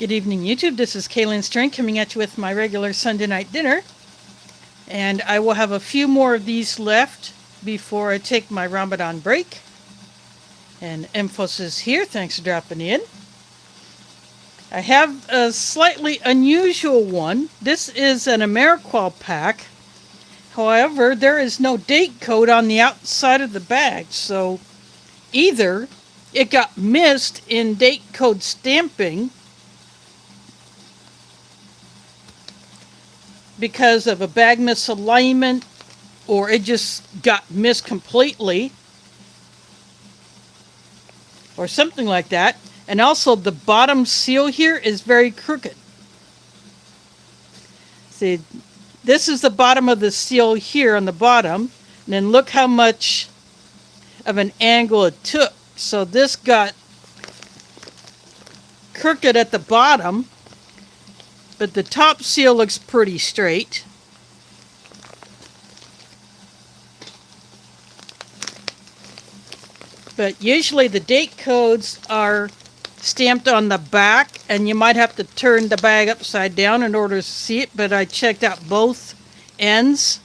Good evening, YouTube. This is Kaylin String coming at you with my regular Sunday night dinner. And I will have a few more of these left before I take my Ramadan break. And Emphasis here, thanks for dropping in. I have a slightly unusual one. This is an AmeriQual pack. However, there is no date code on the outside of the bag. So either it got missed in date code stamping because of a bag misalignment, or it just got missed completely, or something like that. And also the bottom seal here is very crooked. See, this is the bottom of the seal here on the bottom, and then look how much of an angle it took. So this got crooked at the bottom, but the top seal looks pretty straight. But usually the date codes are stamped on the back, and you might have to turn the bag upside down in order to see it, but I checked out both ends.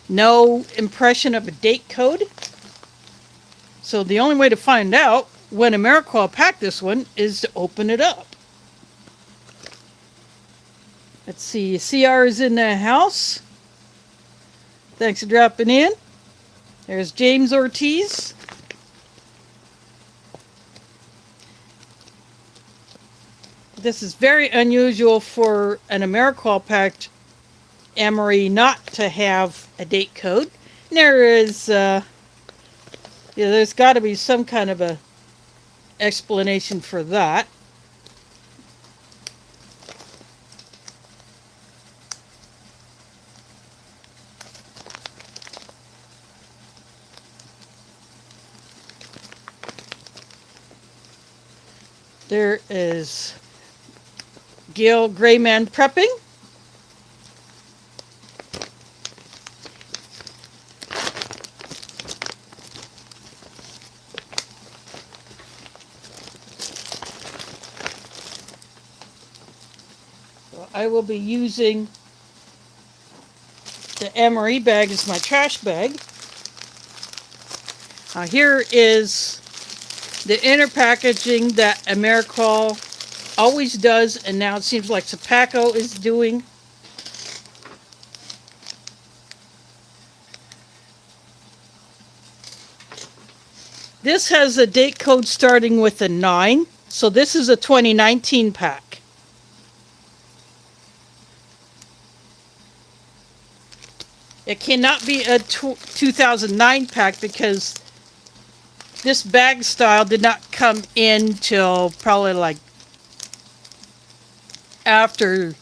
No impression of a date code. So the only way to find out when AmeriQual packed this one is to open it up. Let's see, CR is in the house. Thanks for dropping in. There's James Ortiz. This is very unusual for an AmeriQual packed MRE not to have a date code. And there is, there's got to be some kind of a explanation for that. There is Gail Grayman prepping. So I will be using the MRE bag as my trash bag. Here is the inner packaging that AmeriQual always does, and now it seems like Sapaco is doing. This has a date code starting with a 9, so this is a 2019 pack. It cannot be a 2009 pack because this bag style did not come in till probably like after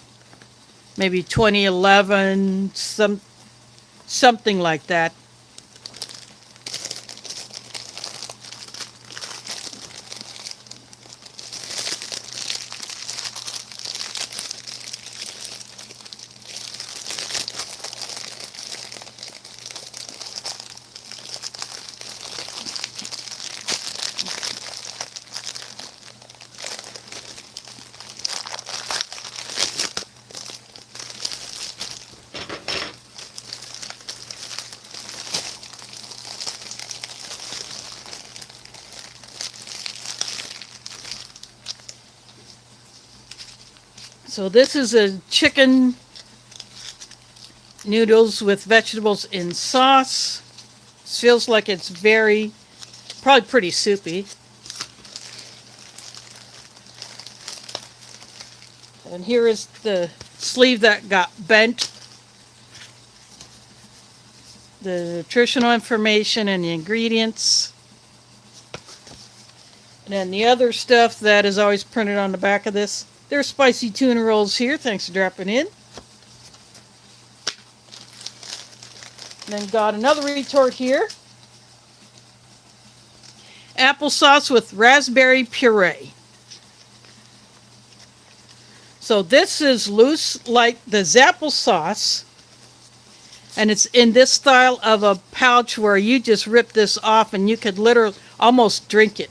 maybe 2011, something like that. So this is a chicken noodles with vegetables in sauce. This feels like it's probably pretty soupy. And here is the sleeve that got bent. The nutritional information and the ingredients. And then the other stuff that is always printed on the back of this. There's spicy tuna rolls here. Thanks for dropping in. And then got another retort here. Applesauce with raspberry puree. So this is loose like the Zapple sauce. And it's in this style of a pouch where you just rip this off and you could literally almost drink it.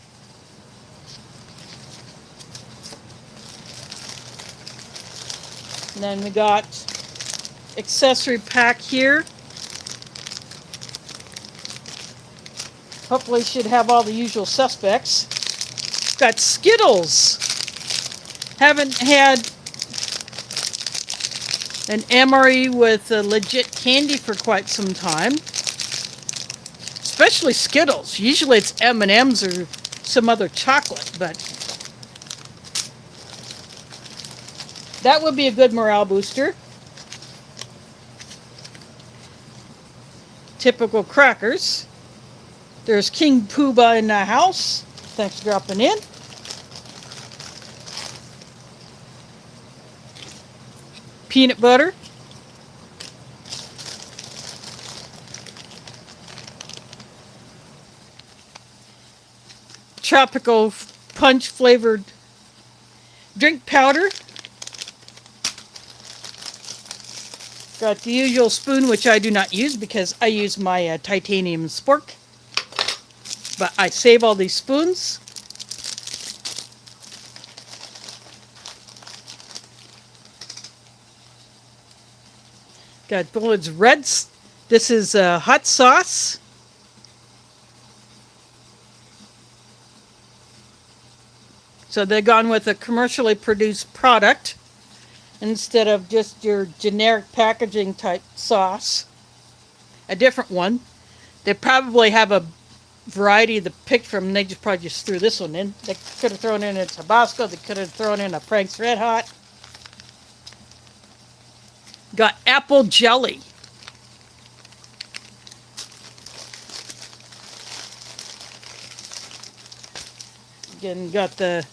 then we got accessory pack here. Hopefully should have all the usual suspects. Got Skittles. Haven't had an MRE with a legit candy for quite some time. Especially Skittles. Usually it's M&M's or some other chocolate, but that would be a good morale booster. Typical crackers. There's King Poobah in the house. Thanks for dropping in. Peanut butter. Tropical punch flavored drink powder. Got the usual spoon, which I do not use because I use my titanium spork. But I save all these spoons. Got Bullard's Reds. This is hot sauce. So they've gone with a commercially produced product instead of just your generic packaging type sauce. A different one. They probably have a variety to pick from, and they probably just threw this one in. They could have thrown in a Tabasco. They could have thrown in a Frank's Red Hot. Got apple jelly. Again, got the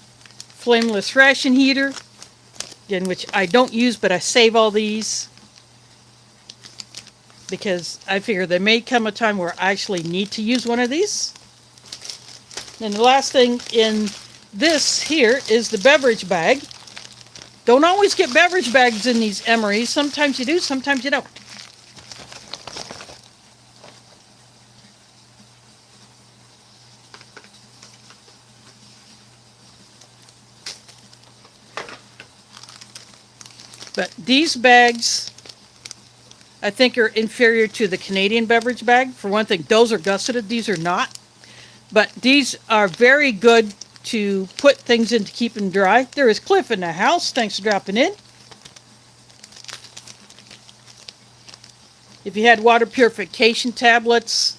flameless ration heater. Again, which I don't use, but I save all these because I figure there may come a time where I actually need to use one of these. And the last thing in this here is the beverage bag. Don't always get beverage bags in these MREs. Sometimes you do, sometimes you don't. But these bags, I think, are inferior to the Canadian beverage bag. For one thing, those are gusseted. These are not. But these are very good to put things in to keep them dry. There is Cliff in the house. Thanks for dropping in. If you had water purification tablets,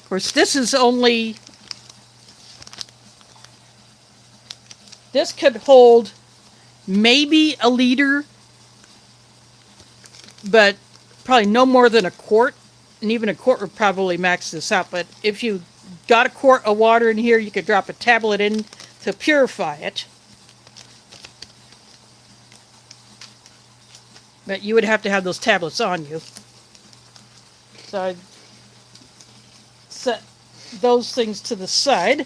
of course, this is only, this could hold maybe a liter, but probably no more than a quart. And even a quart would probably max this out. But if you got a quart of water in here, you could drop a tablet in to purify it. But you would have to have those tablets on you. So I set those things to the side.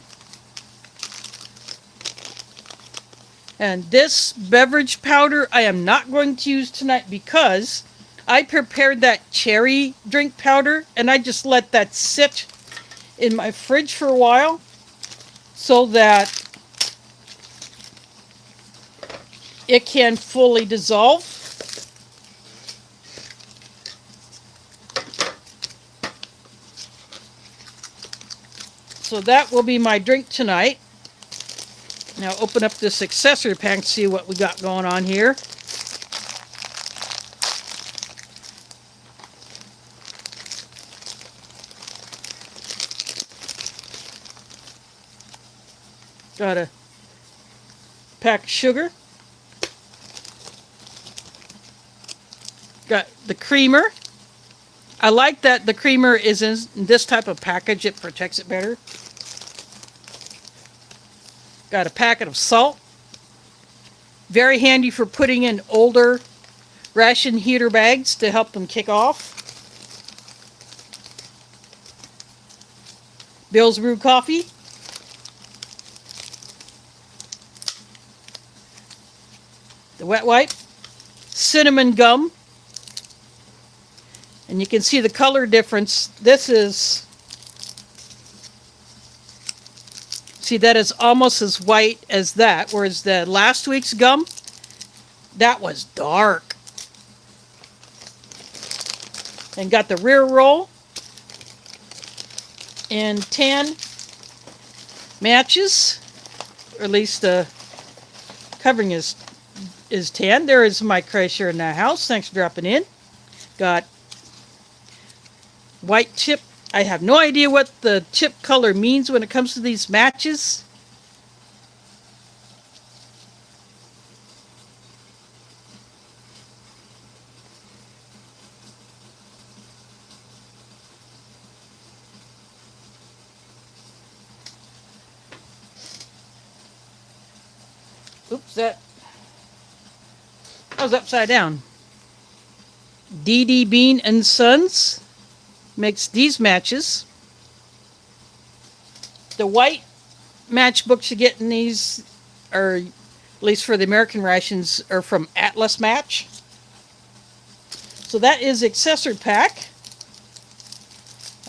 And this beverage powder I am not going to use tonight because I prepared that cherry drink powder and I just let that sit in my fridge for a while so that it can fully dissolve. So that will be my drink tonight. Now open up this accessory pack and see what we got going on here. Got a pack of sugar. Got the creamer. I like that the creamer is in this type of package. It protects it better. Got a packet of salt. Very handy for putting in older ration heater bags to help them kick off. Bill's Brew coffee. The wet wipe. Cinnamon gum. And you can see the color difference. This is, see, that is almost as white as that, whereas the last week's gum That was dark. And got the rear roll and 10 matches, or at least the covering is 10. There is my crasher in the house. Thanks for dropping in. Got white chip. I have no idea what the chip color means when it comes to these matches. Oops, that was upside down. DD Bean and Sons makes these matches. The white matchbooks you get in these are, at least for the American rations, are from Atlas Match. So that is accessory pack.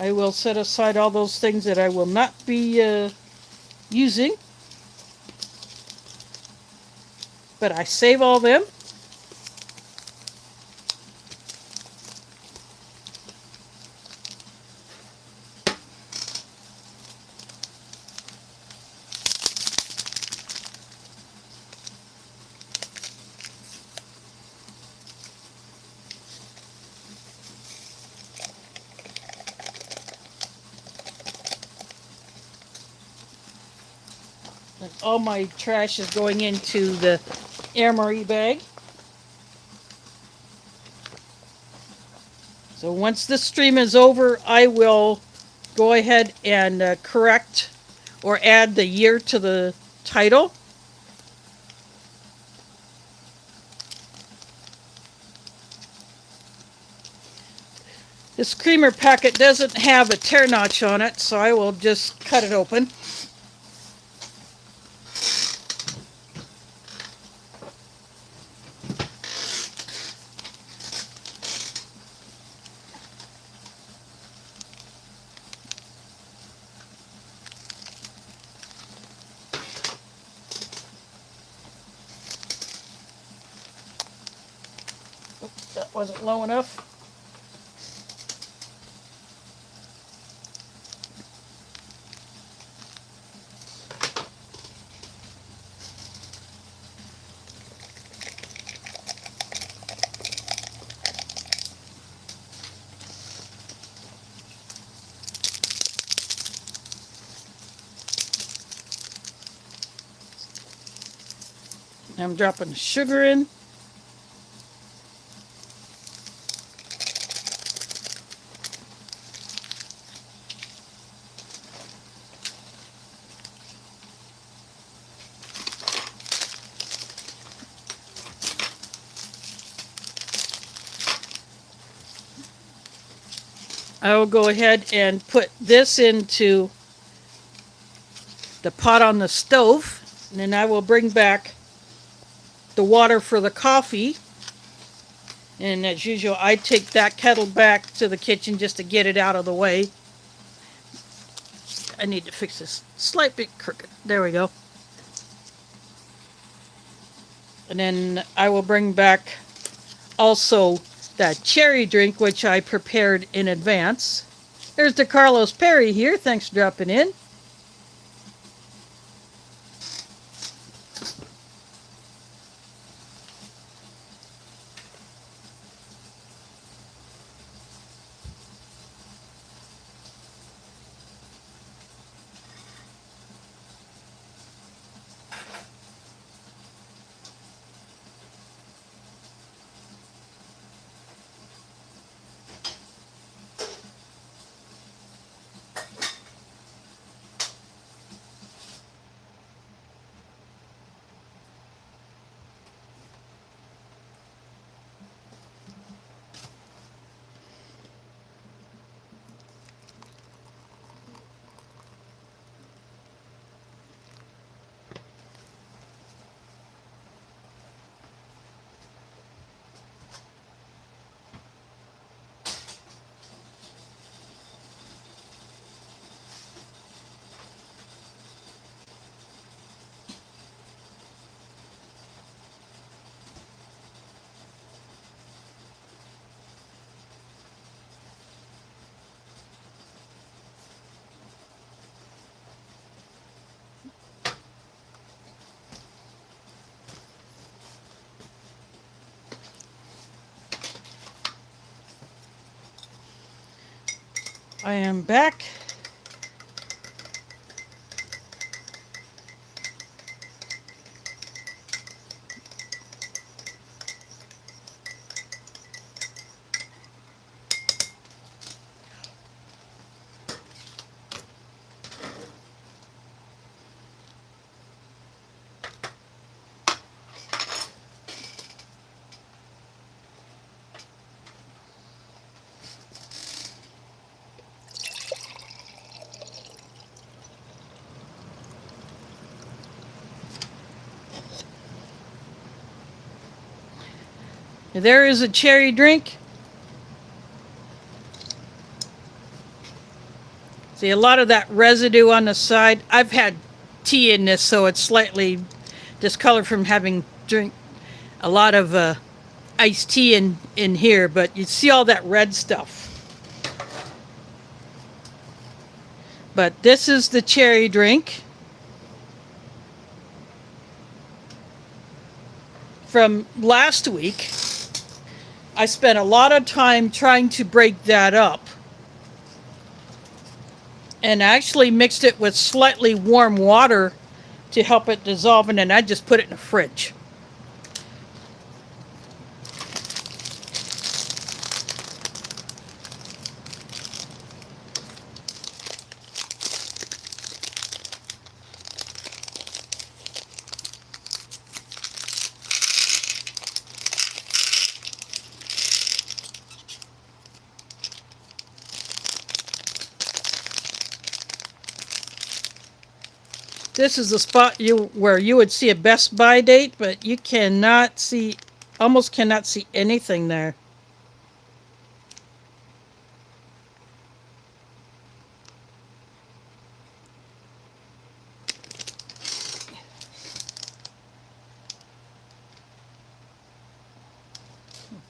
I will set aside all those things that I will not be using. But I save all them. And all my trash is going into the MRE bag. So once this stream is over, I will go ahead and correct or add the year to the title. This creamer packet doesn't have a tear notch on it, so I will just cut it open. Oops, that wasn't low enough. I'm dropping sugar in. I will go ahead and put this into the pot on the stove, and then I will bring back the water for the coffee. And as usual, I take that kettle back to the kitchen just to get it out of the way. I need to fix this slight bit crooked. There we go. And then I will bring back also that cherry drink, which I prepared in advance. There's the Carlos Perry here. Thanks for dropping in. I am back. There is a cherry drink. See, a lot of that residue on the side. I've had tea in this, so it's slightly discolored from having drink a lot of iced tea in here, but you see all that red stuff. But this is the cherry drink from last week. I spent a lot of time trying to break that up, and I actually mixed it with slightly warm water to help it dissolve, and then I just put it in the fridge. This is the spot where you would see a Best Buy date, but you cannot see, almost cannot see anything there.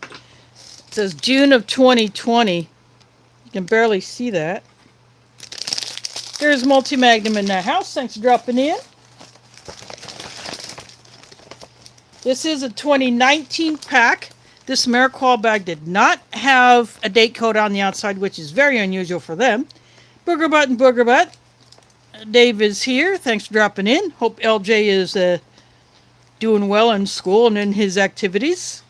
It says June of 2020. You can barely see that. There's Multi-Magnum in the house. Thanks for dropping in. This is a 2019 pack. This Mariqual bag did not have a date code on the outside, which is very unusual for them. Booger Butt and Booger Butt. Dave is here. Thanks for dropping in. Hope LJ is doing well in school and in his activities.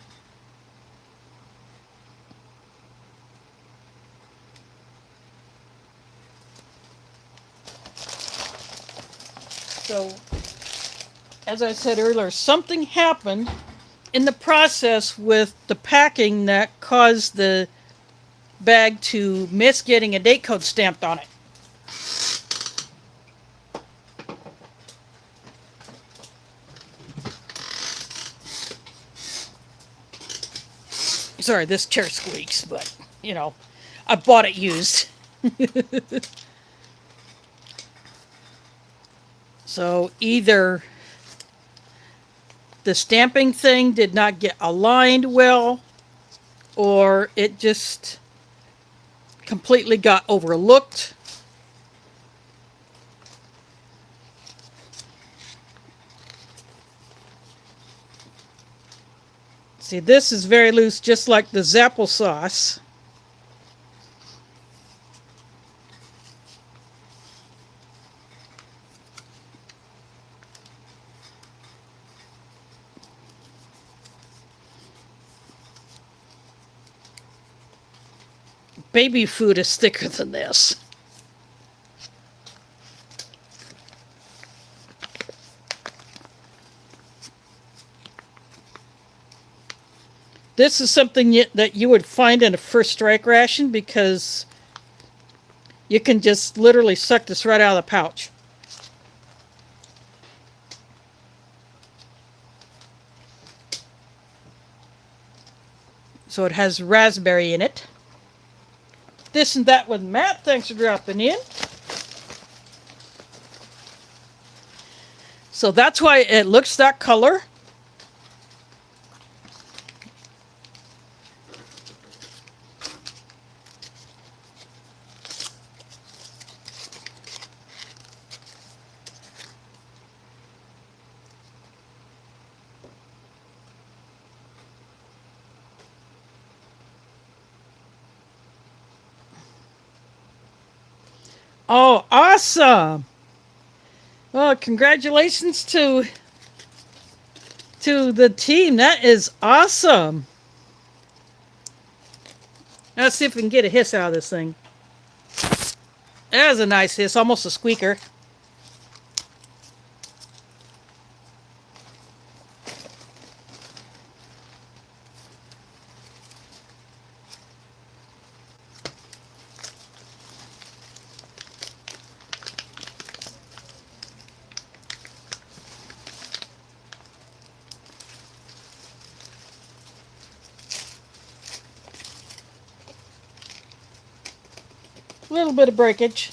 So, as I said earlier, something happened in the process with the packing that caused the bag to miss getting a date code stamped on it. Sorry, this chair squeaks, but, you know, I bought it used. So either the stamping thing did not get aligned well, or it just completely got overlooked. See, this is very loose, just like the Zapple sauce. Baby food is thicker than this. This is something that you would find in a First Strike ration, because you can just literally suck this right out of the pouch. So it has raspberry in it. This and That with Matt, thanks for dropping in. So that's why it looks that color. Oh, awesome! Well, congratulations to the team. That is awesome. Let's see if we can get a hiss out of this thing. That was a nice hiss, almost a squeaker. A little bit of breakage.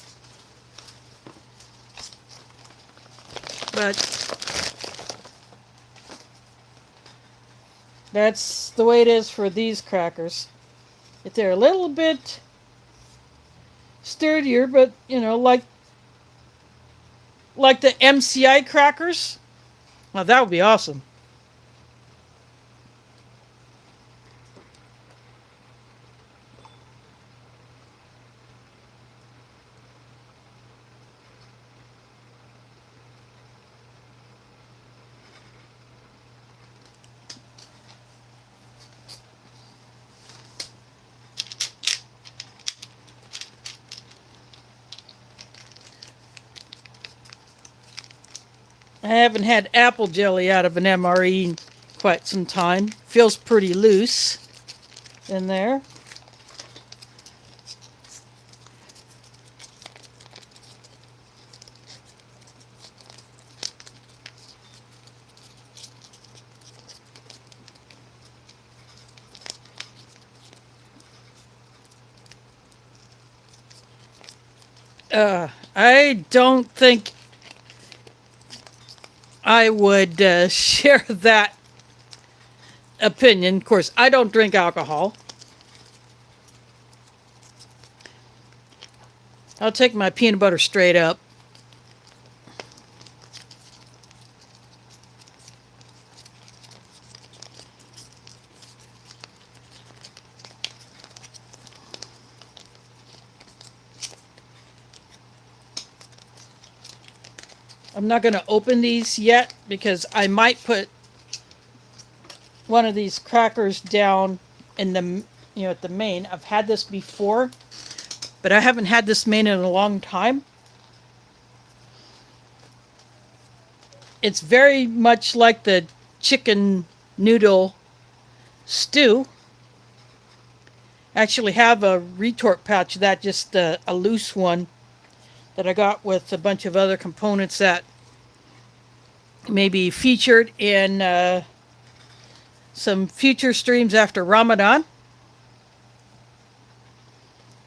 But that's the way it is for these crackers. If they're a little bit sturdier, but you know, like the MCI crackers, well, that would be awesome. I haven't had apple jelly out of an MRE in quite some time. Feels pretty loose in there. I don't think I would share that opinion. Of course, I don't drink alcohol. I'll take my peanut butter straight up. I'm not going to open these yet because I might put one of these crackers down in the, at the main. I've had this before, but I haven't had this main in a long time. It's very much like the chicken noodle stew. I actually have a retort pouch of that, just a loose one that I got with a bunch of other components that may be featured in some future streams after Ramadan.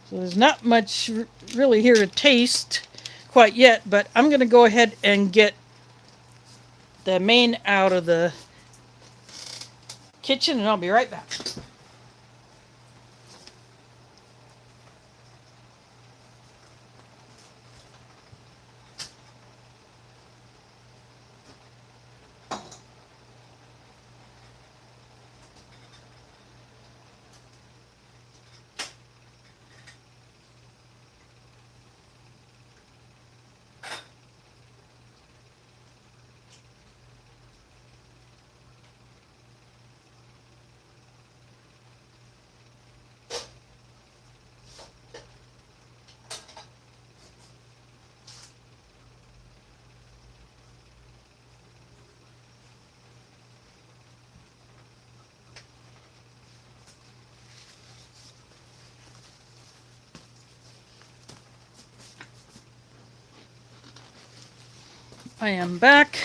So there's not much really here to taste quite yet, but I'm going to go ahead and get the main out of the kitchen and I'll be right back. I am back.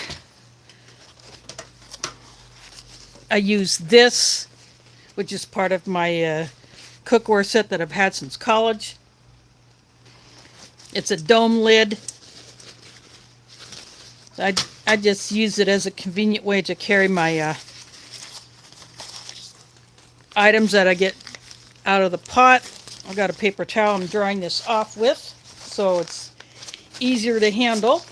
I use this, which is part of my cookware set that I've had since college. It's a dome lid. I just use it as a convenient way to carry my items that I get out of the pot. I've got a paper towel I'm drying this off with, so it's easier to handle.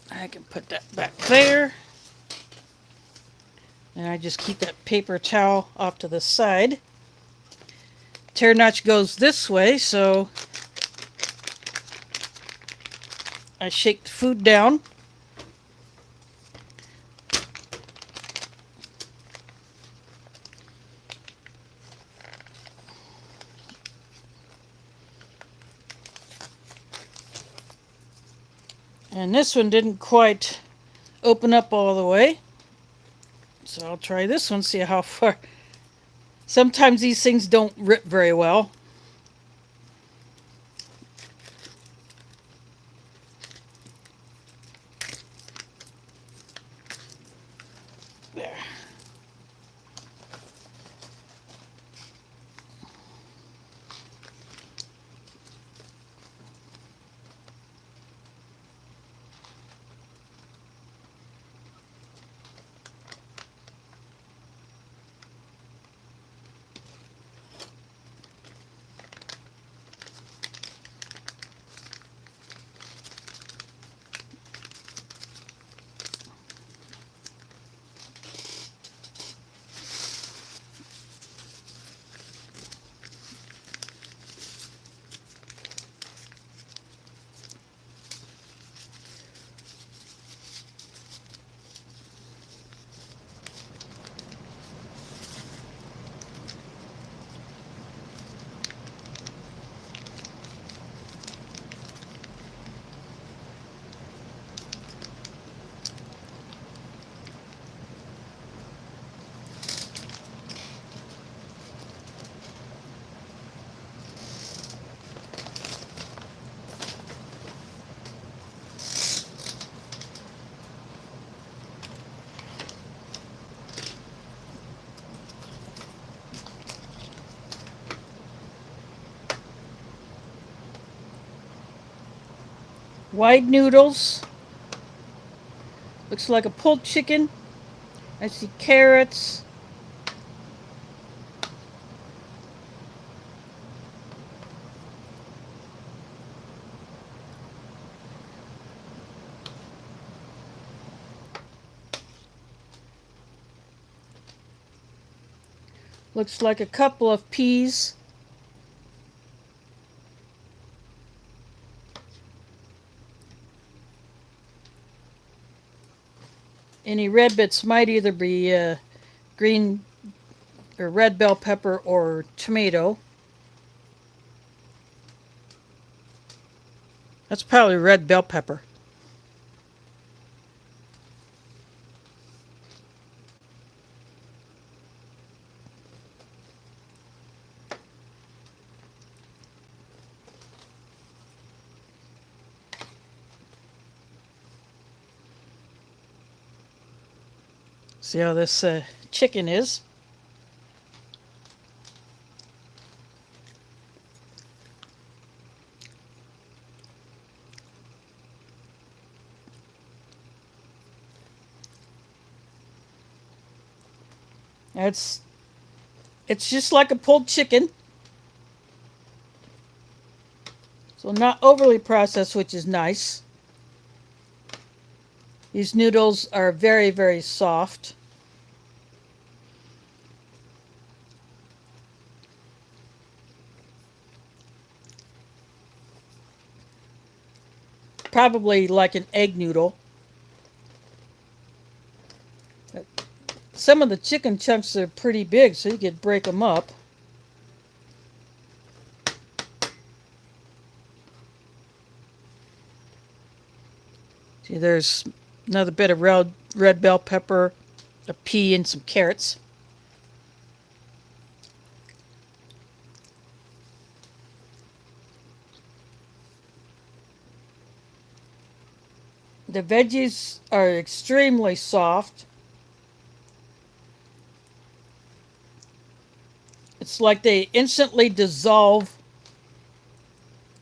I can put that back there. And I just keep that paper towel off to the side. Tear notch goes this way, so I shake the food down. And this one didn't quite open up all the way. So I'll try this one, see how far. Sometimes these things don't rip very well. There. White noodles. Looks like a pulled chicken. I see carrots. Looks like a couple of peas. Any red bits might either be green or red bell pepper or tomato. That's probably red bell pepper. See how this chicken is. It's just like a pulled chicken. So not overly processed, which is nice. These noodles are very, very soft. Probably like an egg noodle. Some of the chicken chunks are pretty big, so you could break them up. See, there's another bit of red bell pepper, a pea, and some carrots. The veggies are extremely soft. It's like they instantly dissolve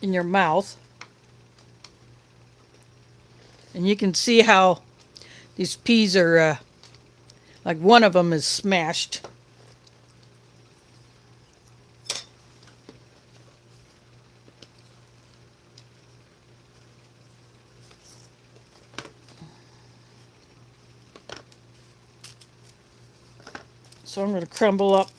in your mouth. And you can see how these peas are, like one of them is smashed. So I'm going to crumble up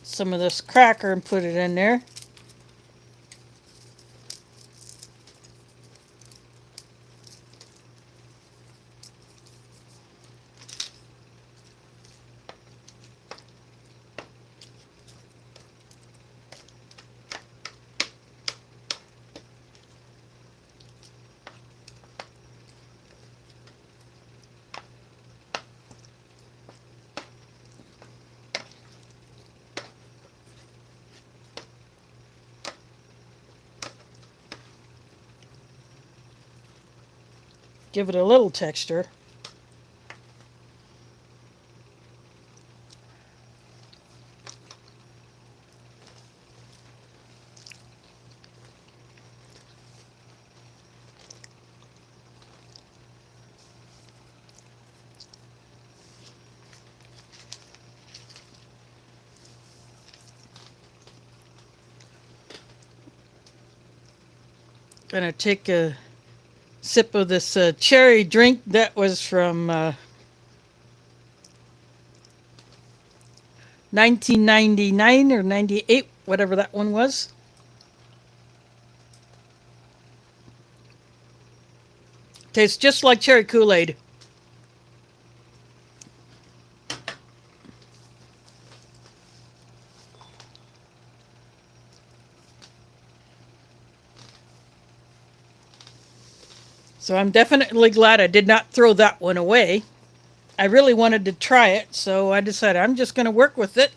some of this cracker and put it in there. Give it a little texture. Gonna take a sip of this cherry drink that was from 1999 or 98, whatever that one was. Tastes just like cherry Kool-Aid. So I'm definitely glad I did not throw that one away. I really wanted to try it, so I decided I'm just going to work with it.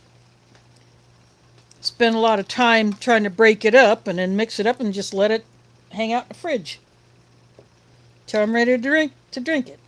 Spend a lot of time trying to break it up and then mix it up and just let it hang out in the fridge till I'm ready to drink it.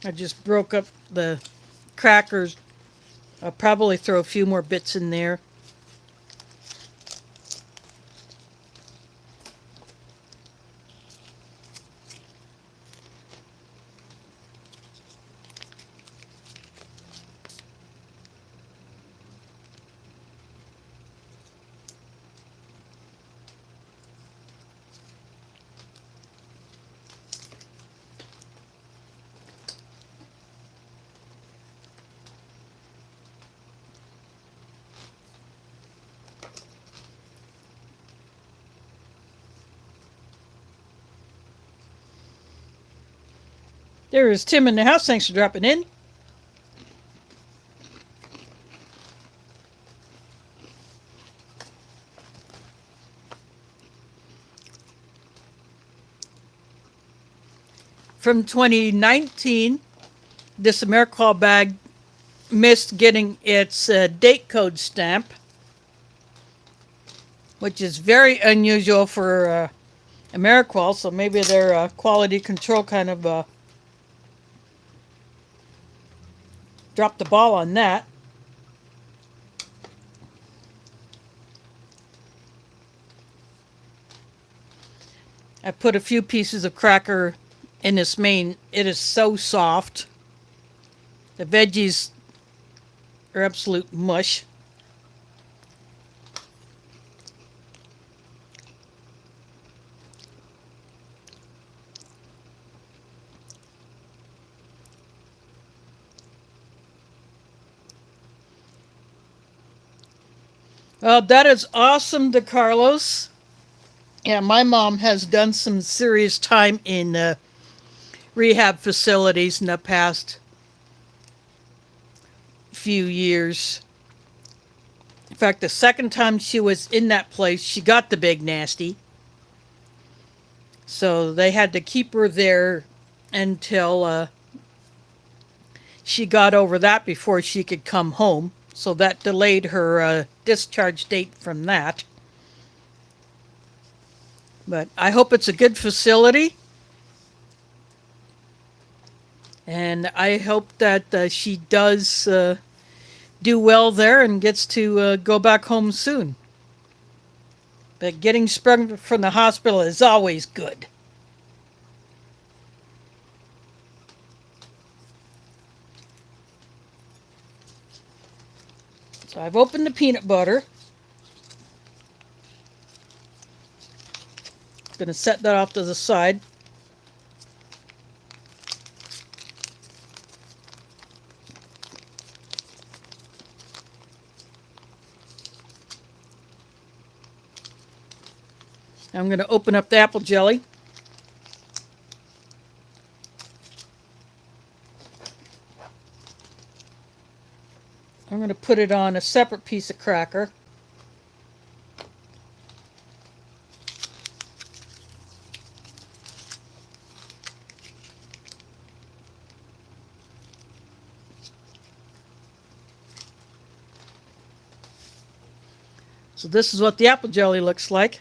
I just broke up the crackers. I'll probably throw a few more bits in there. There is Tim in the house. Thanks for dropping in. From 2019, this AmeriCall bag missed getting its date code stamp, which is very unusual for AmeriCall, so maybe their quality control kind of dropped the ball on that. I put a few pieces of cracker in this main. It is so soft. The veggies are absolute mush. Well, that is awesome, DeCarlos. Yeah, my mom has done some serious time in rehab facilities in the past few years. In fact, the second time she was in that place, she got the big nasty. So they had to keep her there until she got over that before she could come home. So that delayed her discharge date from that. But I hope it's a good facility. And I hope that she does do well there and gets to go back home soon. But getting sprung from the hospital is always good. So I've opened the peanut butter. Going to set that off to the side. I'm going to open up the apple jelly. I'm going to put it on a separate piece of cracker. So this is what the apple jelly looks like.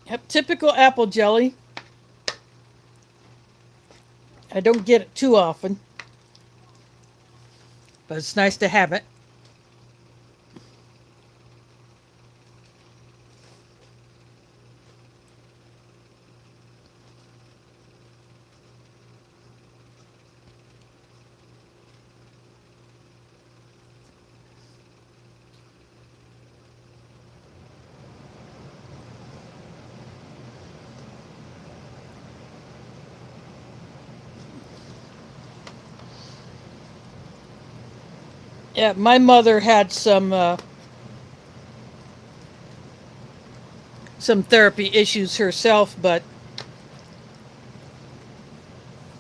Yep, typical apple jelly. I don't get it too often, but it's nice to have it. Yeah, my mother had some therapy issues herself, but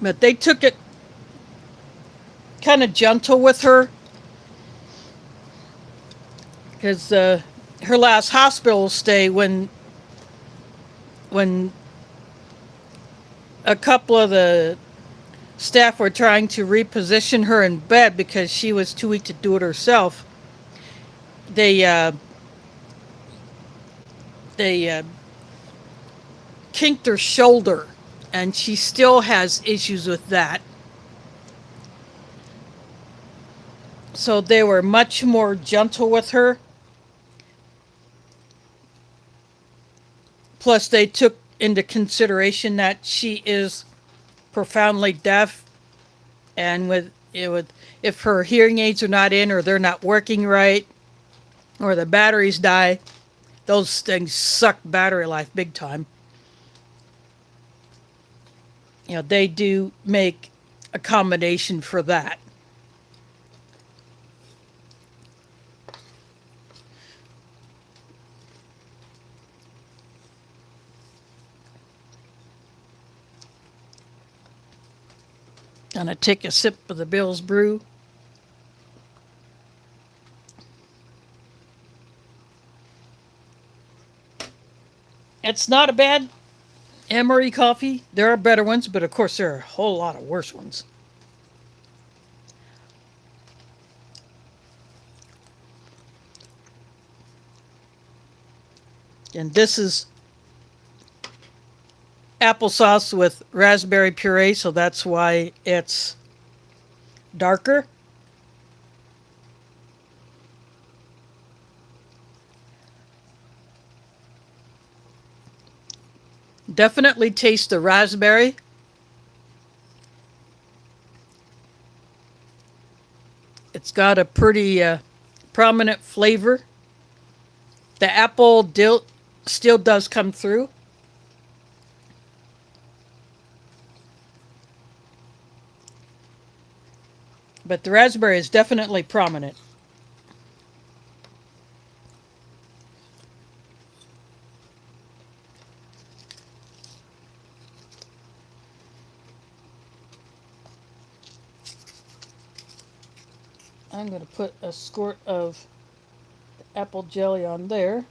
they took it kind of gentle with her because her last hospital stay, when a couple of the staff were trying to reposition her in bed because she was too weak to do it herself, they kinked her shoulder, and she still has issues with that. So they were much more gentle with her. Plus, they took into consideration that she is profoundly deaf, and if her hearing aids are not in, or they're not working right, or the batteries die, those things suck battery life big time. You know, they do make accommodation for that. Gonna take a sip of the Bill's brew. It's not a bad MRE coffee. There are better ones, but of course there are a whole lot of worse ones. And this is applesauce with raspberry puree, so that's why it's darker. Definitely taste the raspberry. It's got a pretty prominent flavor. The apple still does come through. But the raspberry is definitely prominent. I'm going to put a squirt of apple jelly on there.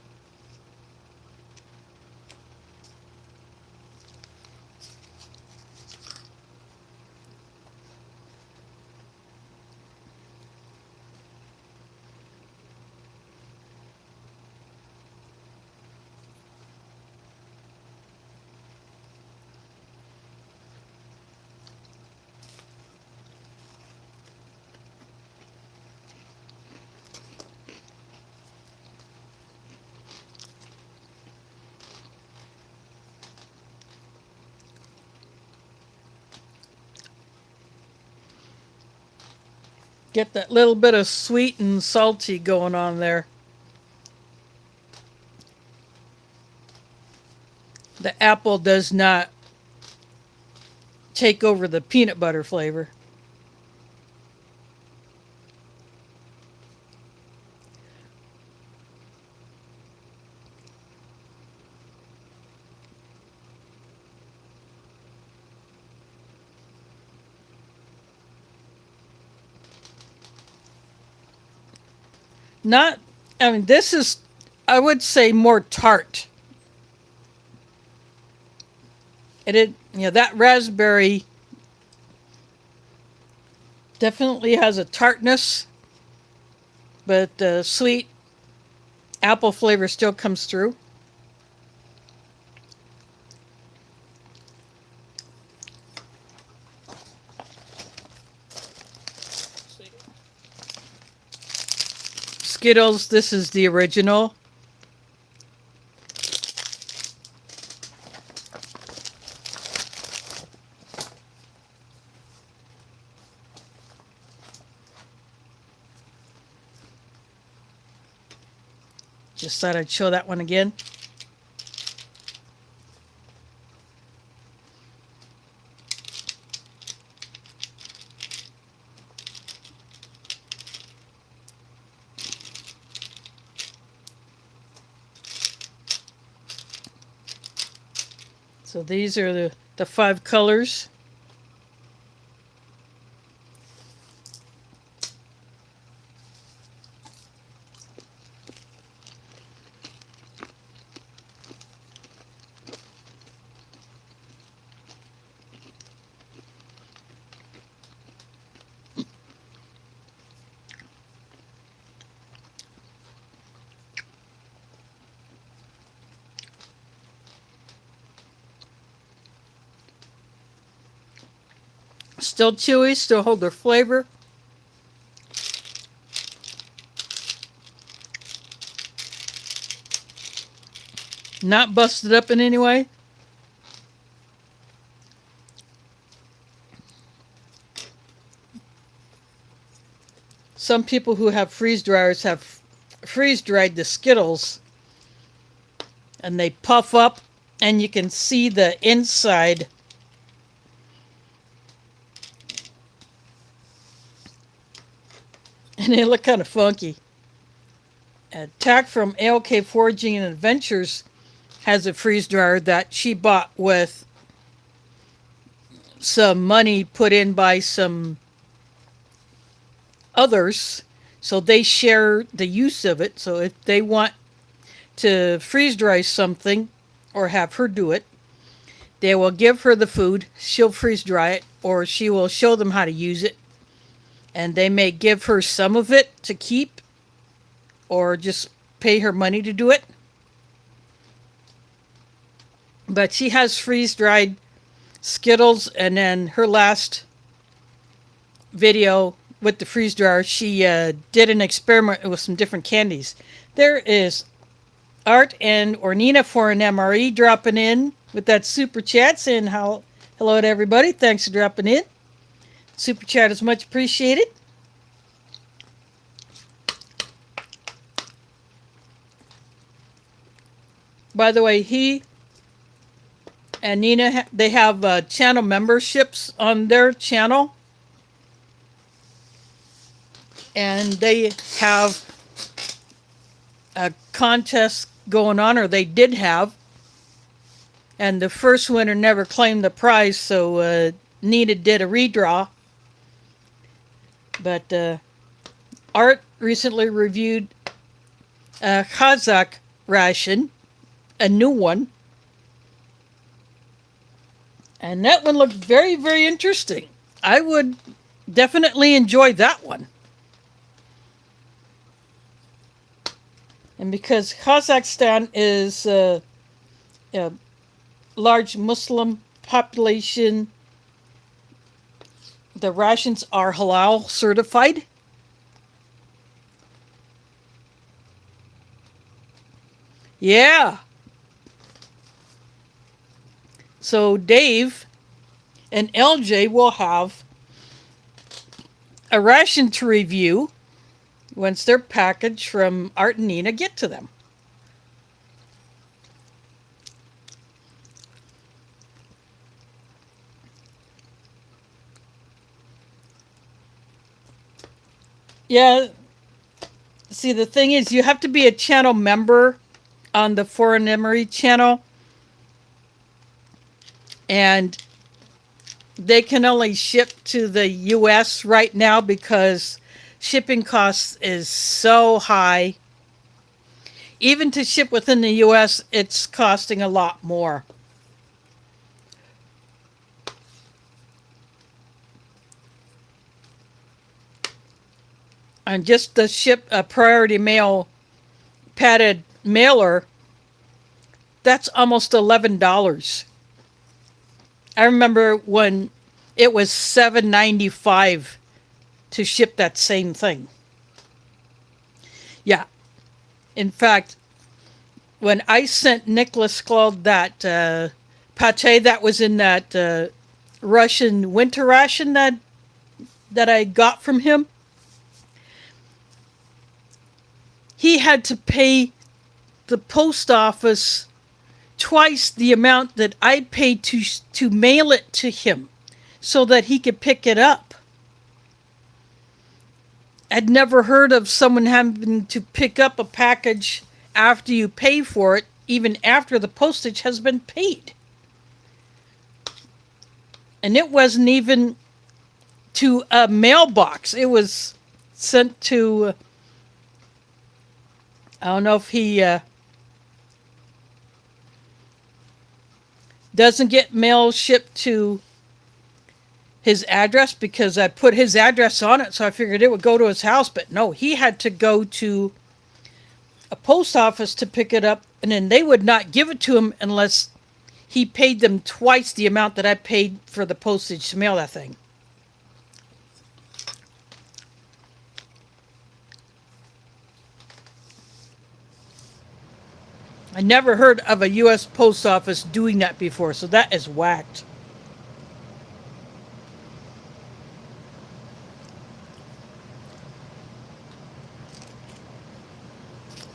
Get that little bit of sweet and salty going on there. The apple does not take over the peanut butter flavor. Not, I mean, this is, I would say, more tart. That raspberry definitely has a tartness, but the sweet apple flavor still comes through. Skittles, this is the original. Just thought I'd show that one again. So these are the 5 colors. Still chewy, still hold their flavor. Not busted up in any way. Some people who have freeze dryers have freeze dried the Skittles and they puff up and you can see the inside. And they look kind of funky. Tack from ALK Foraging and Adventures has a freeze dryer that she bought with some money put in by some others. So they share the use of it. So if they want to freeze dry something or have her do it, they will give her the food. She'll freeze dry it, or she will show them how to use it. And they may give her some of it to keep or just pay her money to do it. But she has freeze-dried Skittles, and then her last video with the freeze dryer, she did an experiment with some different candies. There is Art and Ornina for an MRE dropping in with that super chat saying hello to everybody. Thanks for dropping in. Super chat is much appreciated. By the way, he and Nina, they have channel memberships on their channel. and they have a contest going on, or they did have, and the first winner never claimed the prize, so Nina did a redraw. But Art recently reviewed a Kazakh ration, a new one, and that one looked very, very interesting. I would definitely enjoy that one. And because Kazakhstan is a large Muslim population, the rations are halal certified. Yeah. So Dave and LJ will have a ration to review once their package from Art and Nina get to them. Yeah, see, the thing is, you have to be a channel member on the Foreign MRE channel, and they can only ship to the US right now because shipping costs is so high. Even to ship within the US, it's costing a lot more. And just to ship a priority mail padded mailer, that's almost $11. I remember when it was $7.95 to ship that same thing. Yeah. In fact, when I sent Nicholas Sklow that pate that was in that Russian winter ration that I got from him, he had to pay the post office twice the amount that I paid to mail it to him so that he could pick it up. I'd never heard of someone having to pick up a package after you pay for it, even after the postage has been paid. And it wasn't even to a mailbox. It was sent to, I don't know if he doesn't get mail shipped to his address, because I put his address on it, so I figured it would go to his house. But no, he had to go to a post office to pick it up, and then they would not give it to him unless he paid them twice the amount that I paid for the postage to mail that thing. I never heard of a U.S. post office doing that before, so that is whacked.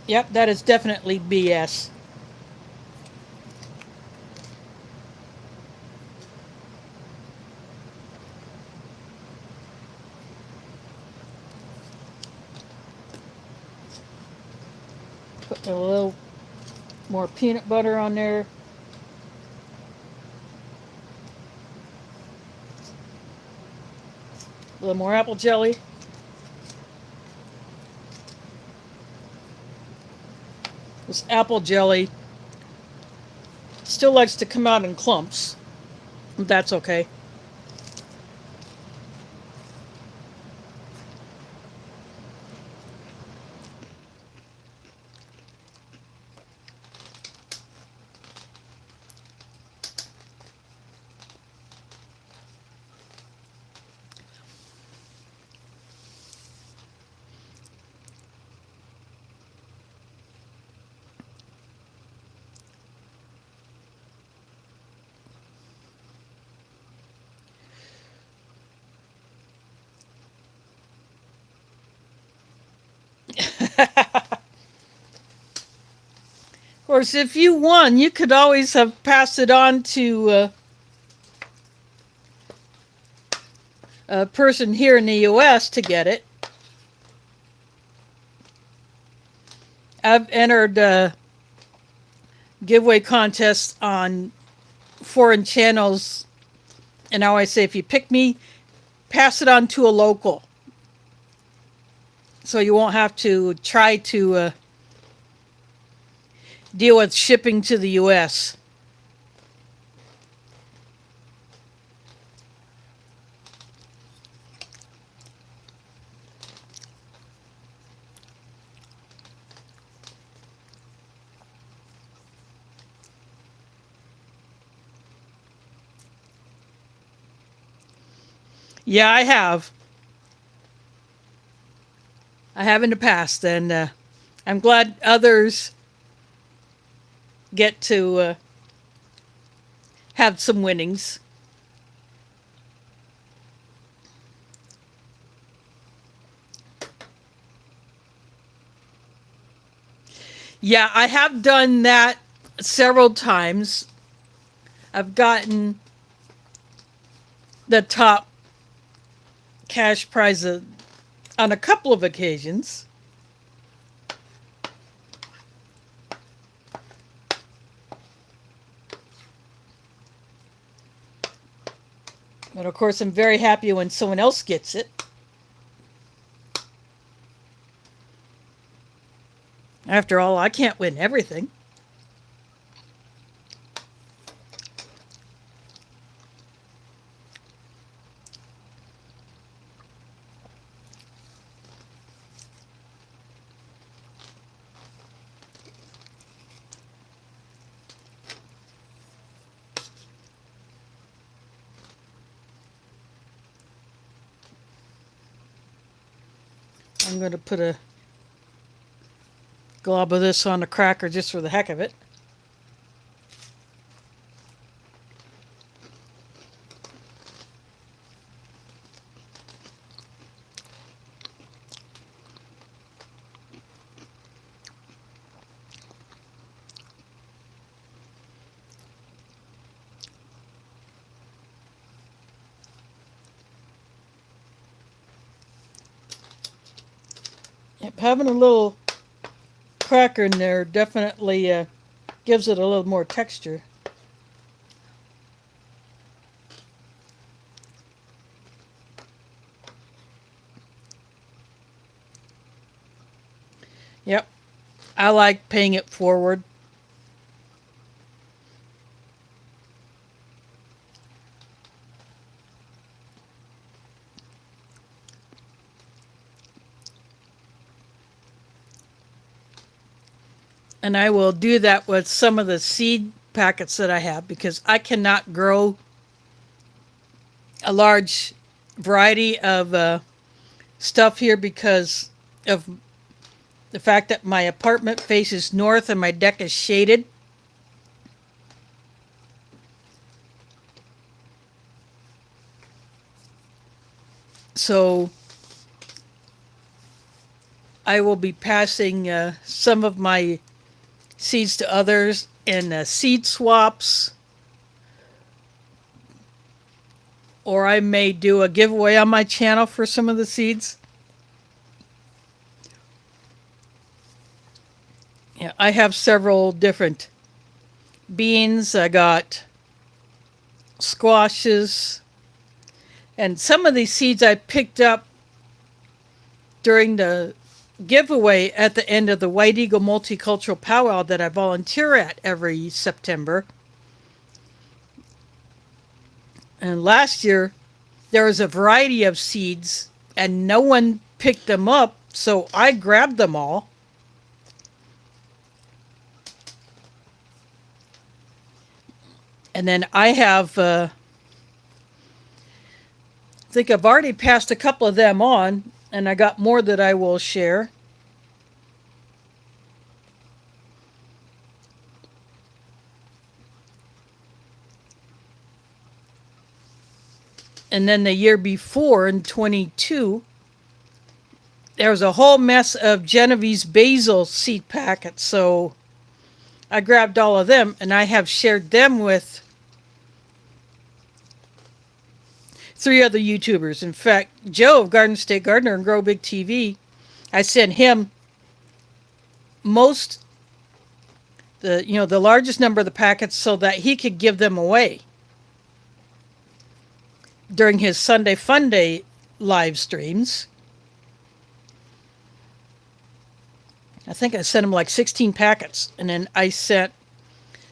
Yep, that is definitely BS. Put a little more peanut butter on there. A little more apple jelly. This apple jelly still likes to come out in clumps. That's okay. Of course, if you won, you could always have passed it on to a person here in the U.S. to get it. I've entered giveaway contests on foreign channels, and I always say if you pick me, pass it on to a local, so you won't have to try to deal with shipping to the U.S. Yeah, I have. I have in the past, and I'm glad others get to have some winnings. Yeah, I have done that several times. I've gotten the top cash prize on a couple of occasions. But of course, I'm very happy when someone else gets it. After all, I can't win everything. I'm going to put a glob of this on a cracker just for the heck of it. Yep, having a little cracker in there definitely gives it a little more texture. Yep, I like paying it forward. And I will do that with some of the seed packets that I have because I cannot grow a large variety of stuff here because of the fact that my apartment faces north and my deck is shaded. So I will be passing some of my seeds to others in seed swaps, or I may do a giveaway on my channel for some of the seeds. Yeah, I have several different beans. I got squashes, and some of these seeds I picked up during the giveaway at the end of the White Eagle Multicultural Powwow that I volunteer at every September. And last year, there was a variety of seeds, and no one picked them up, so I grabbed them all. And then I have, I think I've already passed a couple of them on, and I got more that I will share. And then the year before, in 22, there was a whole mess of Genovese basil seed packets. So I grabbed all of them, and I have shared them with 3 other YouTubers. In fact, Joe of Garden State Gardener and Grow Big TV, I sent him most the largest number of the packets so that he could give them away during his Sunday Fun Day live streams. I think I sent him like 16 packets, and then I sent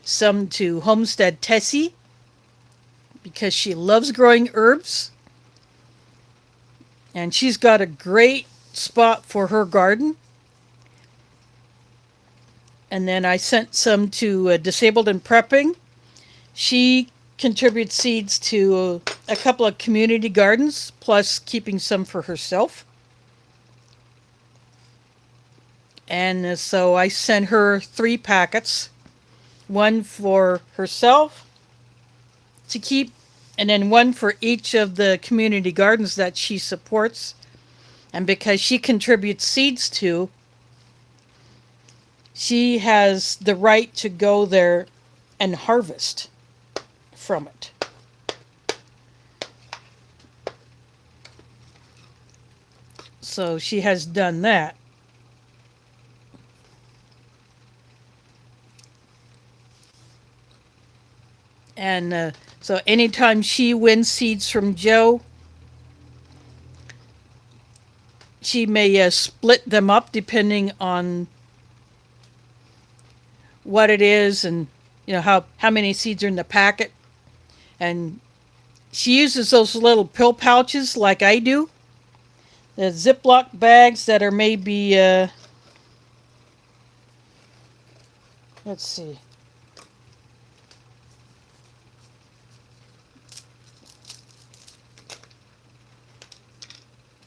some to Homestead Tessie because she loves growing herbs, and she's got a great spot for her garden. And then I sent some to Disabled and Prepping. She contributes seeds to a couple of community gardens, plus keeping some for herself. And so I sent her 3 packets, one for herself to keep, and then one for each of the community gardens that she supports. And because she contributes seeds to, she has the right to go there and harvest from it. So she has done that. And so anytime she wins seeds from Joe, she may split them up depending on what it is and how many seeds are in the packet. And she uses those little pill pouches like I do. The Ziploc bags that are maybe, let's see.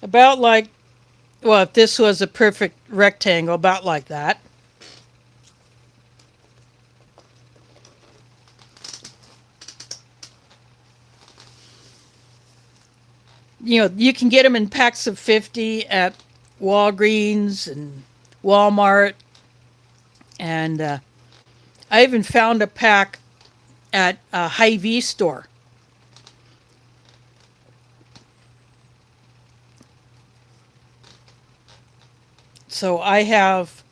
About like, well, if this was a perfect rectangle, about like that. You can get them in packs of 50 at Walgreens and Walmart. And I even found a pack at a Hy-Vee store. So I have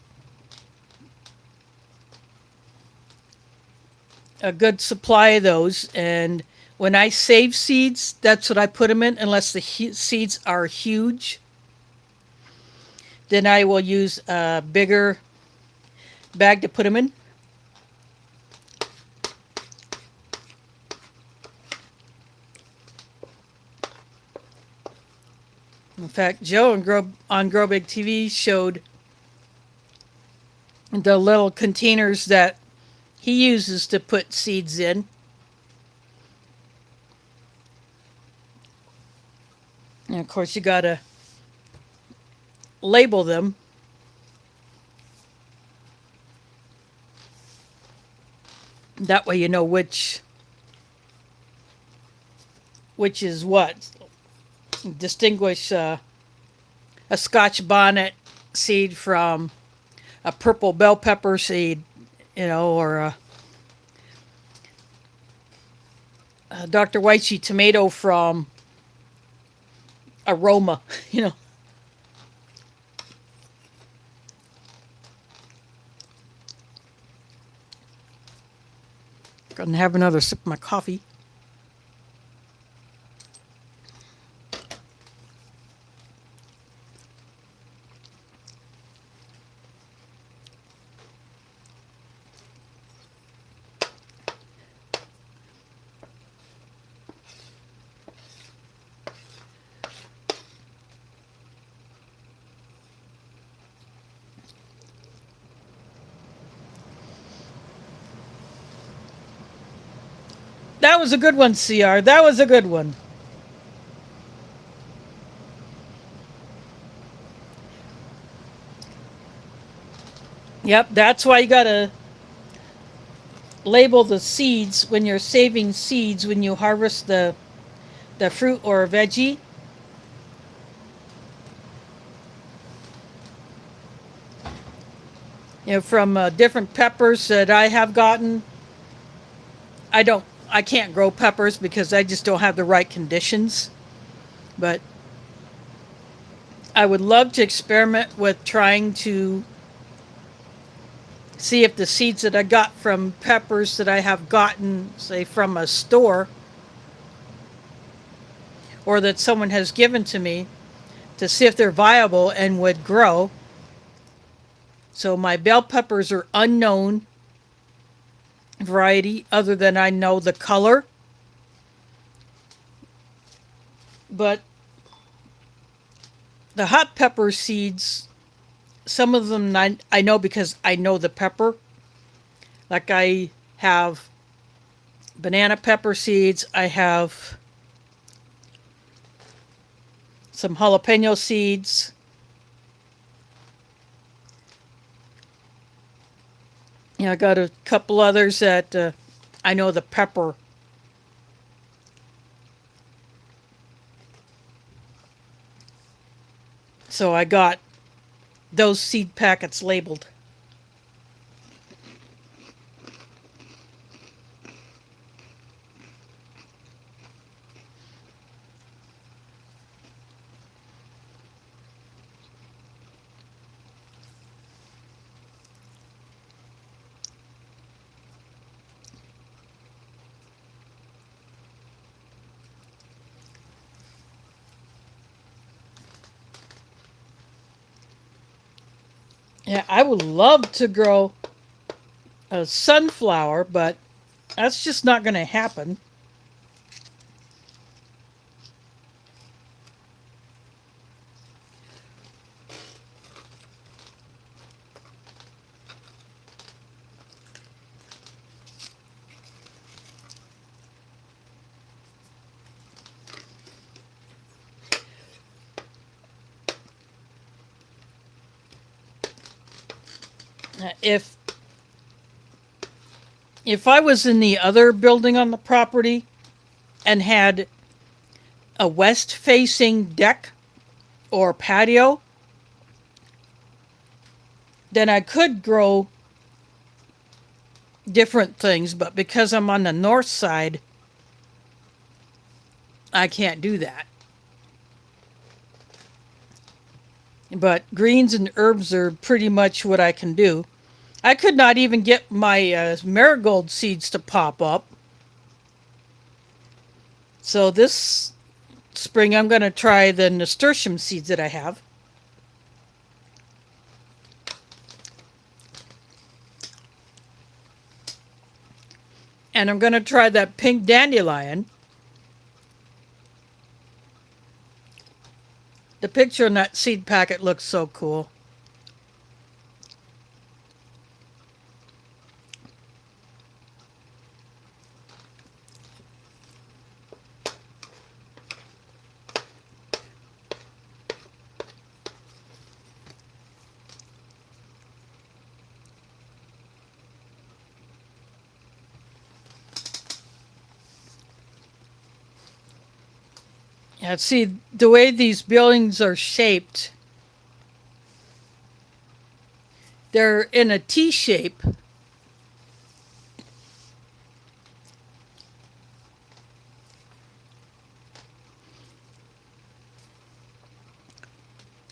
a good supply of those, and when I save seeds, that's what I put them in, unless the seeds are huge. Then I will use a bigger bag to put them in. In fact, Joe on Grow Big TV showed the little containers that he uses to put seeds in. And of course, you got to label them. That way you know which is what. Distinguish a Scotch bonnet seed from a purple bell pepper seed, or a Dr. Whitesea tomato from Aroma, Gonna have another sip of my coffee. That was a good one, CR. That was a good one. Yep, that's why you gotta label the seeds when you're saving seeds when you harvest the fruit or veggie. From different peppers that I have gotten. I can't grow peppers because I just don't have the right conditions. But I would love to experiment with trying to see if the seeds that I got from peppers that I have gotten, say, from a store or that someone has given to me, to see if they're viable and would grow. So my bell peppers are unknown variety other than I know the color. But the hot pepper seeds, some of them I know because I know the pepper. Like I have banana pepper seeds. I have some jalapeno seeds. I got a couple others that I know the pepper. So I got those seed packets labeled. Yeah, I would love to grow a sunflower, but that's just not going to happen. If I was in the other building on the property and had a west facing deck or patio, then I could grow different things, but because I'm on the north side, I can't do that. But greens and herbs are pretty much what I can do. I could not even get my marigold seeds to pop up. So this spring I'm going to try the nasturtium seeds that I have. And I'm going to try that pink dandelion. The picture in that seed packet looks so cool. Yeah, see, the way these buildings are shaped, they're in a T shape.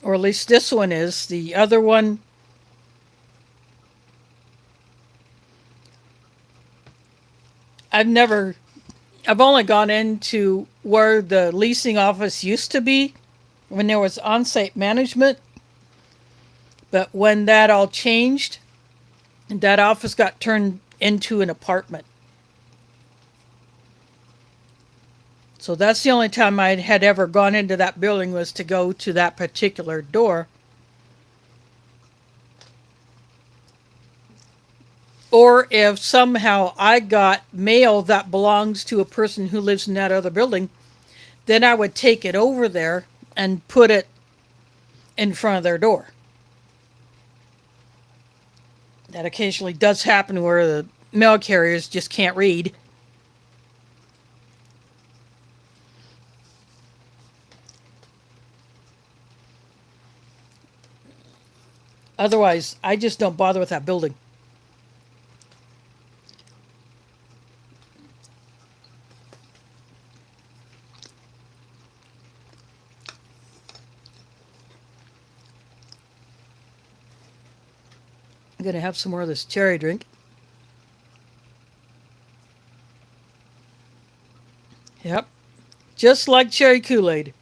Or at least this one is. The other one, I've only gone into where the leasing office used to be when there was on-site management. But when that all changed, that office got turned into an apartment. So that's the only time I had ever gone into that building was to go to that particular door. Or if somehow I got mail that belongs to a person who lives in that other building, then I would take it over there and put it in front of their door. That occasionally does happen where the mail carriers just can't read. Otherwise, I just don't bother with that building. going to have some more of this cherry drink. Yep, just like cherry Kool-Aid.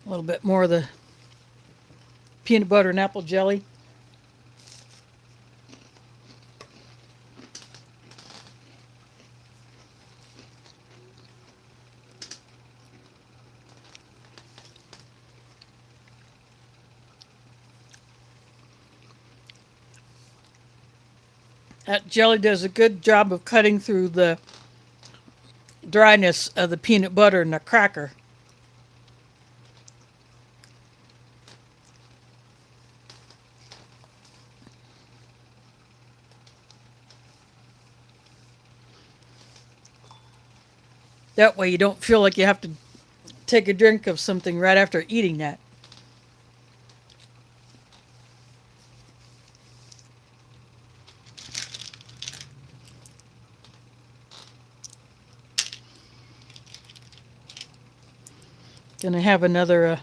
A little bit more of the peanut butter and apple jelly. That jelly does a good job of cutting through the dryness of the peanut butter and the cracker. That way you don't feel like you have to take a drink of something right after eating that. Gonna have another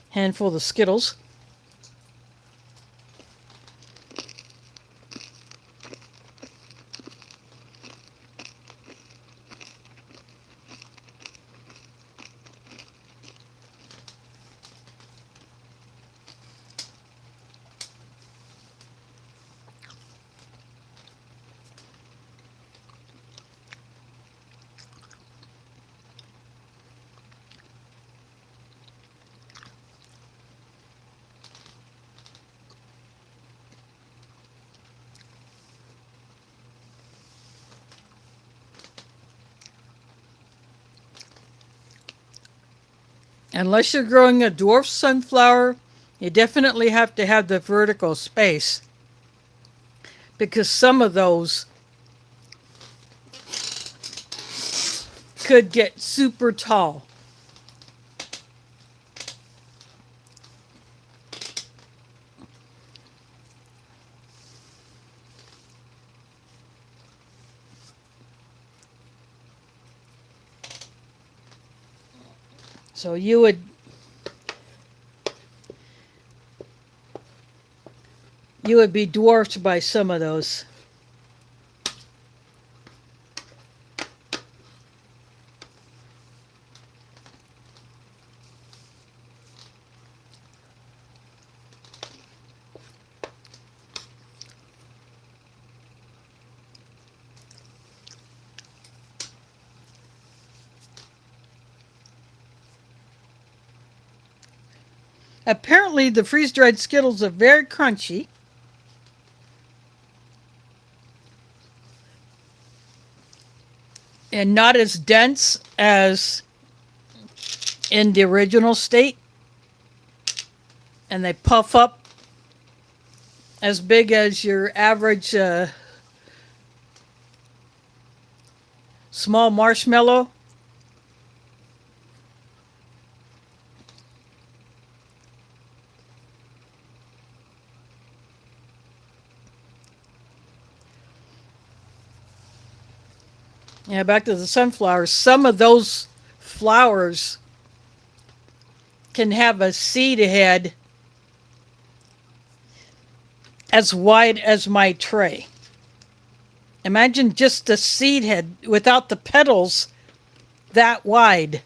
handful of Skittles. Unless you're growing a dwarf sunflower, you definitely have to have the vertical space, because some of those could get super tall. So you would be dwarfed by some of those. Apparently, the freeze-dried Skittles are very crunchy. And not as dense as in the original state. And they puff up as big as your average small marshmallow. Yeah, back to the sunflowers. Some of those flowers can have a seed head as wide as my tray. Imagine just the seed head without the petals that wide.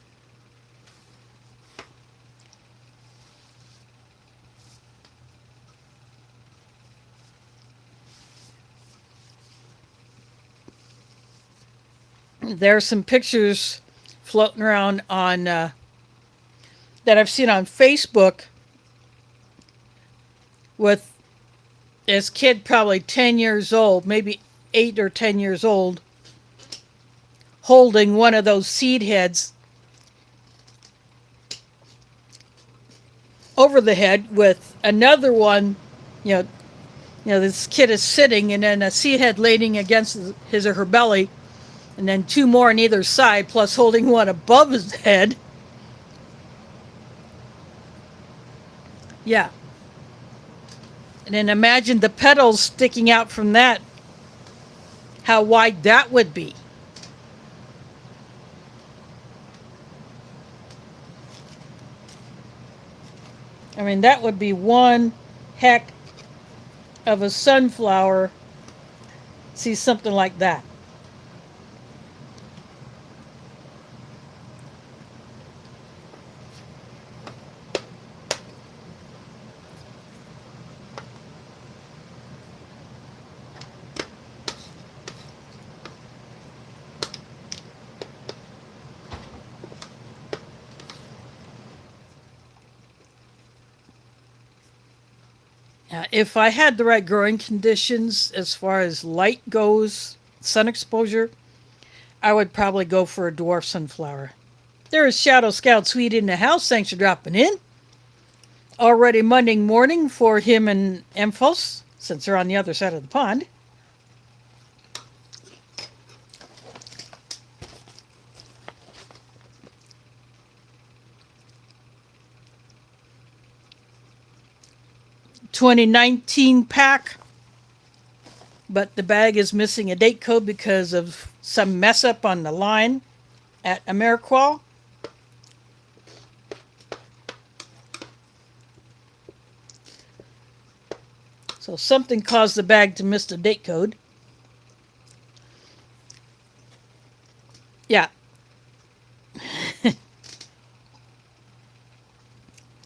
There are some pictures floating around on that I've seen on Facebook with his kid probably 10 years old, maybe 8 or 10 years old, holding one of those seed heads over the head with another one, you know, this kid is sitting and then a seed head leaning against his or her belly, and then two more on either side, plus holding one above his head. Yeah. And then imagine the petals sticking out from that, how wide that would be. I mean, that would be one heck of a sunflower. See something like that. If I had the right growing conditions as far as light goes, sun exposure, I would probably go for a dwarf sunflower. There is Shadow Scout Sweet in the house. Thanks for dropping in. Already Monday morning for him and Emphos, since they're on the other side of the pond. $2019 pack, but the bag is missing a date code because of some mess up on the line at Ameriqual. So something caused the bag to miss the date code. Yeah.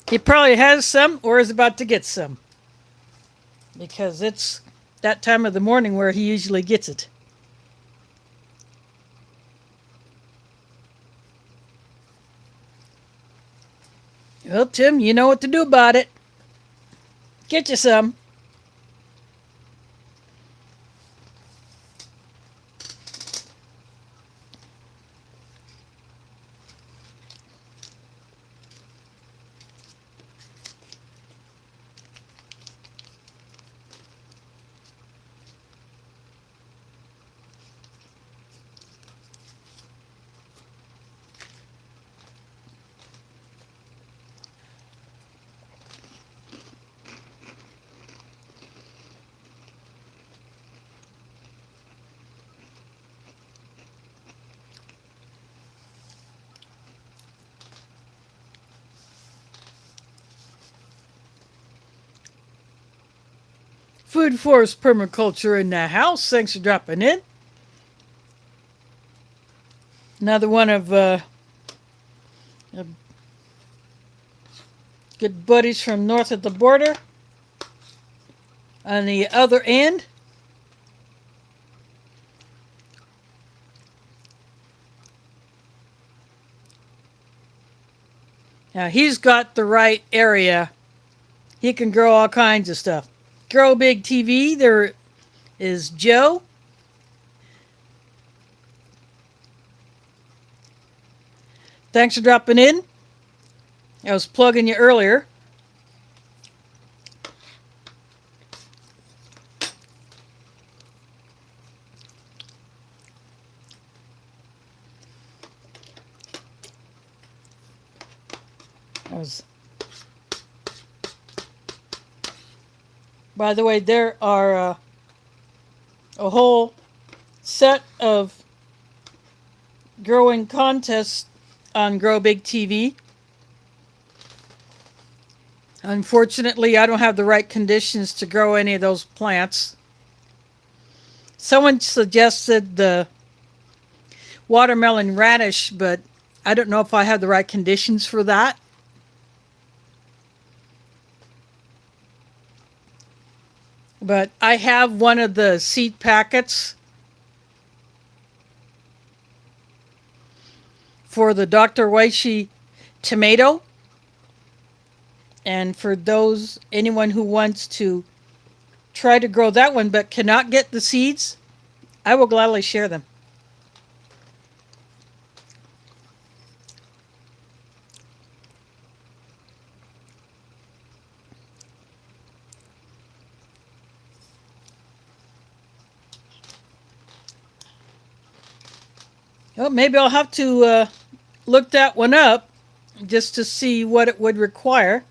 He probably has some or is about to get some, because it's that time of the morning where he usually gets it. Well, Tim, you know what to do about it. Get you some. Food Forest Permaculture in the house. Thanks for dropping in. Another one of good buddies from north of the border. On the other end, now he's got the right area. He can grow all kinds of stuff. Grow Big TV, there is Joe. Thanks for dropping in. I was plugging you earlier. By the way, there are a whole set of growing contests on Grow Big TV. Unfortunately, I don't have the right conditions to grow any of those plants. Someone suggested the watermelon radish, but I don't know if I have the right conditions for that. But I have one of the seed packets for the Dr. Weishi tomato. And for anyone who wants to try to grow that one but cannot get the seeds, I will gladly share them. Well, maybe I'll have to look that one up just to see what it would require.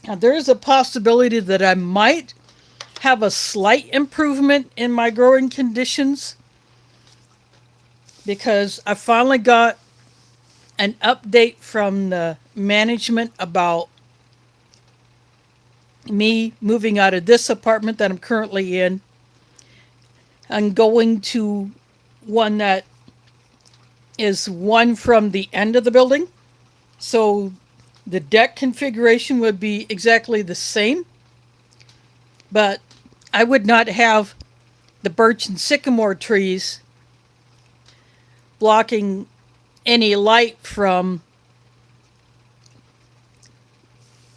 Now, there is a possibility that I might have a slight improvement in my growing conditions because I finally got an update from the management about me moving out of this apartment that I'm currently in and going to one that is one from the end of the building. So the deck configuration would be exactly the same, but I would not have the birch and sycamore trees blocking any light from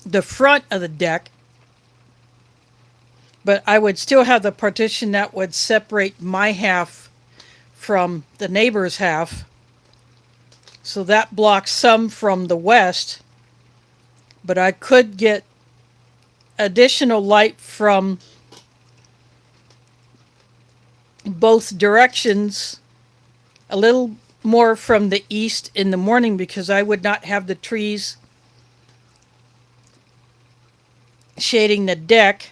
the front of the deck, but I would still have the partition that would separate my half from the neighbor's half. So that blocks some from the west, but I could get additional light from both directions, a little more from the east in the morning because I would not have the trees shading the deck.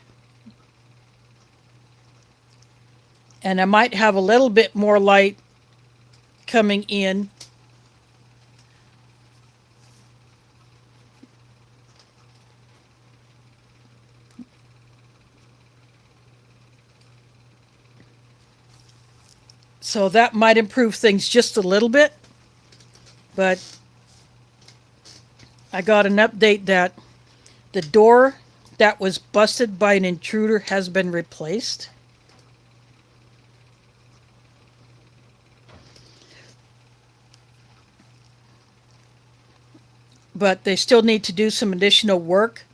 And I might have a little bit more light coming in. So that might improve things just a little bit. But I got an update that the door that was busted by an intruder has been replaced. But they still need to do some additional work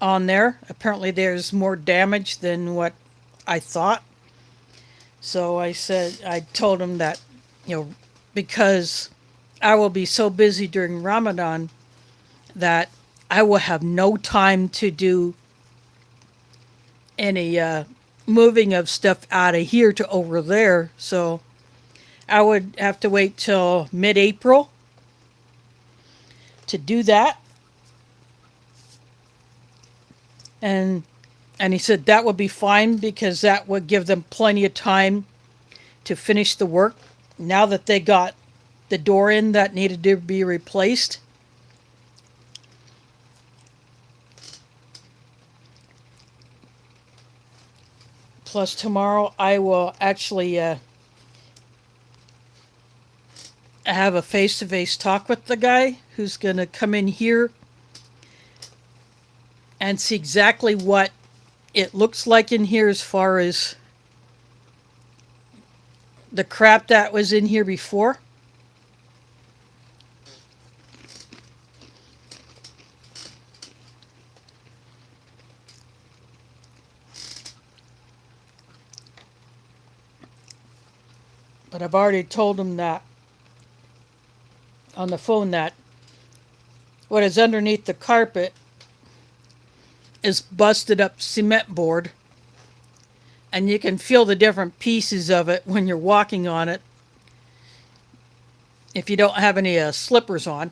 on there. Apparently there's more damage than what I thought. So I told him that, because I will be so busy during Ramadan that I will have no time to do any moving of stuff out of here to over there. So I would have to wait till mid-April to do that. And he said that would be fine because that would give them plenty of time to finish the work now that they got the door in that needed to be replaced. Plus tomorrow I will actually have a face-to-face talk with the guy who's going to come in here and see exactly what it looks like in here as far as the crap that was in here before. But I've already told him that on the phone that what is underneath the carpet is busted up cement board, and you can feel the different pieces of it when you're walking on it if you don't have any slippers on.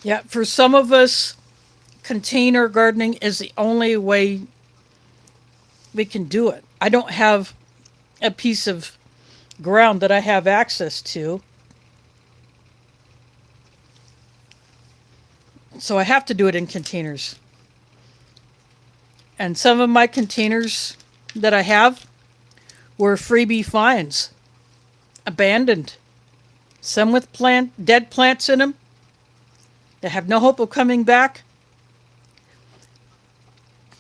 Yeah, for some of us, container gardening is the only way we can do it. I don't have a piece of ground that I have access to. So I have to do it in containers. And some of my containers that I have were freebie finds, abandoned. Some with dead plants in them that have no hope of coming back.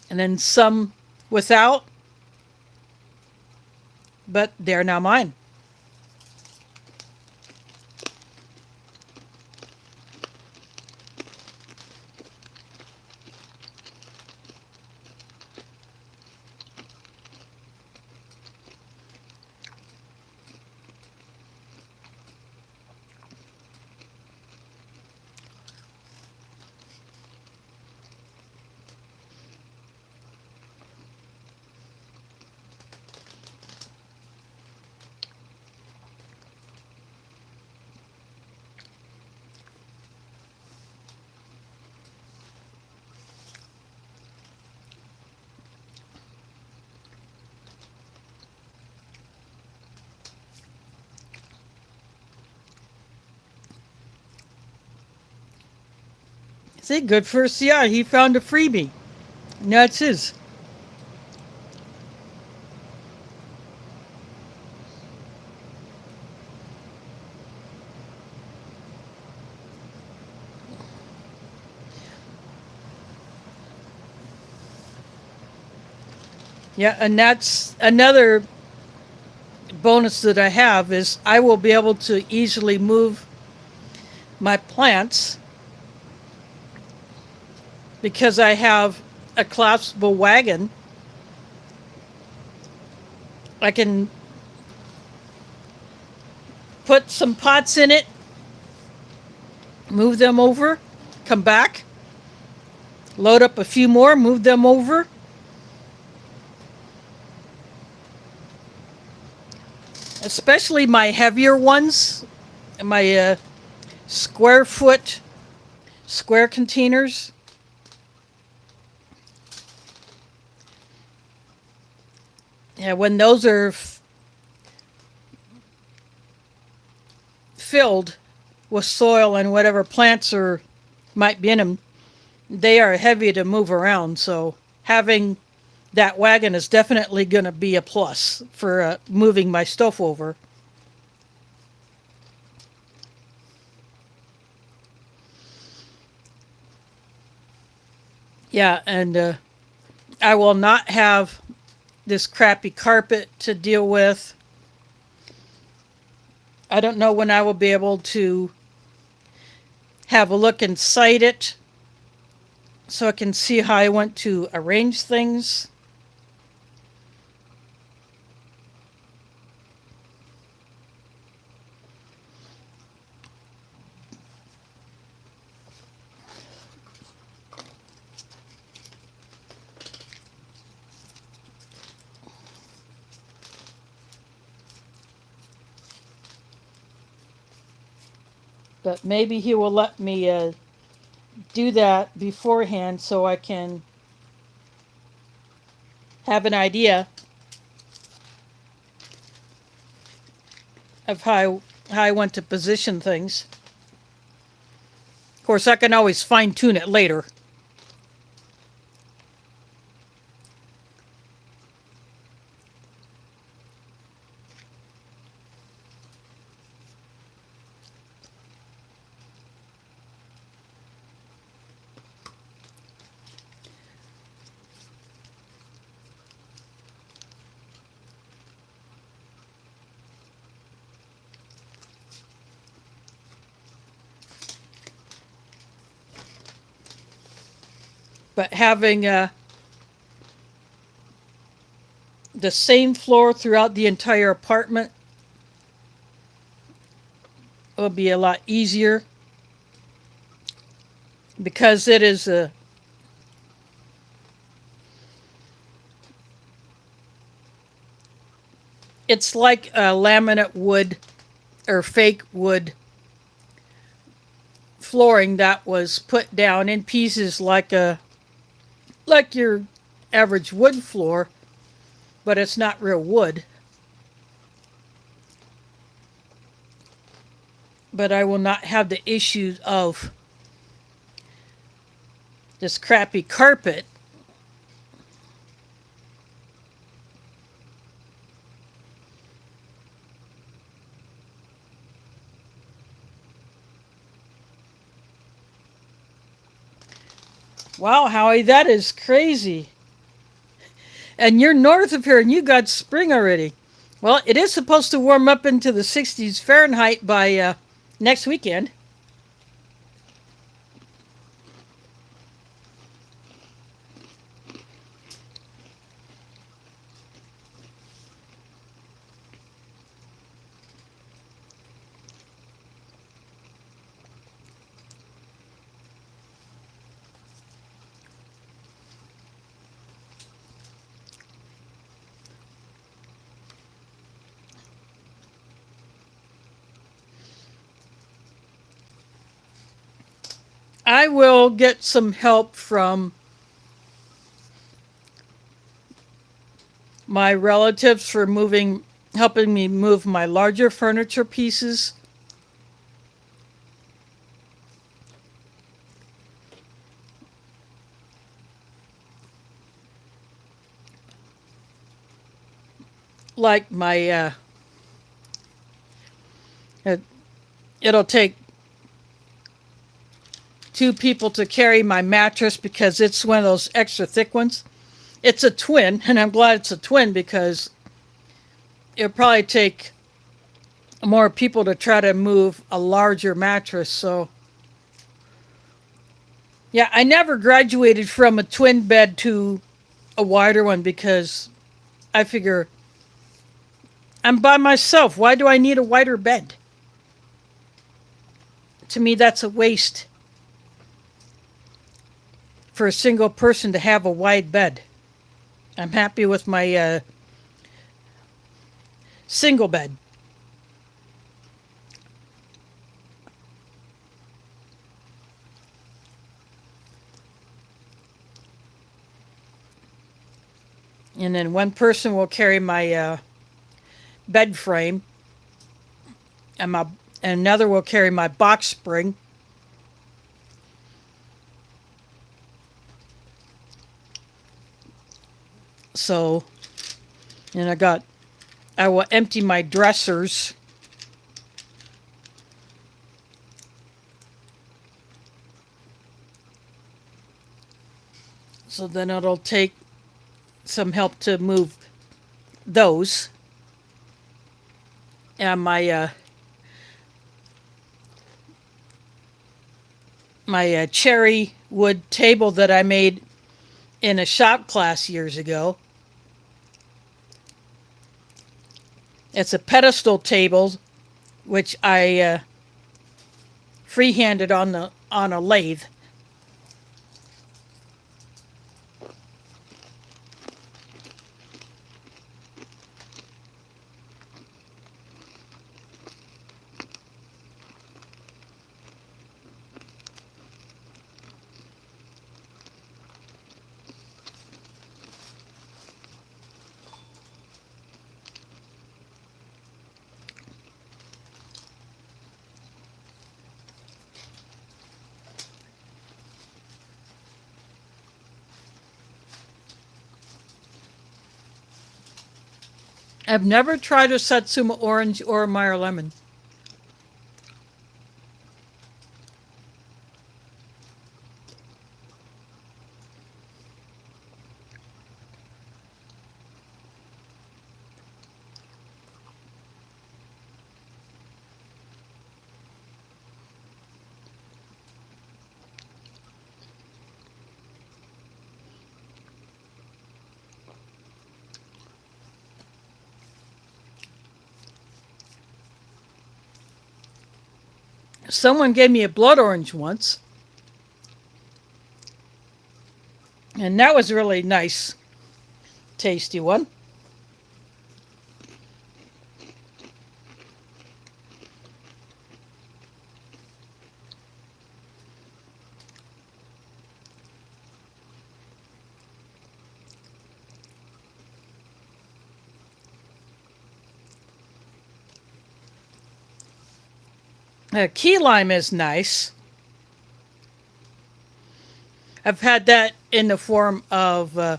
And then some without, but they're now mine. See, good first. Yeah, he found a freebie. And that's his. Yeah, and that's another bonus that I have is I will be able to easily move my plants because I have a collapsible wagon. I can put some pots in it, move them over, come back, load up a few more, move them over. Especially my heavier ones, my square containers. Yeah, when those are filled with soil and whatever plants might be in them, they are heavy to move around. So having that wagon is definitely going to be a plus for moving my stuff over. Yeah, and I will not have this crappy carpet to deal with. I don't know when I will be able to have a look inside it so I can see how I want to arrange things. But maybe he will let me do that beforehand so I can have an idea of how I want to position things. Of course, I can always fine tune it later. But having the same floor throughout the entire apartment will be a lot easier because it is it's like a laminate wood or fake wood flooring that was put down in pieces like your average wood floor, but it's not real wood. But I will not have the issues of this crappy carpet. Wow, Howie, that is crazy. And you're north of here and you got spring already. Well, it is supposed to warm up into the 60s Fahrenheit by next weekend. I will get some help from my relatives for helping me move my larger furniture pieces. Like it, it'll take two people to carry my mattress because it's one of those extra thick ones. It's a twin, and I'm glad it's a twin because it'll probably take more people to try to move a larger mattress. So, yeah, I never graduated from a twin bed to a wider one because I figure I'm by myself. Why do I need a wider bed? To me, that's a waste for a single person to have a wide bed. I'm happy with my single bed. And then one person will carry my bed frame, and another will carry my box spring. So, and I will empty my dressers. So then it'll take some help to move those. And my cherry wood table that I made in a shop class years ago. It's a pedestal table, which I freehanded on a lathe. I've never tried a Satsuma orange or a Meyer lemon. Someone gave me a blood orange once, and that was a really nice, tasty one. Key lime is nice. I've had that in the form of a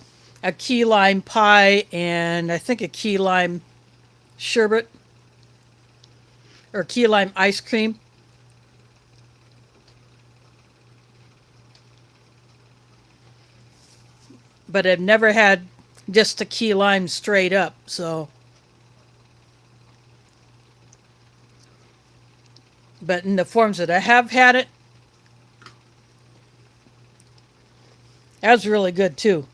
key lime pie and I think a key lime sherbet or key lime ice cream. But I've never had just a key lime straight up. So, but in the forms that I have had it, that was really good too.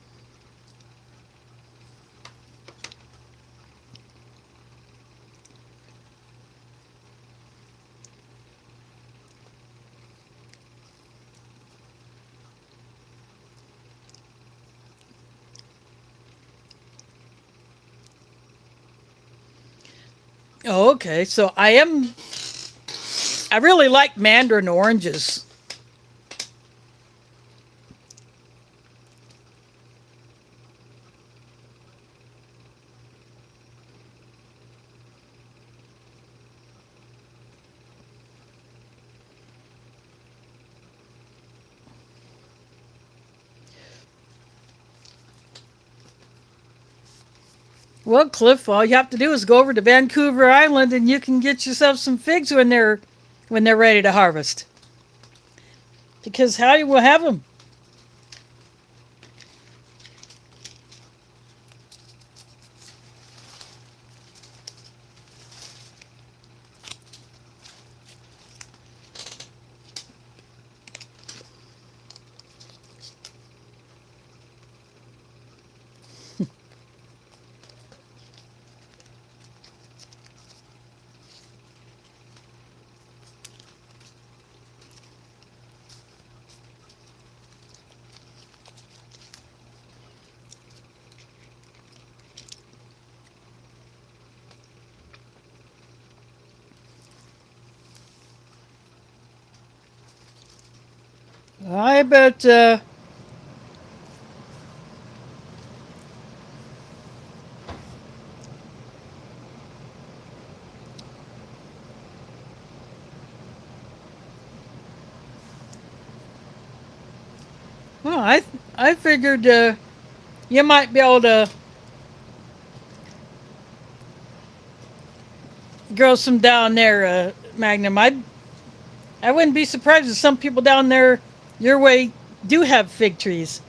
Oh, okay. So I really like mandarin oranges. Well, Cliff, all you have to do is go over to Vancouver Island and you can get yourself some figs when they're ready to harvest. Because how you will have them. I bet. Well, I figured you might be able to grow some down there, Magnum. I wouldn't be surprised if some people down there your way do have fig trees.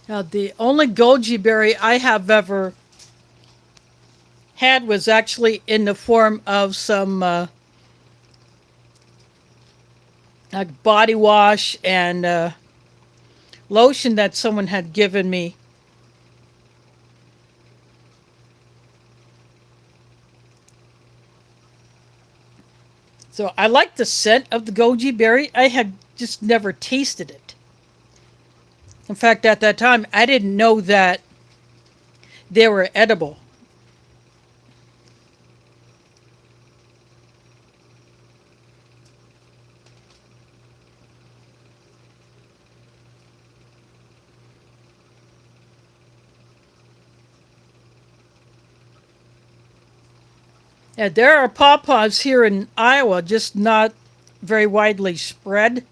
Now, the only goji berry I have ever had was actually in the form of some like body wash and lotion that someone had given me. So I like the scent of the goji berry. I had just never tasted it. In fact, at that time, I didn't know that they were edible. Yeah, there are pawpaws here in Iowa, just not very widely spread.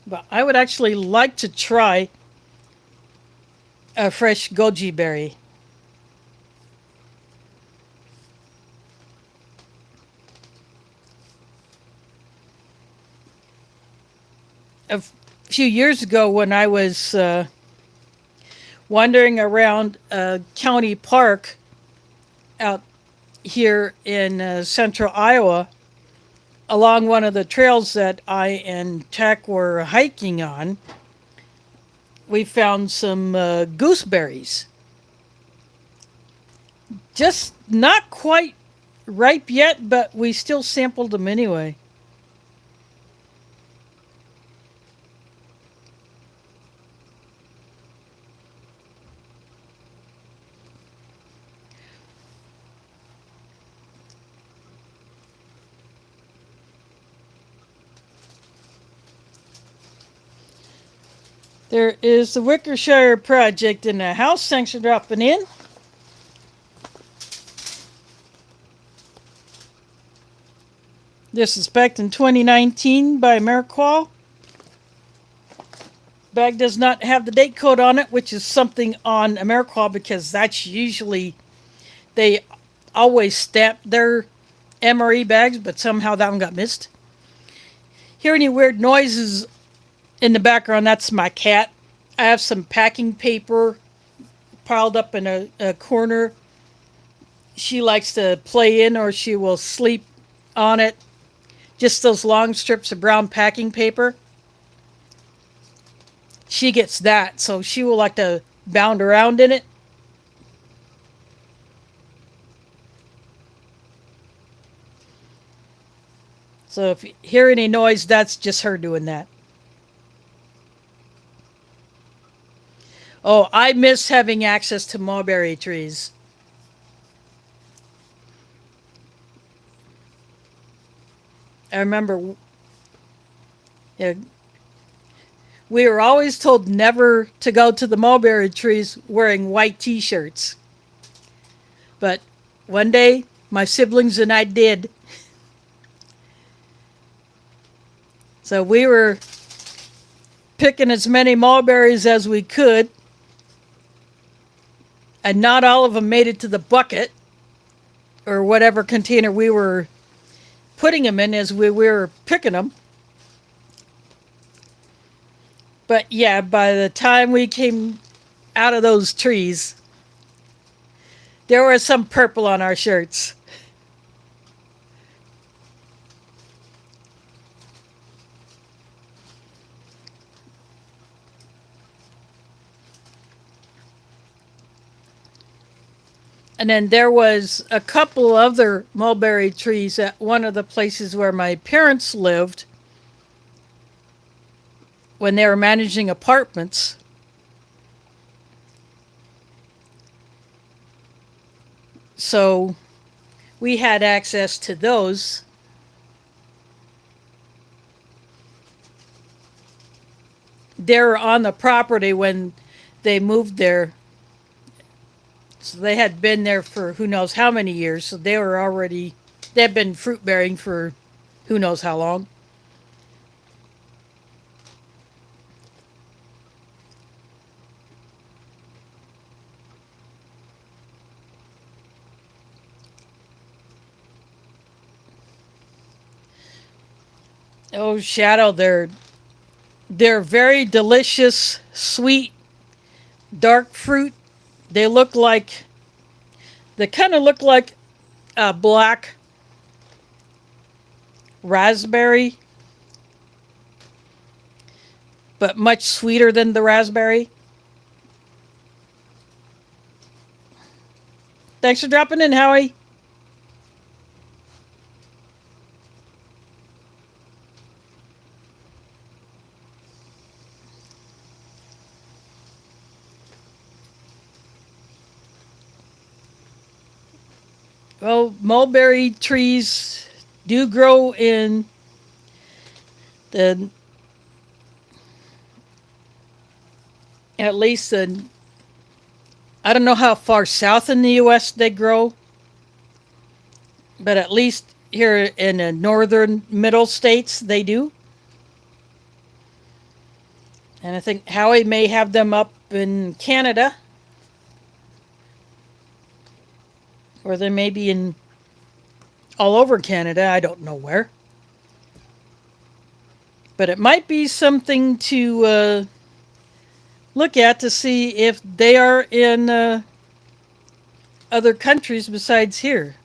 But I would actually like to try a fresh goji berry. A few years ago, when I was wandering around a county park out here in central Iowa, along one of the trails that I and Tech were hiking on, we found some gooseberries. Just not quite ripe yet, but we still sampled them anyway. There is the Wickershire project in the house. Thanks for dropping in. Disrespect in 2019 by Merqual. Bag does not have the date code on it, which is something on Ameriqual because that's usually, they always stamp their MRE bags, but somehow that one got missed. Hear any weird noises in the background? That's my cat. I have some packing paper piled up in a corner. She likes to play in or she will sleep on it. Just those long strips of brown packing paper. She gets that, so she will like to bound around in it. So if you hear any noise, that's just her doing that. Oh, I miss having access to mulberry trees. I remember, yeah, we were always told never to go to the mulberry trees wearing white t-shirts. But one day, my siblings and I did. So we were picking as many mulberries as we could, and not all of them made it to the bucket or whatever container we were putting them in as we were picking them. But yeah, by the time we came out of those trees, there was some purple on our shirts. And then there was a couple other mulberry trees at one of the places where my parents lived when they were managing apartments. So we had access to those. They were on the property when they moved there. So they had been there for who knows how many years. So they were already, they had been fruit bearing for who knows how long. Oh, Shadow, they're very delicious, sweet, dark fruit. They look like, they kind of look like a black raspberry, but much sweeter than the raspberry. Thanks for dropping in, Howie. Well, mulberry trees do grow in the, at least the, I don't know how far south in the U.S. they grow, but at least here in the northern middle states they do. And I think Howie may have them up in Canada, or they may be in all over Canada. I don't know where. But it might be something to look at to see if they are in other countries besides here.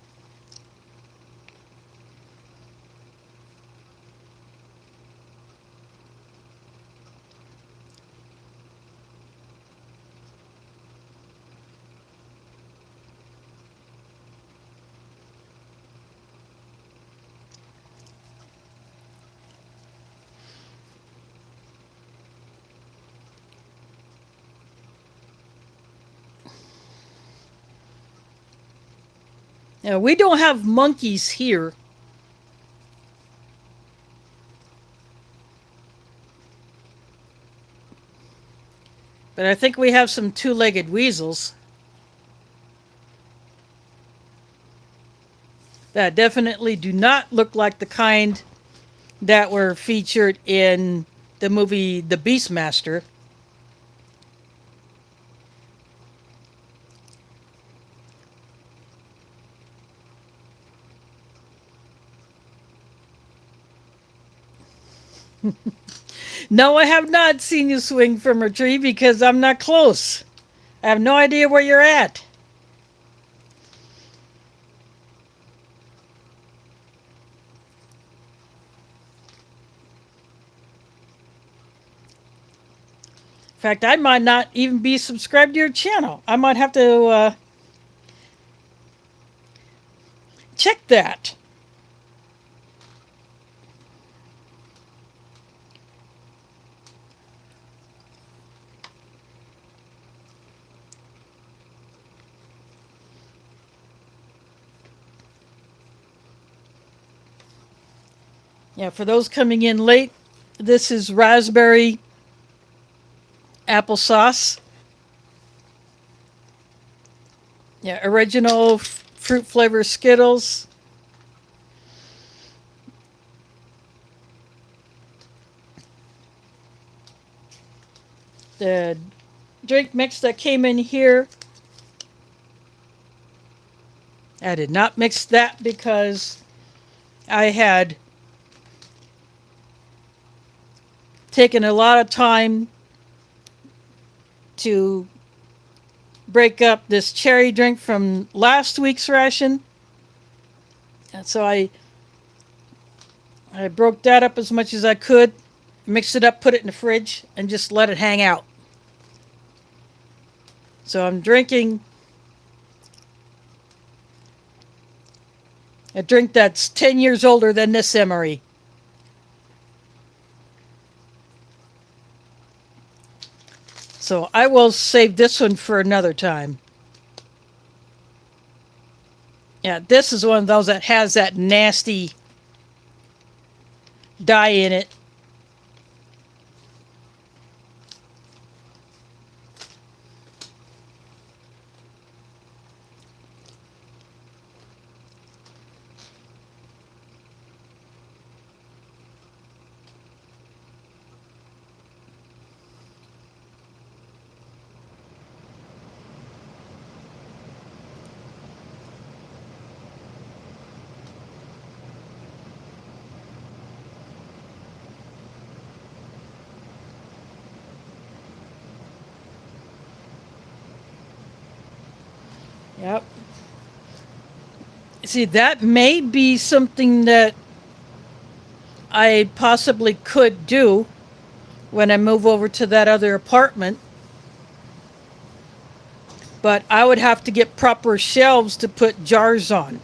Now, we don't have monkeys here. But I think we have some two-legged weasels. That definitely do not look like the kind that were featured in the movie The Beastmaster. No, I have not seen you swing from a tree because I'm not close. I have no idea where you're at. In fact, I might not even be subscribed to your channel. I might have to check that. Yeah, for those coming in late, this is raspberry applesauce. Yeah, original fruit flavor Skittles. The drink mix that came in here, I did not mix that because I had taken a lot of time to break up this cherry drink from last week's ration. And so I broke that up as much as I could, mixed it up, put it in the fridge, and just let it hang out. So I'm drinking a drink that's 10 years older than this MRE. So I will save this one for another time. Yeah, this is one of those that has that nasty dye in it. Yep. See, that may be something that I possibly could do when I move over to that other apartment. But I would have to get proper shelves to put jars on.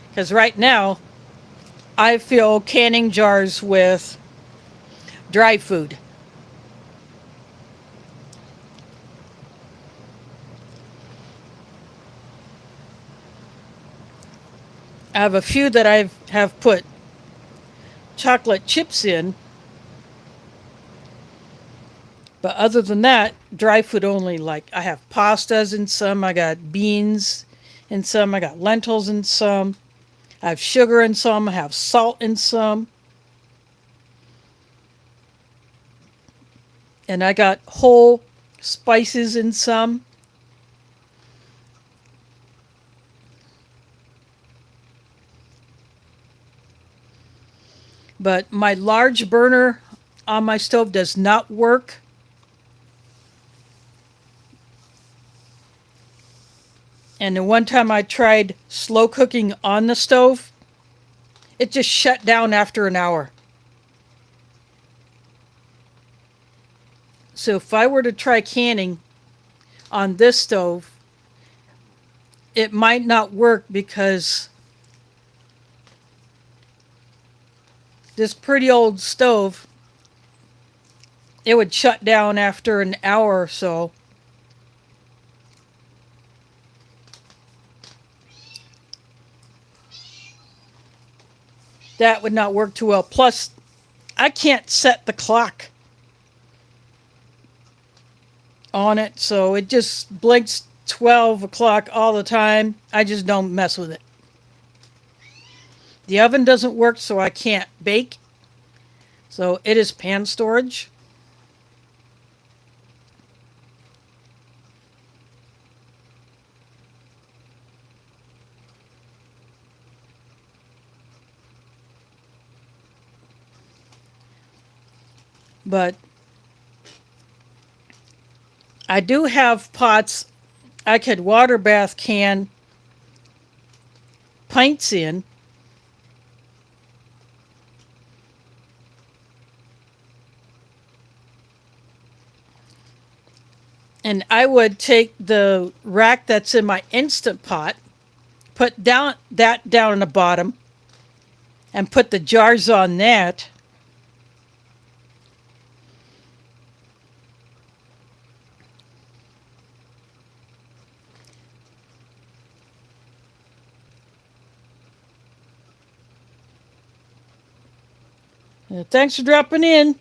Because right now, I fill canning jars with dry food. I have a few that I have put chocolate chips in. But other than that, dry food only. Like I have pastas in some, I got beans in some, I got lentils in some, I have sugar in some, I have salt in some. And I got whole spices in some. But my large burner on my stove does not work. And the one time I tried slow cooking on the stove, it just shut down after an hour. So if I were to try canning on this stove, it might not work because this pretty old stove, it would shut down after an hour or so. that would not work too well. Plus, I can't set the clock on it, so it just blinks 12 o'clock all the time. I just don't mess with it. The oven doesn't work, so I can't bake. So it is pan storage. But I do have pots I could water bath can pints in. And I would take the rack that's in my Instant Pot, put down that down in the bottom, and put the jars on that. Thanks for dropping in.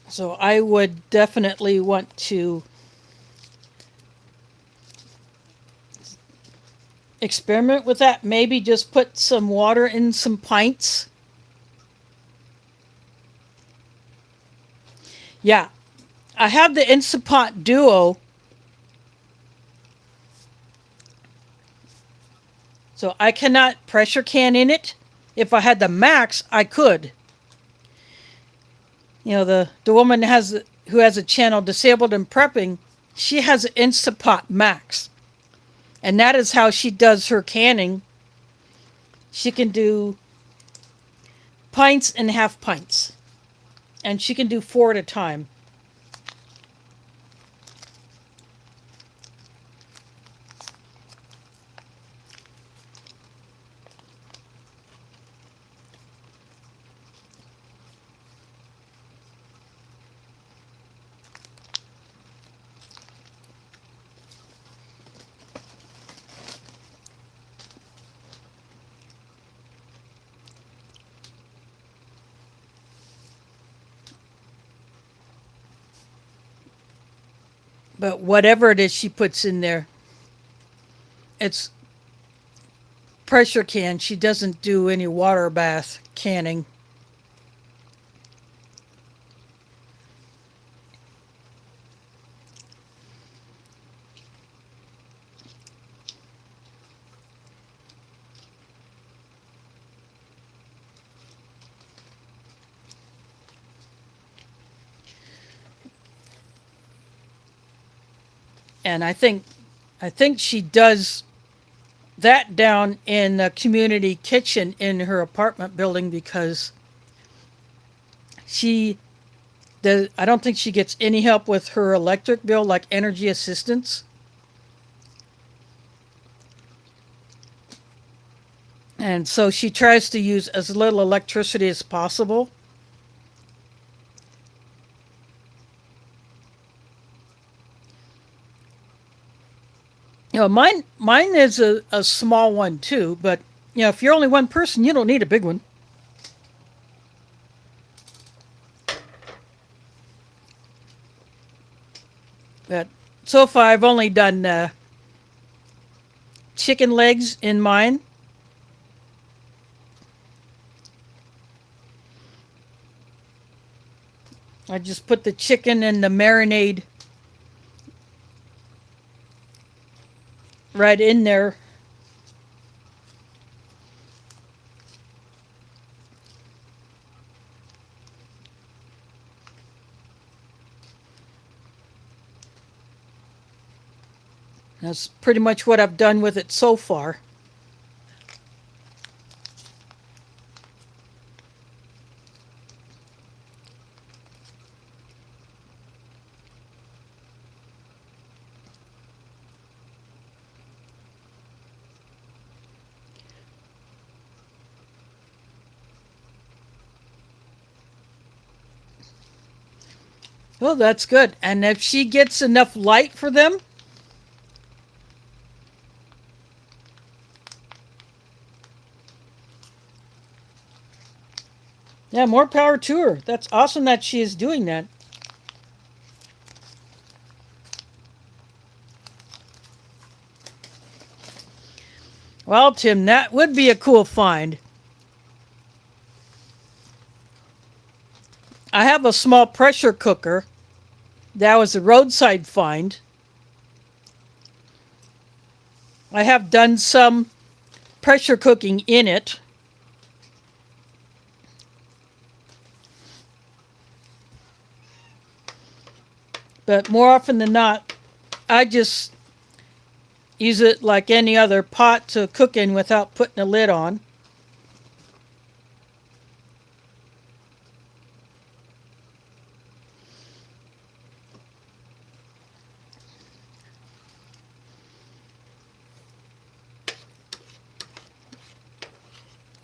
So I would definitely want to experiment with that. Maybe just put some water in some pints. Yeah, I have the Instant Pot Duo. So I cannot pressure can in it. If I had the Max, I could. You know, the woman who has a channel Disabled and Prepping, she has an Instant Pot Max. And that is how she does her canning. She can do pints and half pints. And she can do 4 at a time. But whatever it is she puts in there, it's pressure can. She doesn't do any water bath canning. And I think she does that down in the community kitchen in her apartment building because I don't think she gets any help with her electric bill, like energy assistance. And so she tries to use as little electricity as possible. You know, mine is a small one too, but you know, if you're only one person, you don't need a big one. But so far, I've only done chicken legs in mine. I just put the chicken in the marinade right in there. That's pretty much what I've done with it so far. Oh, that's good. And if she gets enough light for them, yeah, more power to her. That's awesome that she is doing that. Well, Tim, that would be a cool find. I have a small pressure cooker. That was a roadside find. I have done some pressure cooking in it. But more often than not, I just use it like any other pot to cook in without putting a lid on.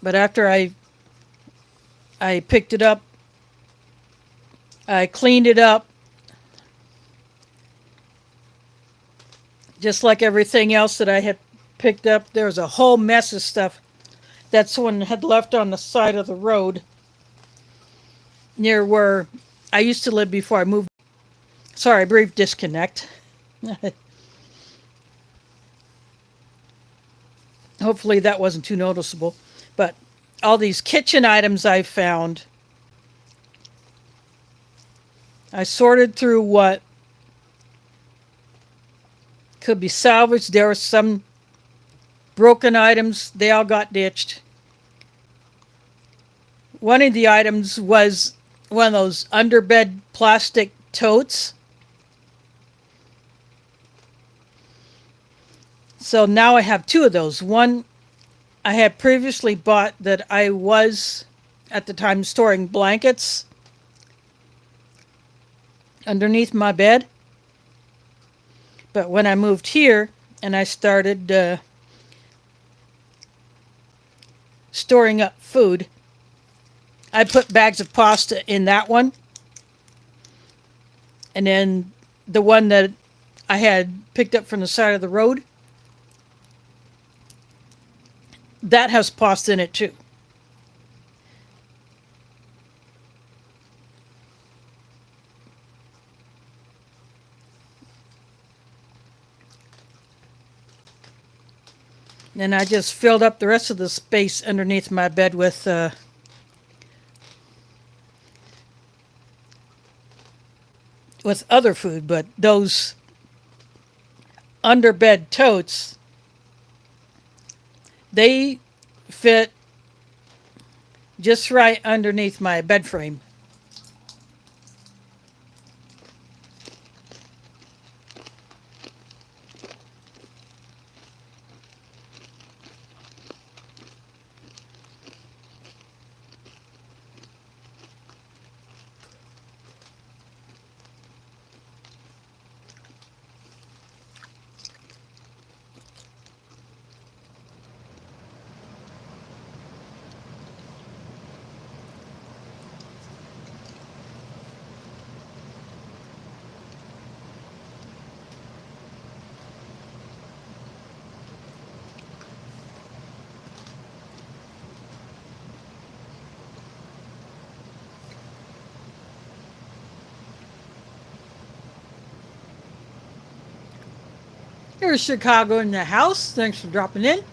But after I picked it up, I cleaned it up just like everything else that I had picked up. There was a whole mess of stuff that someone had left on the side of the road near where I used to live before I moved. Sorry, brief disconnect. Hopefully that wasn't too noticeable. But all these kitchen items I found, I sorted through what could be salvaged. There were some broken items, they all got ditched. One of the items was one of those underbed plastic totes. So now I have two of those. One I had previously bought that I was at the time storing blankets underneath my bed. But when I moved here and I started storing up food, I put bags of pasta in that one. And then the one that I had picked up from the side of the road, that has pasta in it too. And I just filled up the rest of the space underneath my bed with other food, but those underbed totes, they fit just right underneath my bed frame. Here's Chicago in the house. Thanks for dropping in.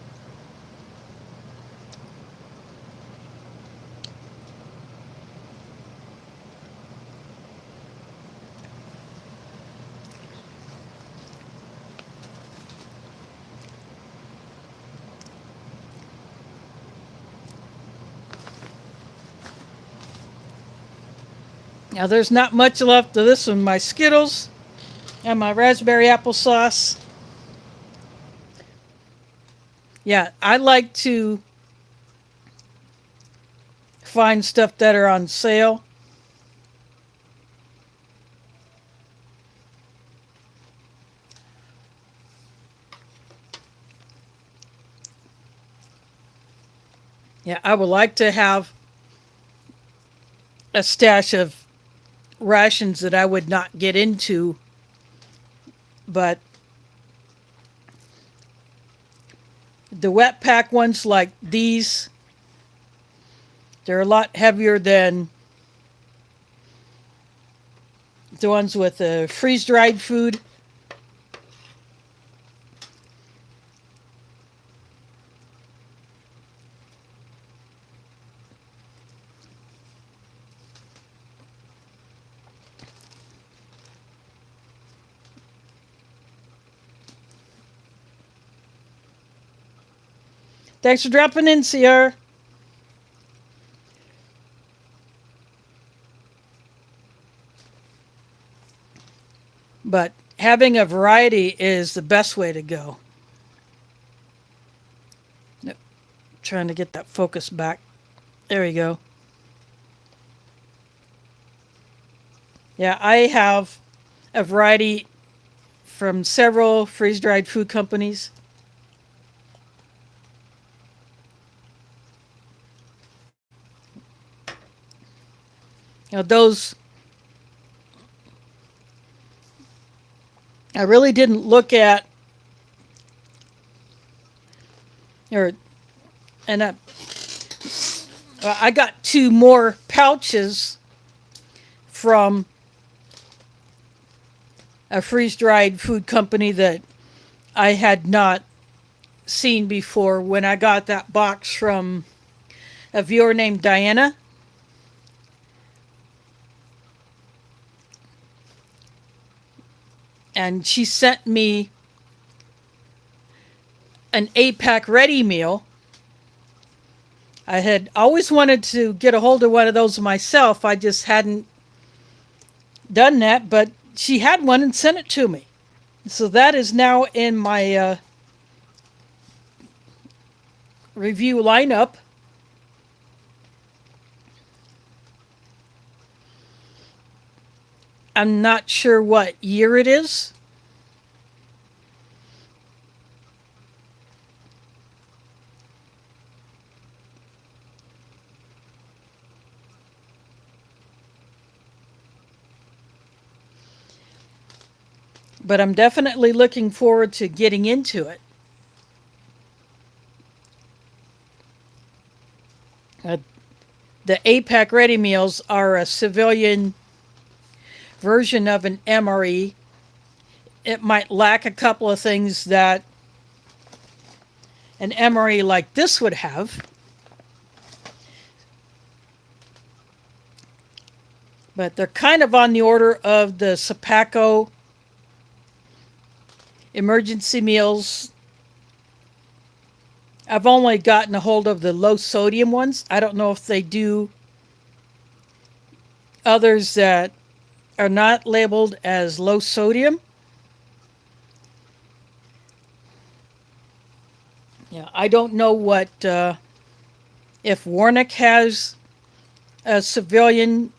Now there's not much left of this one. My Skittles and my raspberry applesauce. Yeah, I like to find stuff that are on sale. Yeah, I would like to have a stash of rations that I would not get into, but the wet pack ones like these, they're a lot heavier than the ones with the freeze-dried food. Thanks for dropping in, Sierra. But having a variety is the best way to go. Nope. Trying to get that focus back. There we go. Yeah, I have a variety from several freeze-dried food companies. Those I really didn't look at, and I got 2 more pouches from a freeze-dried food company that I had not seen before when I got that box from a viewer named Diana. And she sent me an 8-pack ready meal. I had always wanted to get a hold of one of those myself. I just hadn't done that, but she had one and sent it to me. So that is now in my review lineup. I'm not sure what year it is. But I'm definitely looking forward to getting into it. The 8-pack ready meals are a civilian version of an MRE. It might lack a couple of things that an MRE like this would have. But they're kind of on the order of the Sapaco emergency meals. I've only gotten a hold of the low sodium ones. I don't know if they do others that are not labeled as low sodium. Yeah, I don't know what if Warnick has a civilian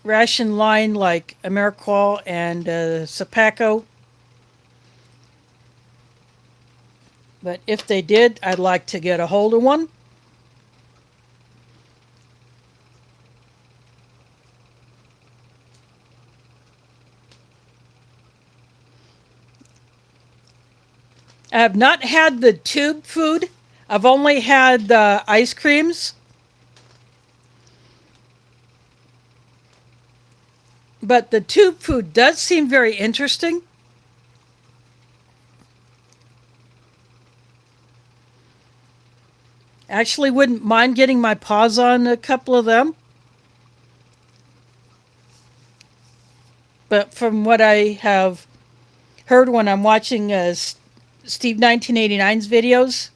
ration line like Ameriqual and Sapaco. But if they did, I'd like to get a hold of one. I have not had the tube food. I've only had the ice creams. But the tube food does seem very interesting. Actually, wouldn't mind getting my paws on a couple of them. But from what I have heard when I'm watching Steve 1989's videos,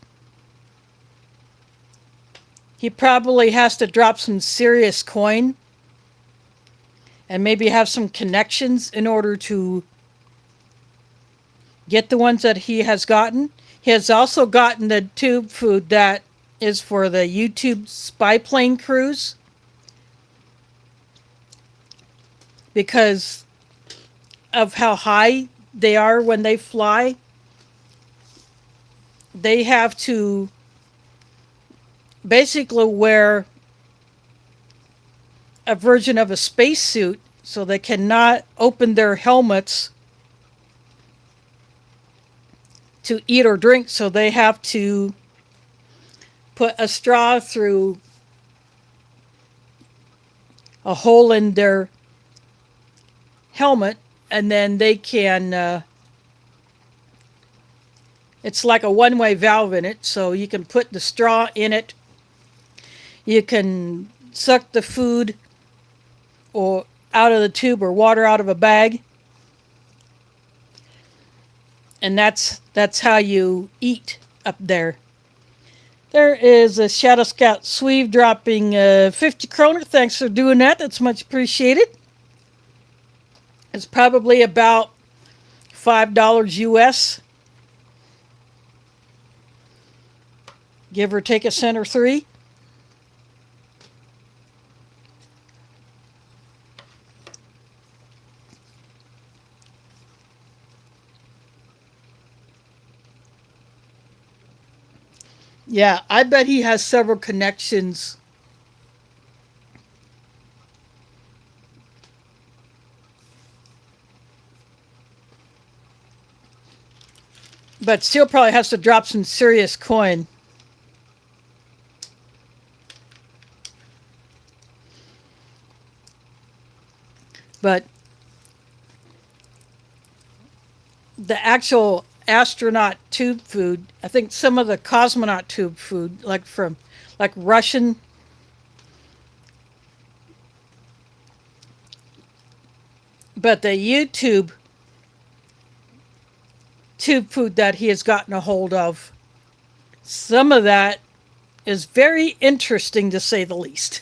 he probably has to drop some serious coin and maybe have some connections in order to get the ones that he has gotten. He has also gotten the tube food that is for the YouTube spy plane crews, because of how high they are when they fly. They have to basically wear a version of a spacesuit so they cannot open their helmets to eat or drink, so they have to put a straw through a hole in their helmet, and then they can it's like a one-way valve in it, so you can put the straw in it, you can suck the food or out of the tube or water out of a bag, and that's how you eat up there. There is a Shadow Scout Sweeve dropping 50 kroner. Thanks for doing that. That's much appreciated. It's probably about $5 US. Give or take a cent or three. Yeah, I bet he has several connections. But still probably has to drop some serious coin. But the actual astronaut tube food, I think some of the cosmonaut tube food, like Russian, but the YouTube tube food that he has gotten a hold of, some of that is very interesting to say the least.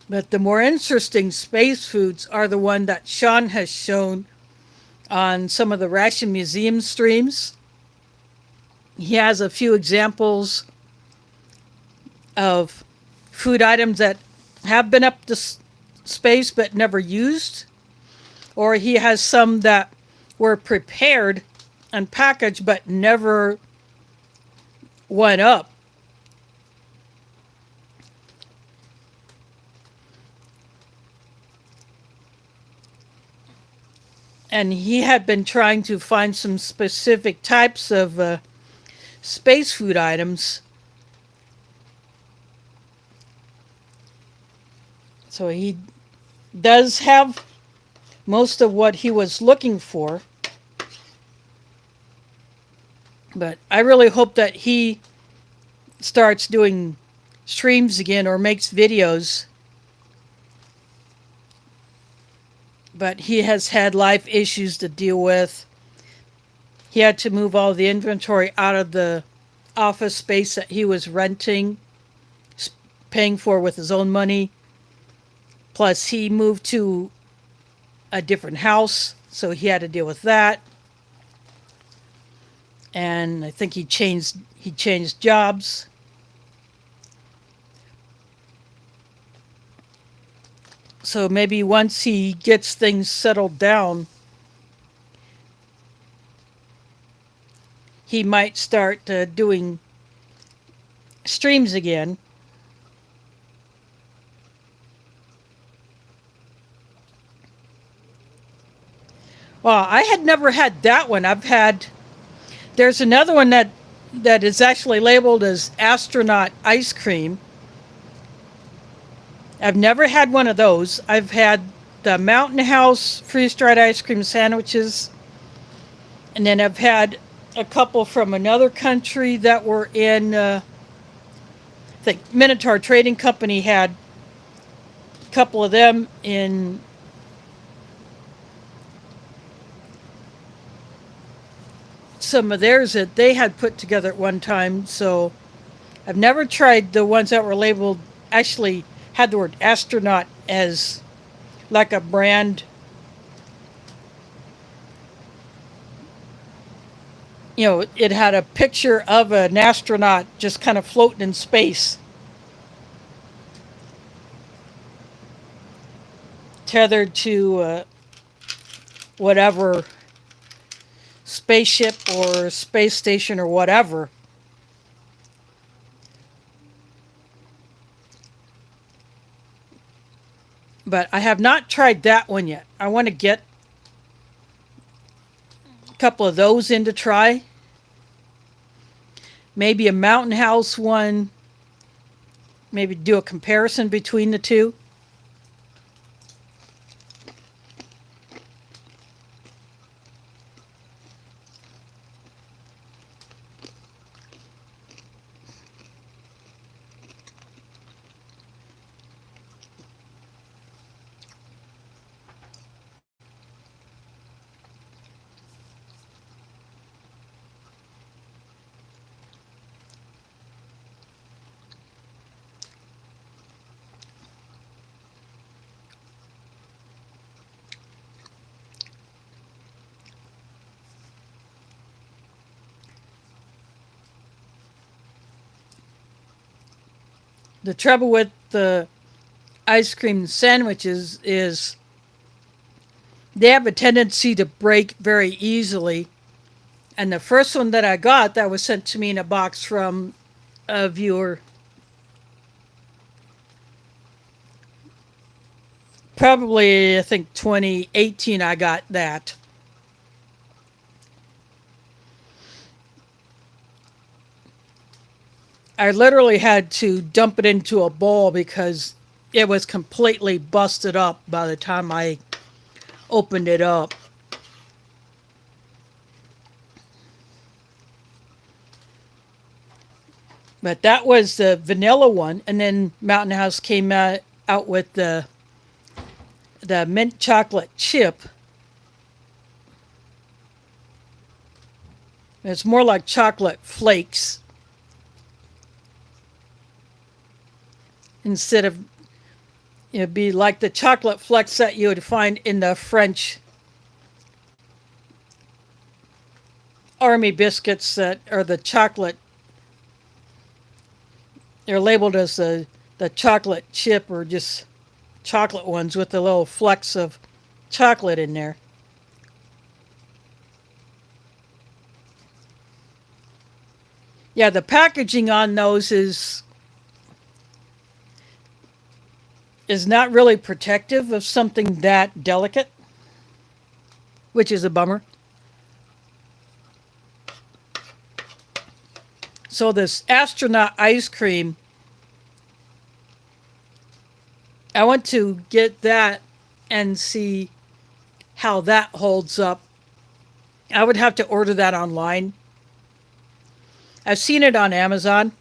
But the more interesting space foods are the one that Sean has shown on some of the Ration Museum streams. He has a few examples of food items that have been up to space but never used, or he has some that were prepared and packaged but never went up. And he had been trying to find some specific types of space food items. So he does have most of what he was looking for. But I really hope that he starts doing streams again or makes videos. But he has had life issues to deal with. He had to move all the inventory out of the office space that he was renting, paying for with his own money. Plus, he moved to a different house, so he had to deal with that. And I think he changed jobs. So maybe once he gets things settled down, he might start doing streams again. Well, I had never had that one. There's another one that is actually labeled as astronaut ice cream. I've never had one of those. I've had the Mountain House freeze-dried ice cream sandwiches. And then I've had a couple from another country that were in think Minotaur Trading Company had a couple of them in some of theirs that they had put together at one time. So I've never tried the ones that were labeled, actually had the word astronaut as like a brand. You know, it had a picture of an astronaut just kind of floating in space, tethered to whatever spaceship or space station or whatever. But I have not tried that one yet. I want to get a couple of those in to try. Maybe a Mountain House one. Maybe do a comparison between the two. The trouble with the ice cream sandwiches is they have a tendency to break very easily. And the first one that I got that was sent to me in a box from a viewer, probably I think 2018 I got that. I literally had to dump it into a bowl because it was completely busted up by the time I opened it up. But that was the vanilla one, and then Mountain House came out with the mint chocolate chip. It's more like chocolate flakes instead of, it'd be like the chocolate flecks that you would find in the French army biscuits that are the chocolate. They're labeled as the chocolate chip or just chocolate ones with the little flecks of chocolate in there. Yeah, the packaging on those is not really protective of something that delicate, which is a bummer. So this astronaut ice cream, I want to get that and see how that holds up. I would have to order that online. I've seen it on Amazon.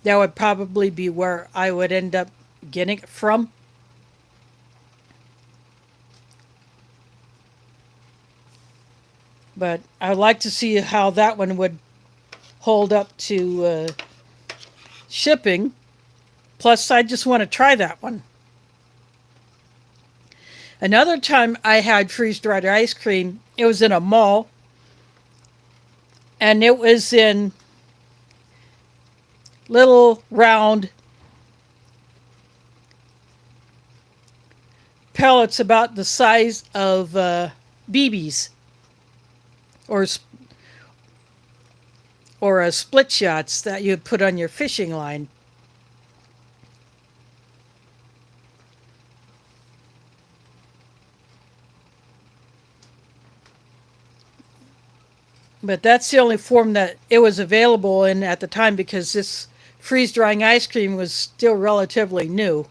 That would probably be where I would end up getting it from. But I'd like to see how that one would hold up to shipping. Plus, I just want to try that one. Another time I had freeze-dried ice cream, it was in a mall. And it was in little round pellets about the size of BBs or split shots that you put on your fishing line. But that's the only form that it was available in at the time because this freeze-drying ice cream was still relatively new.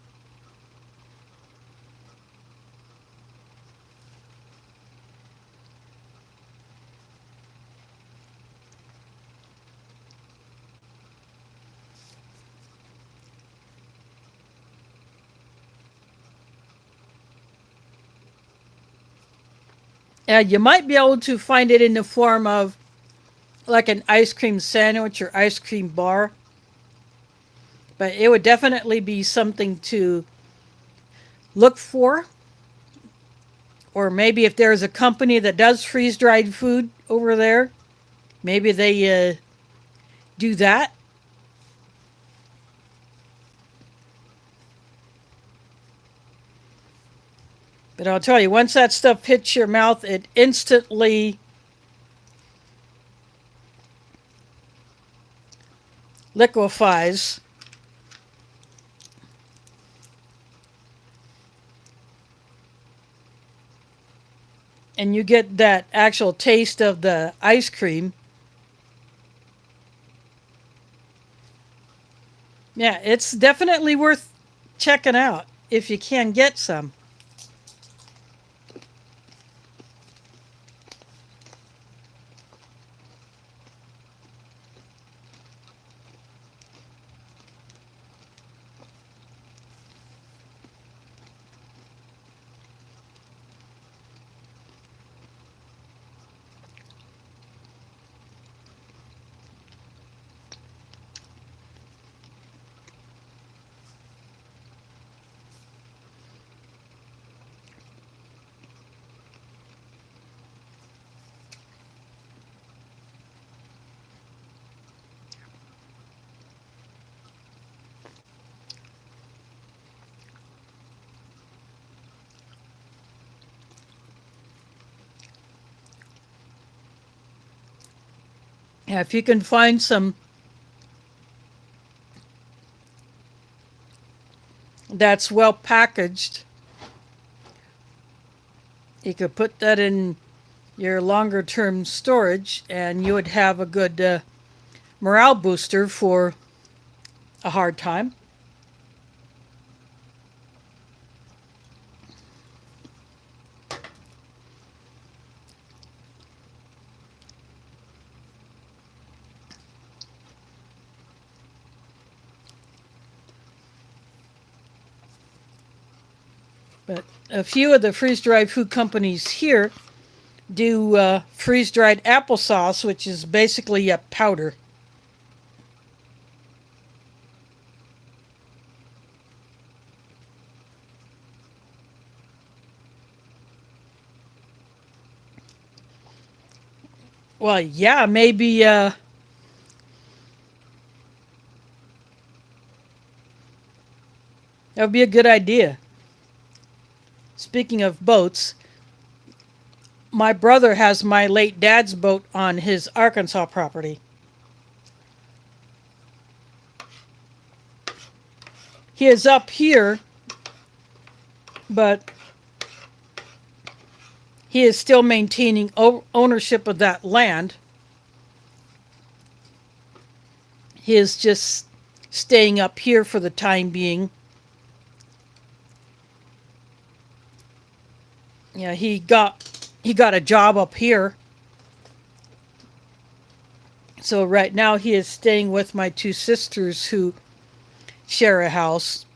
You might be able to find it in the form of like an ice cream sandwich or ice cream bar, but it would definitely be something to look for. Or maybe if there's a company that does freeze dried food over there, maybe they do that. But I'll tell you, once that stuff hits your mouth, it instantly liquefies. And you get that actual taste of the ice cream. Yeah, it's definitely worth checking out if you can get some. Yeah, if you can find some that's well packaged, you could put that in your longer term storage and you would have a good morale booster for a hard time. But a few of the freeze-dried food companies here do freeze-dried applesauce, which is basically a powder. Well, yeah, maybe that would be a good idea. Speaking of boats, my brother has my late dad's boat on his Arkansas property. He is up here, but he is still maintaining ownership of that land. He is just staying up here for the time being. Yeah, he got a job up here. So right now he is staying with my two sisters who share a house.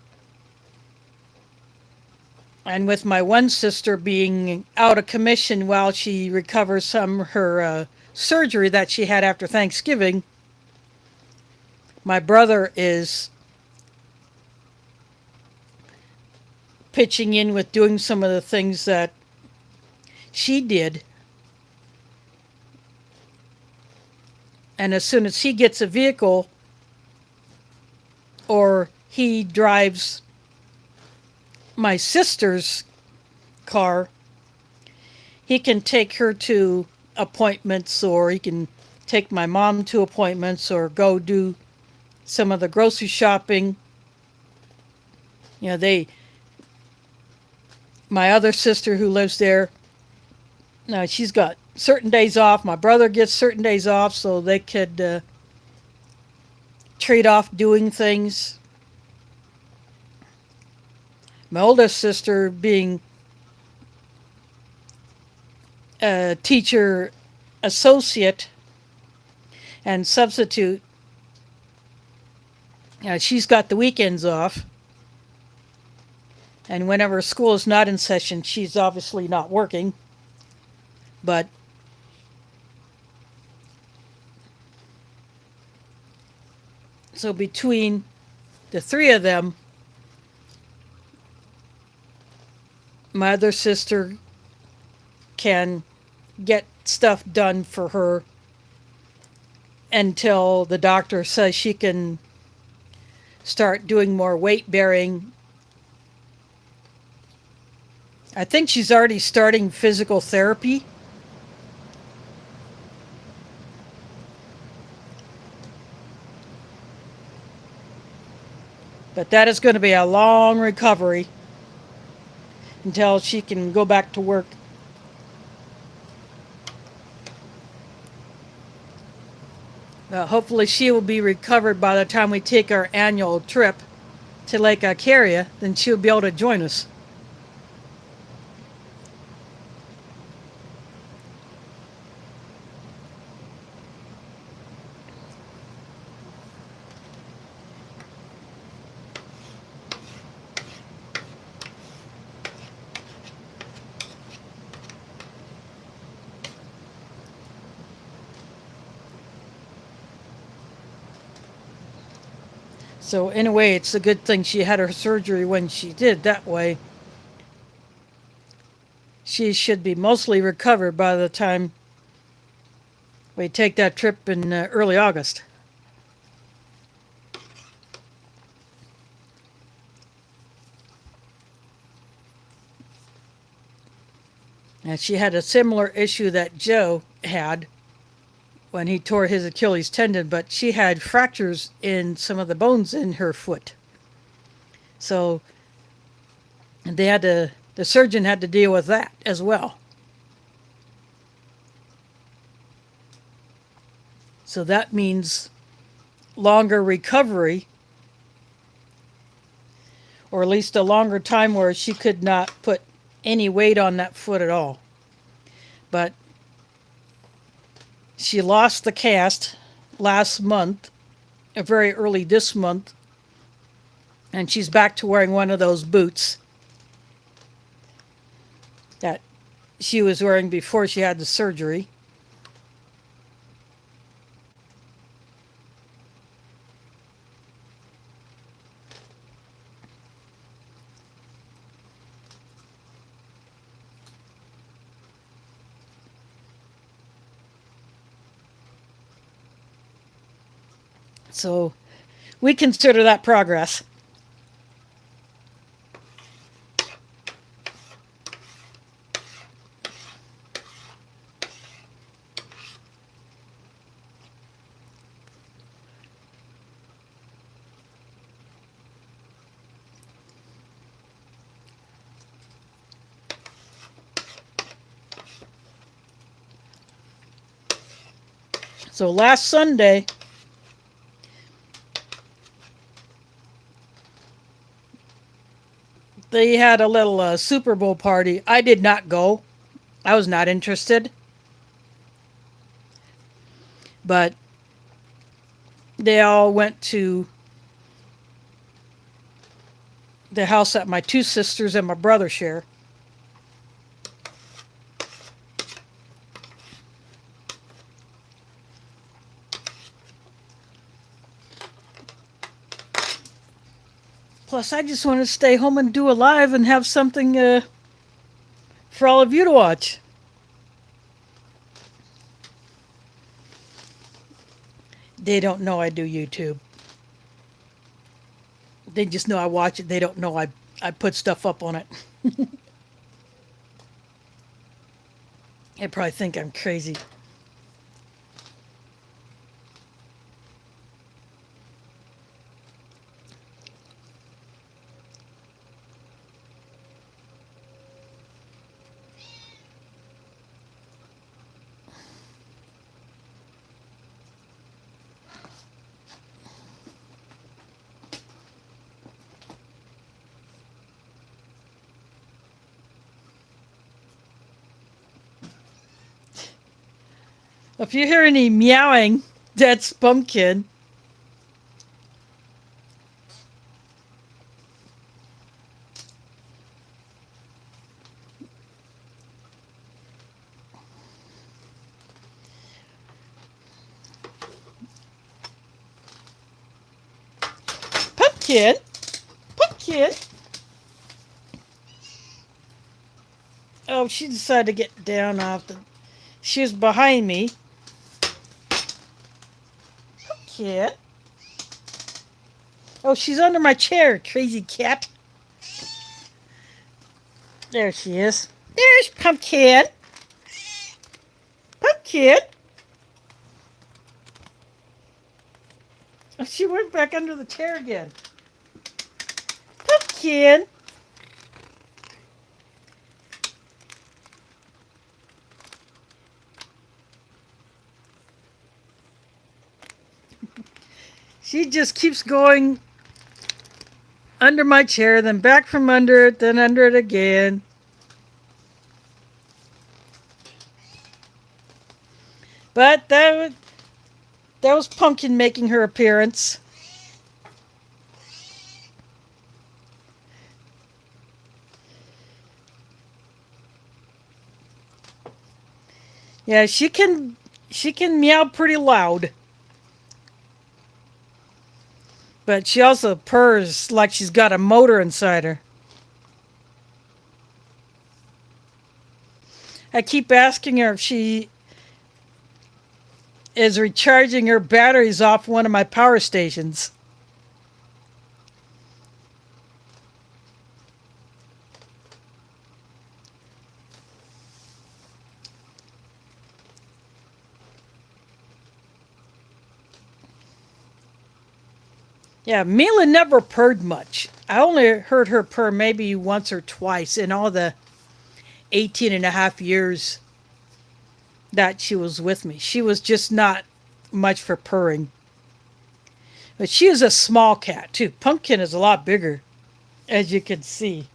And with my one sister being out of commission while she recovers from her surgery that she had after Thanksgiving, my brother is pitching in with doing some of the things that she did. And as soon as he gets a vehicle or he drives my sister's car, he can take her to appointments, or he can take my mom to appointments, or go do some of the grocery shopping. You know, my other sister who lives there, she's got certain days off. My brother gets certain days off, so they could trade off doing things. My oldest sister, being a teacher associate and substitute, she's got the weekends off. And whenever school is not in session, she's obviously not working. But so between the three of them, my other sister can get stuff done for her until the doctor says she can start doing more weight bearing. I think she's already starting physical therapy. But that is going to be a long recovery until she can go back to work. Hopefully she will be recovered by the time we take our annual trip to Lake Icaria. Then she'll be able to join us. So in a way, it's a good thing she had her surgery when she did. That way, she should be mostly recovered by the time we take that trip in early August. And she had a similar issue that Joe had when he tore his Achilles tendon, but she had fractures in some of the bones in her foot. So the surgeon had to deal with that as well. So that means longer recovery, or at least a longer time where she could not put any weight on that foot at all. But she lost the cast last month, very early this month, and she's back to wearing one of those boots that she was wearing before she had the surgery. So we consider that progress. So last Sunday, they had a little Super Bowl party. I did not go. I was not interested. But they all went to the house that my two sisters and my brother share. Plus, I just want to stay home and do a live and have something for all of you to watch. They don't know I do YouTube. They just know I watch it. They don't know I put stuff up on it. They probably think I'm crazy. If you hear any meowing, that's Pumpkin. Pumpkin. Pumpkin. Oh, she decided to get down off the... She was behind me. Pumpkin. Oh, she's under my chair, crazy cat. There she is. There's Pumpkin. Pumpkin. Oh, she went back under the chair again. Pumpkin. She just keeps going under my chair, then back from under it, then under it again. But that was Pumpkin making her appearance. Yeah, she can meow pretty loud. But she also purrs like she's got a motor inside her. I keep asking her if she is recharging her batteries off one of my power stations. Yeah, Mila never purred much. I only heard her purr maybe once or twice in all the 18 and a half years that she was with me. She was just not much for purring. But she is a small cat, too. Pumpkin is a lot bigger, as you can see.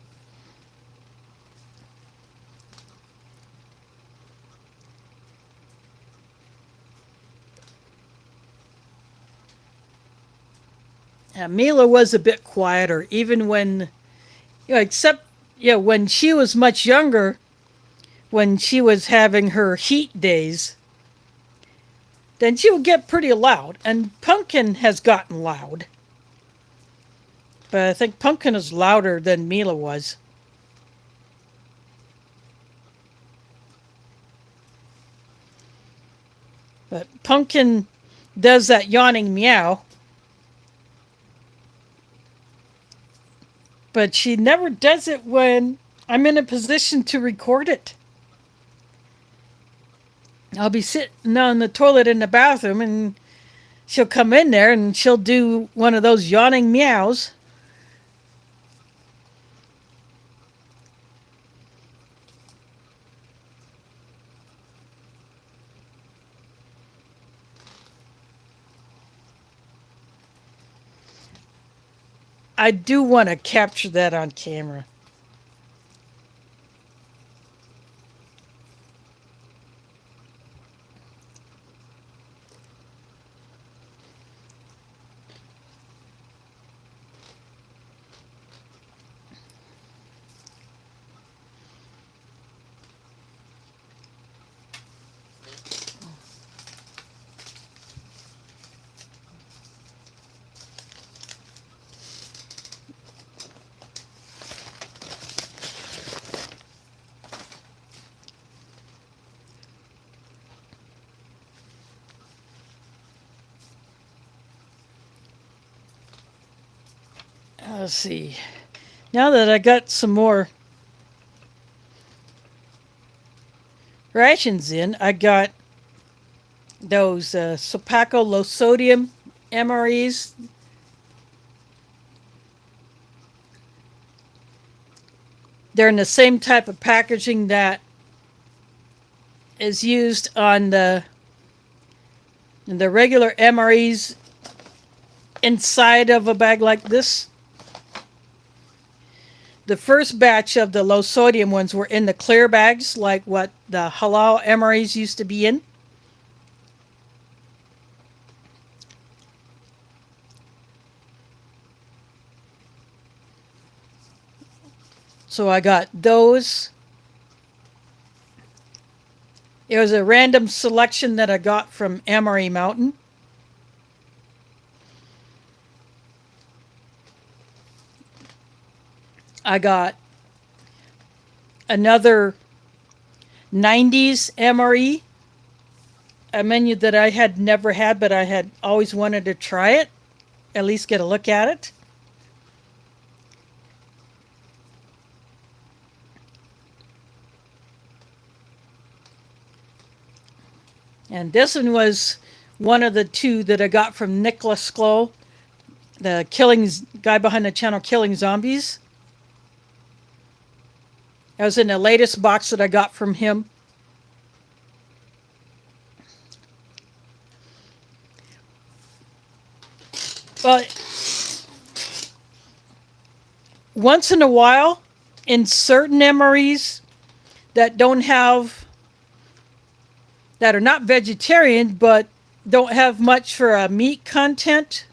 Mila was a bit quieter, even when, except, when she was much younger, when she was having her heat days, then she would get pretty loud. And Pumpkin has gotten loud. But I think Pumpkin is louder than Mila was. But Pumpkin does that yawning meow. But she never does it when I'm in a position to record it. I'll be sitting on the toilet in the bathroom and she'll come in there and she'll do one of those yawning meows. I do want to capture that on camera. Let's see. Now that I got some more rations in, I got those Sopaco low sodium MREs. They're in the same type of packaging that is used on the regular MREs inside of a bag like this. The first batch of the low sodium ones were in the clear bags, like what the halal MREs used to be in. So I got those. It was a random selection that I got from MRE Mountain. I got another 90s MRE, a menu that I had never had, but I had always wanted to try it, at least get a look at it. And this one was one of the two that I got from Nicholas Sklow, the guy behind the channel Killing Zombies. That was in the latest box that I got from him. But once in a while, in certain MREs that are not vegetarian, but don't have much for a meat content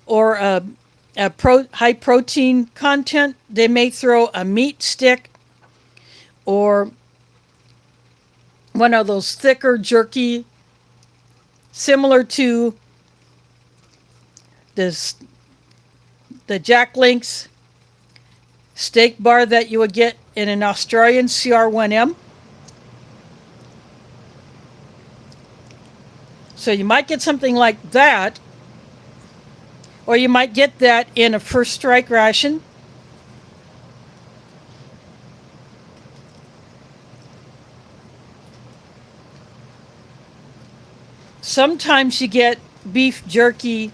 or a high protein content, they may throw a meat stick or one of those thicker jerky, similar to the Jack Link's steak bar that you would get in an Australian CR1M. So you might get something like that, or you might get that in a first strike ration. Sometimes you get beef jerky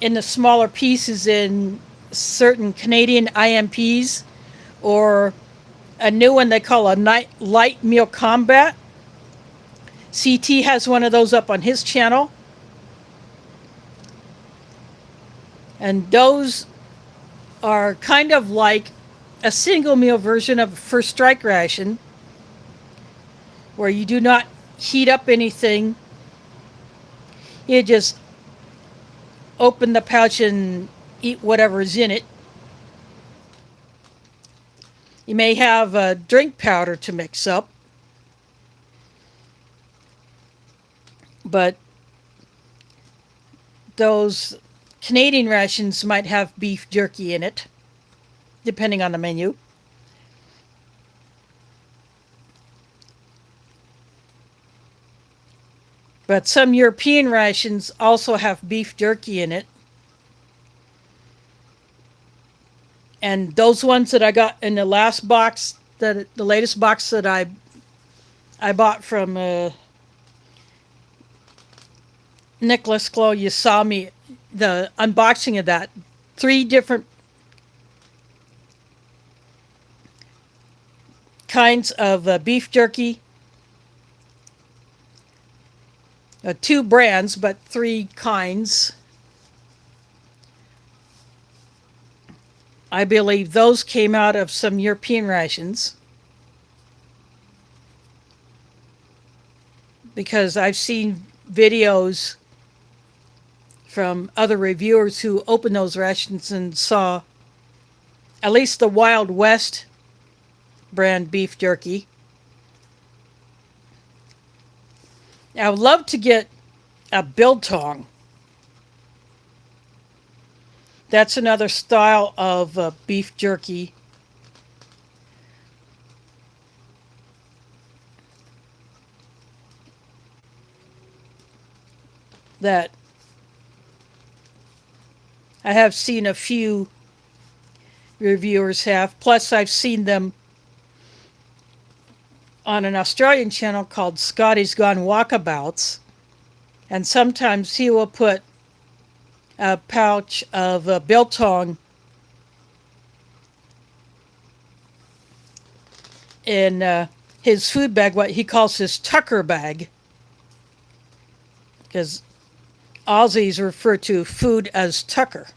in the smaller pieces in certain Canadian IMPs, or a new one they call a light meal combat. CT has one of those up on his channel. And those are kind of like a single meal version of a first strike ration, where you do not heat up anything. You just open the pouch and eat whatever's in it. You may have a drink powder to mix up, but those Canadian rations might have beef jerky in it, depending on the menu. But some European rations also have beef jerky in it. And those ones that I got in the last box, the latest box that I bought from Nicholas Sklow, you saw me, the unboxing of that. 3 different kinds of beef jerky. 2 brands, but 3 kinds. I believe those came out of some European rations, because I've seen videos from other reviewers who opened those rations and saw at least the Wild West brand beef jerky. I would love to get a biltong. That's another style of beef jerky. That I have seen a few reviewers have. Plus, I've seen them on an Australian channel called Scotty's Gone Walkabouts. And sometimes he will put a pouch of biltong in his food bag, what he calls his tucker bag, because Aussies refer to food as tucker.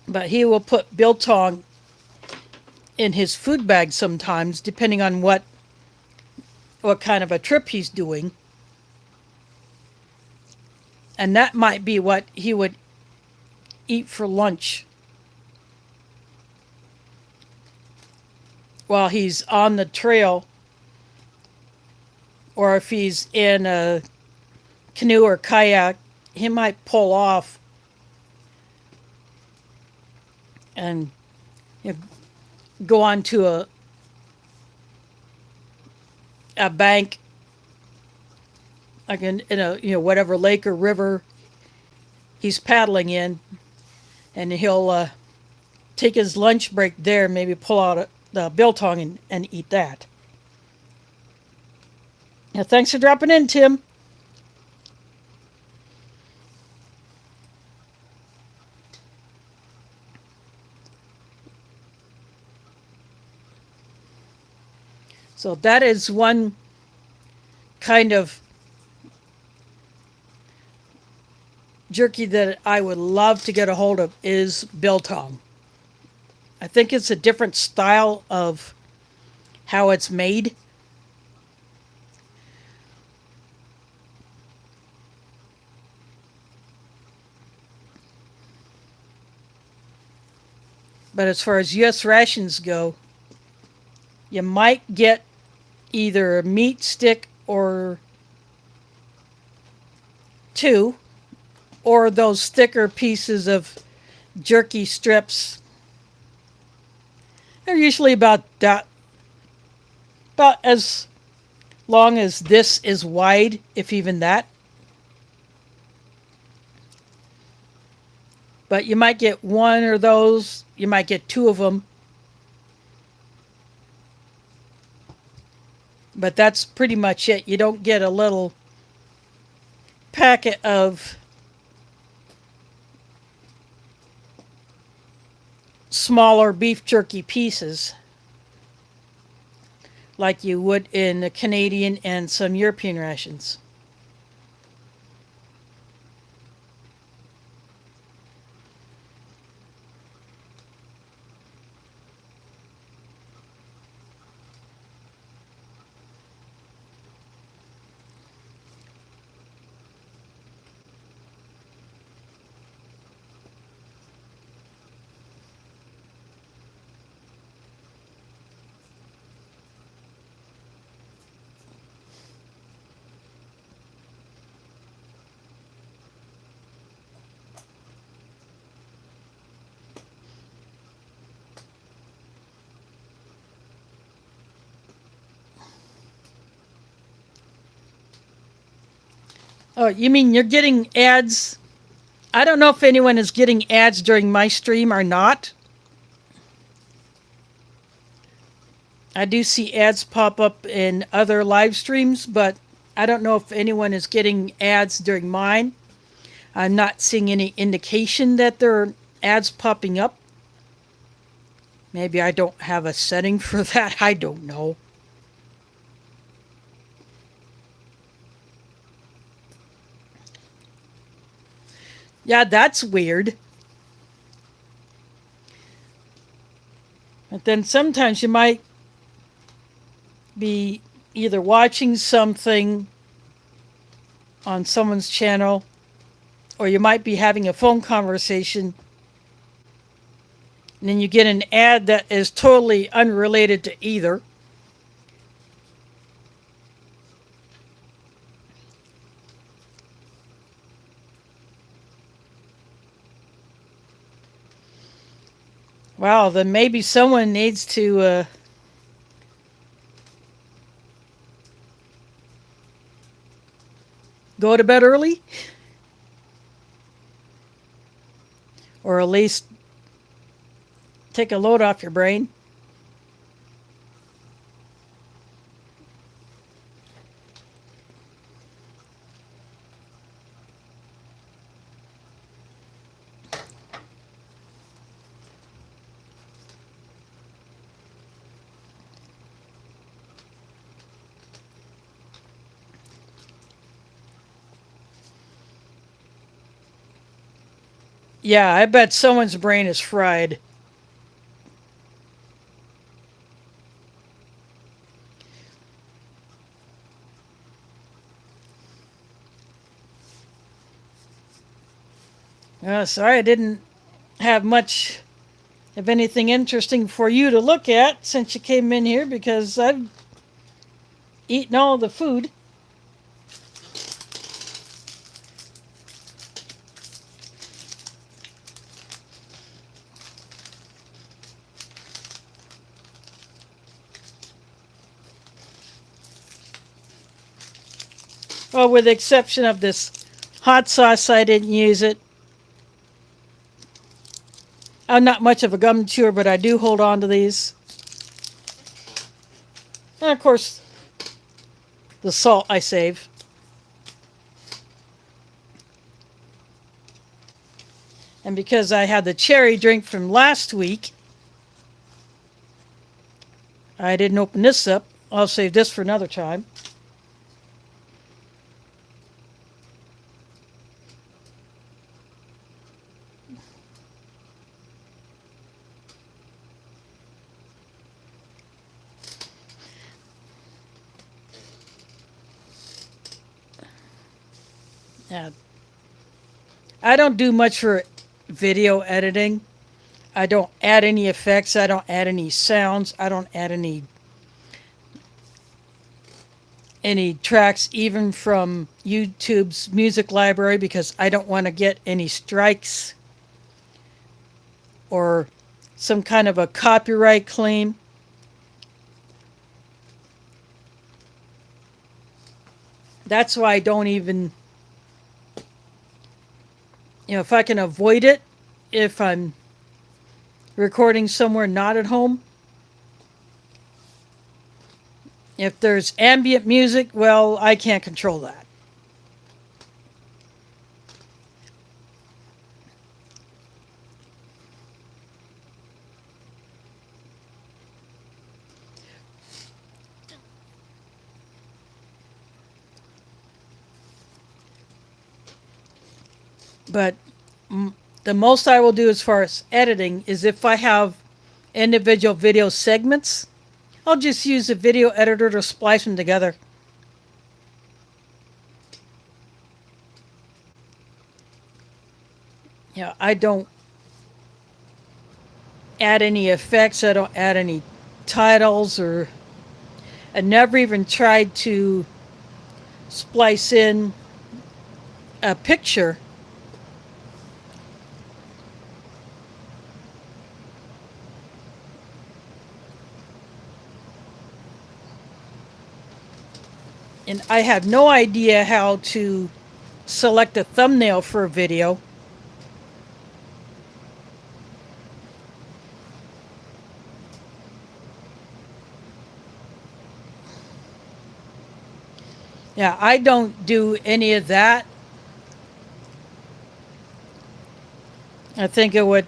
But he will put biltong in his food bag sometimes, depending on what kind of a trip he's doing. And that might be what he would eat for lunch while he's on the trail, or if he's in a canoe or kayak, he might pull off and you know, go on to a bank, like in a whatever lake or river he's paddling in, and he'll take his lunch break there, maybe pull out the biltong and eat that. Yeah, thanks for dropping in, Tim. So that is one kind of jerky that I would love to get a hold of is biltong. I think it's a different style of how it's made. But as far as U.S. rations go, you might get either a meat stick or two, or those thicker pieces of jerky strips. They're usually about as long as this is wide, if even that. But you might get one of those, you might get two of them. But that's pretty much it. You don't get a little packet of smaller beef jerky pieces like you would in the Canadian and some European rations. Oh, you mean you're getting ads? I don't know if anyone is getting ads during my stream or not. I do see ads pop up in other live streams, but I don't know if anyone is getting ads during mine. I'm not seeing any indication that there are ads popping up. Maybe I don't have a setting for that. I don't know. Yeah, that's weird. But then sometimes you might be either watching something on someone's channel, or you might be having a phone conversation, and then you get an ad that is totally unrelated to either. Wow, then maybe someone needs to go to bed early, or at least take a load off your brain. Yeah, I bet someone's brain is fried. Sorry, I didn't have much of anything interesting for you to look at since you came in here, because I've eaten all the food. Well, with the exception of this hot sauce, I didn't use it. I'm not much of a gum chewer, but I do hold on to these. And of course, the salt I save. And because I had the cherry drink from last week, I didn't open this up. I'll save this for another time. Yeah. I don't do much for video editing. I don't add any effects. I don't add any sounds. I don't add any tracks even from YouTube's music library because I don't want to get any strikes or some kind of a copyright claim. That's why I don't even, if I can avoid it, if I'm recording somewhere not at home. If there's ambient music, well, I can't control that. But the most I will do as far as editing is if I have individual video segments, I'll just use a video editor to splice them together. Yeah, I don't add any effects. I don't add any titles, or I never even tried to splice in a picture. And I have no idea how to select a thumbnail for a video. Yeah, I don't do any of that. I think it would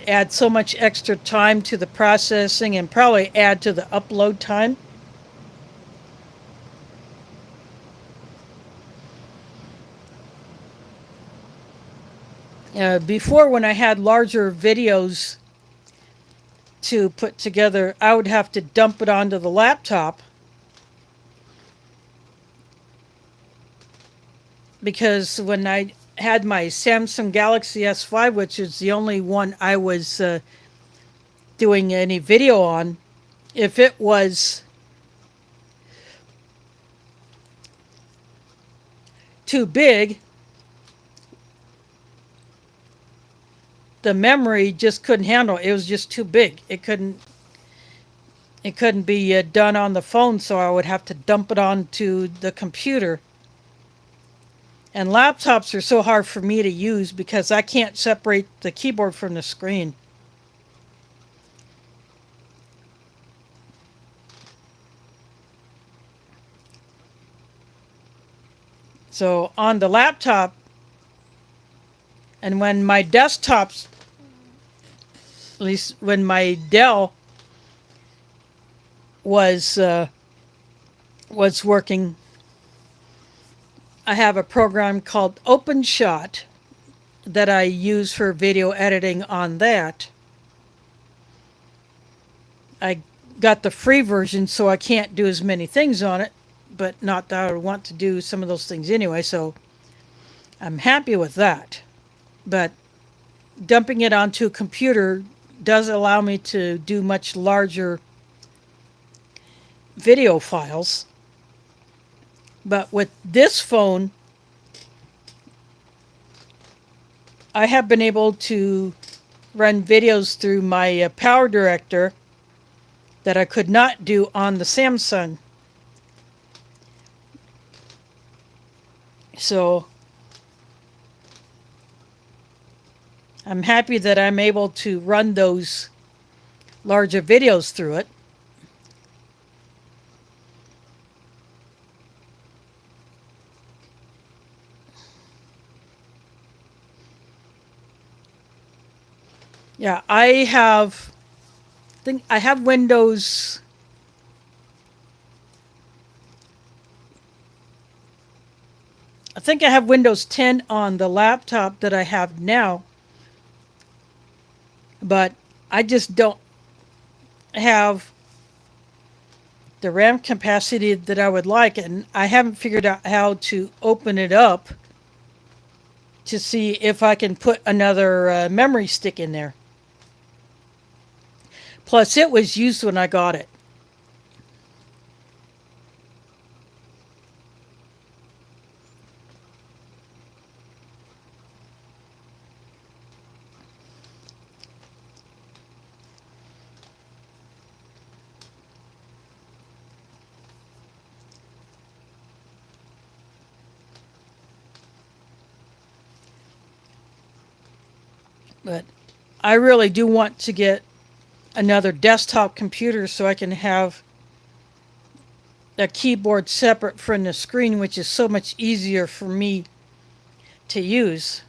add so much extra time to the processing and probably add to the upload time. Before, when I had larger videos to put together, I would have to dump it onto the laptop because when I had my Samsung Galaxy S5, which is the only one I was doing any video on, if it was too big, the memory just couldn't handle it. It was just too big. It couldn't be done on the phone, so I would have to dump it onto the computer. And laptops are so hard for me to use because I can't separate the keyboard from the screen. So on the laptop, and when my desktops, at least when my Dell was working, I have a program called OpenShot that I use for video editing on that. I got the free version, so I can't do as many things on it, but not that I would want to do some of those things anyway, so I'm happy with that. But dumping it onto a computer does allow me to do much larger video files. But with this phone, I have been able to run videos through my Power Director that I could not do on the Samsung. So I'm happy that I'm able to run those larger videos through it. Yeah, think I have Windows. I think I have Windows 10 on the laptop that I have now, but I just don't have the RAM capacity that I would like, and I haven't figured out how to open it up to see if I can put another memory stick in there. Plus, it was used when I got it. But I really do want to get another desktop computer so I can have a keyboard separate from the screen, which is so much easier for me to use.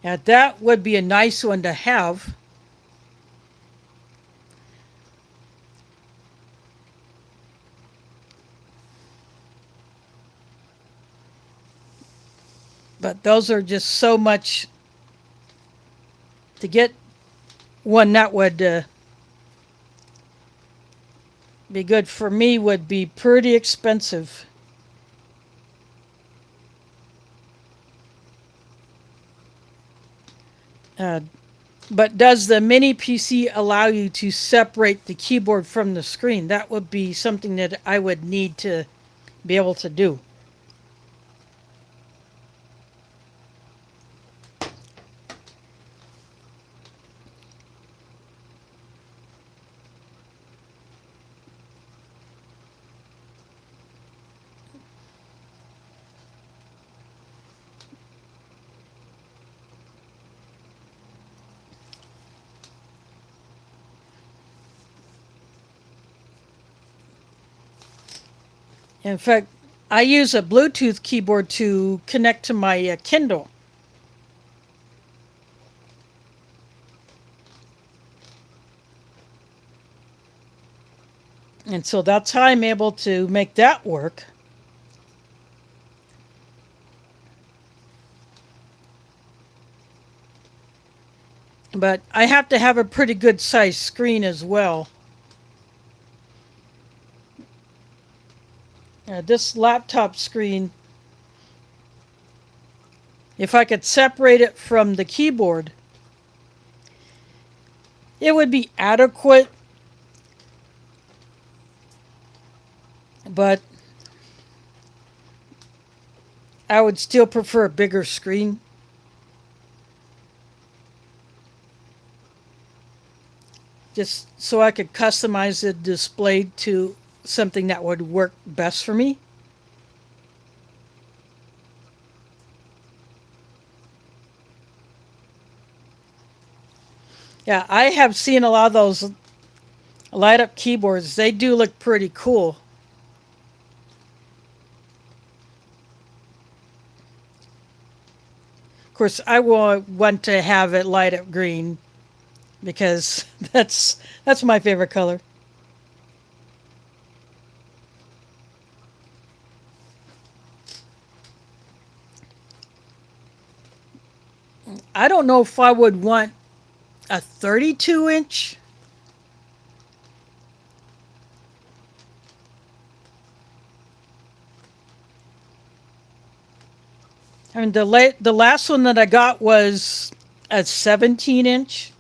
Now, that would be a nice one to have. But those are just so much to get one that would be good for me would be pretty expensive. Uh, but does the mini PC allow you to separate the keyboard from the screen? That would be something that I would need to be able to do. In fact, I use a Bluetooth keyboard to connect to my Kindle. And so that's how I'm able to make that work. But I have to have a pretty good sized screen as well. This laptop screen, if I could separate it from the keyboard, it would be adequate, but I would still prefer a bigger screen. Just so I could customize the display to something that would work best for me. Yeah, I have seen a lot of those light up keyboards. They do look pretty cool. Of course, I will want to have it light up green because that's my favorite color. I don't know if I would want a 32-inch. I mean, the last one that I got was a 17-inch.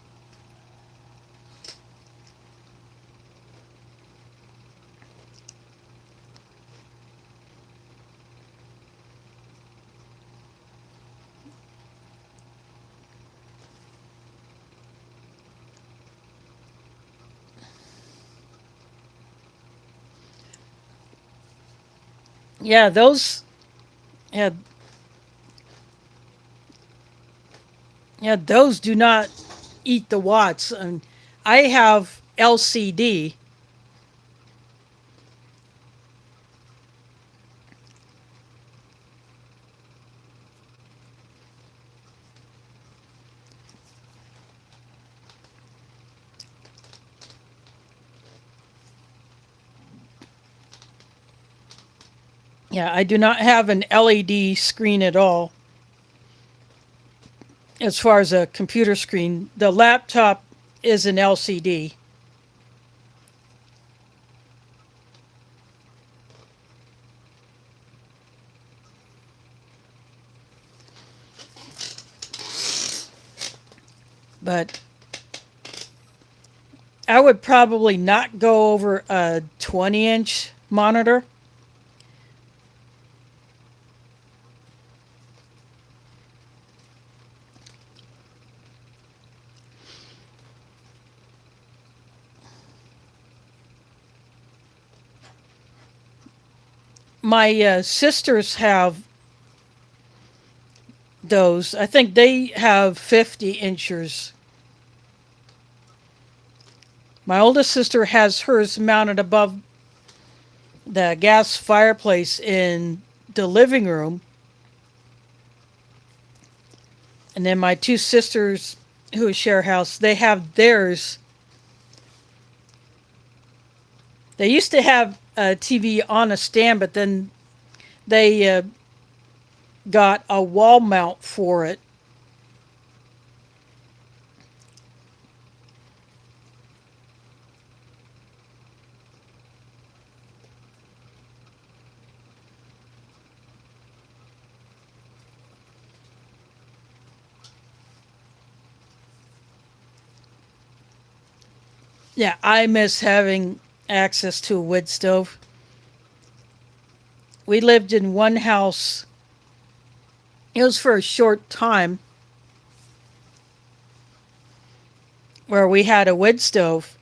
Yeah, those. Yeah, yeah, those do not eat the watts. And I have LCD. Yeah, I do not have an LED screen at all. As far as a computer screen, the laptop is an LCD. But I would probably not go over a 20-inch monitor. My sisters have those. I think they have 50 inchers. My oldest sister has hers mounted above the gas fireplace in the living room. And then my two sisters who share a house, they have theirs. They used to have a TV on a stand, but then they got a wall mount for it. Yeah, I miss having access to a wood stove. We lived in one house. It was for a short time where we had a wood stove.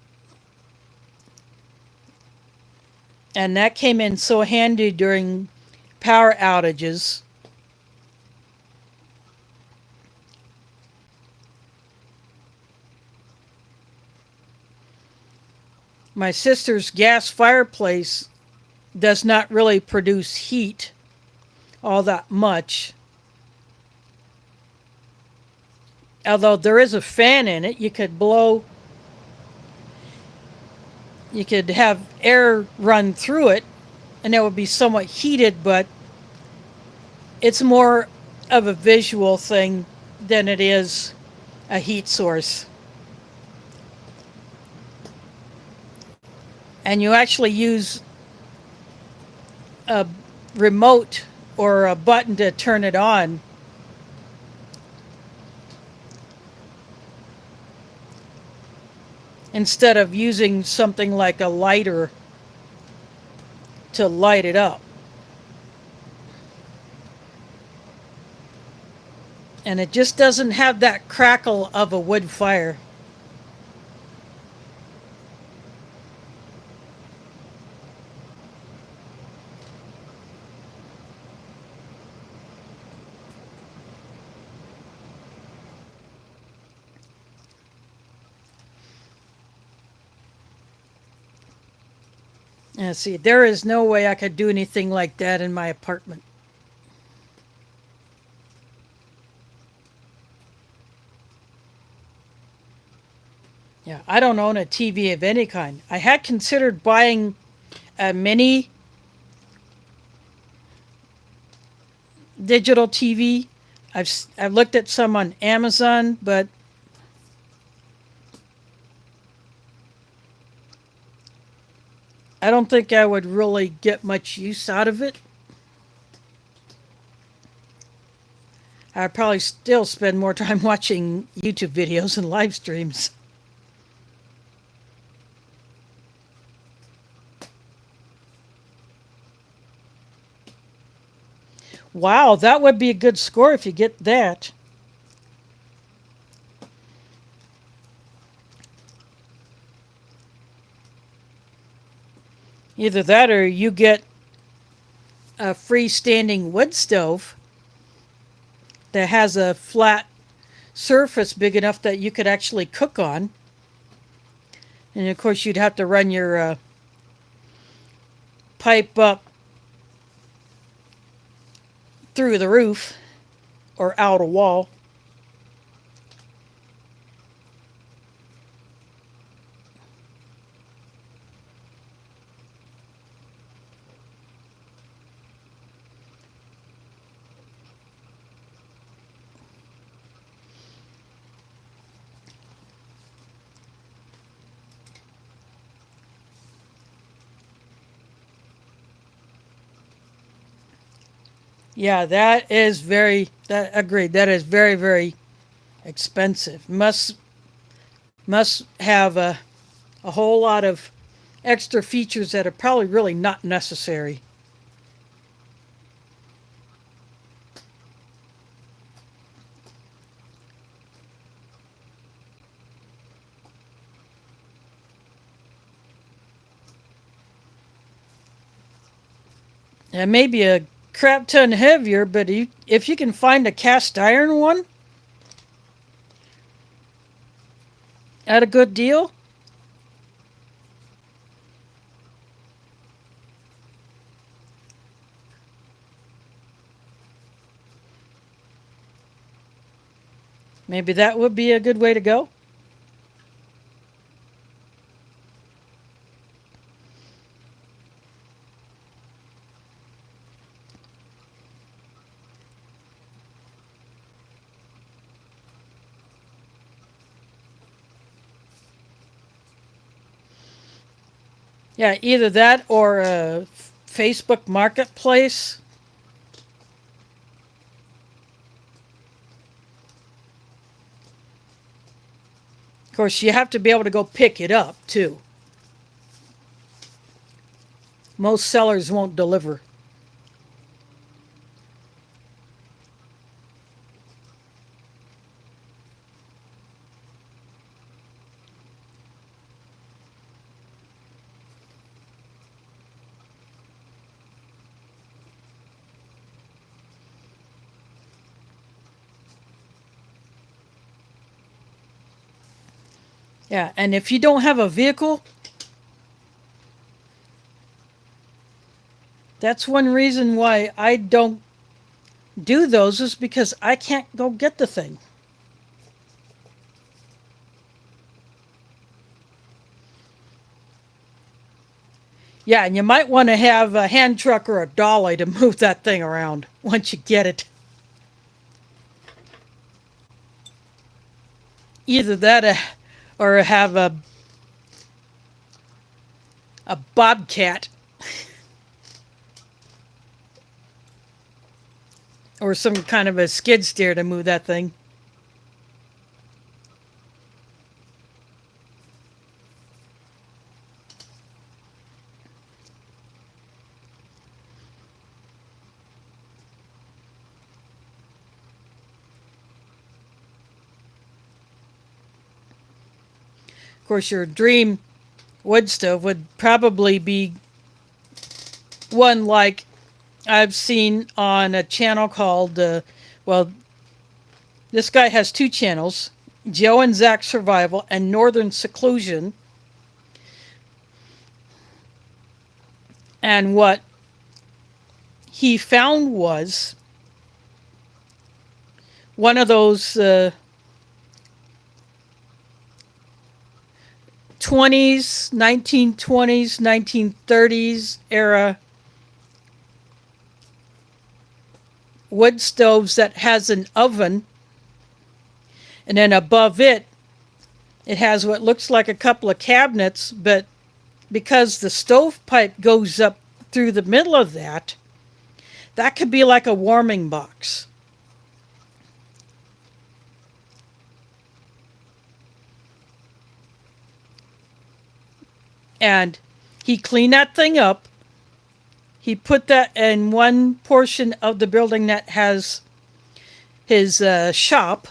And that came in so handy during power outages. My sister's gas fireplace does not really produce heat all that much. Although there is a fan in it, you could have air run through it and it would be somewhat heated, but it's more of a visual thing than it is a heat source. And you actually use a remote or a button to turn it on. Instead of using something like a lighter to light it up. And it just doesn't have that crackle of a wood fire. And see, there is no way I could do anything like that in my apartment. Yeah, I don't own a TV of any kind. I had considered buying a mini digital TV. I've looked at some on Amazon, but I don't think I would really get much use out of it. I'd probably still spend more time watching YouTube videos and live streams. Wow, that would be a good score if you get that. Either that or you get a freestanding wood stove that has a flat surface big enough that you could actually cook on. And of course, you'd have to run your pipe up through the roof or out a wall. Yeah, agreed. That is very, very expensive. Must have a whole lot of extra features that are probably really not necessary. It may be a crap ton heavier, but if you can find a cast iron one at a good deal, maybe that would be a good way to go. Yeah, either that or a Facebook Marketplace. Of course, you have to be able to go pick it up, too. Most sellers won't deliver. Yeah, and if you don't have a vehicle, that's one reason why I don't do those, is because I can't go get the thing. Yeah, and you might want to have a hand truck or a dolly to move that thing around once you get it. Either that or have a bobcat or some kind of a skid steer to move that thing. Of course, your dream wood stove would probably be one like I've seen on a channel called, well, this guy has two channels, Joe and Zach Survival and Northern Seclusion. And what he found was one of those 20s, 1920s, 1930s era wood stoves that has an oven, and then above it, it has what looks like a couple of cabinets, but because the stovepipe goes up through the middle of that, that could be like a warming box. And he cleaned that thing up. He put that in one portion of the building that has his shop.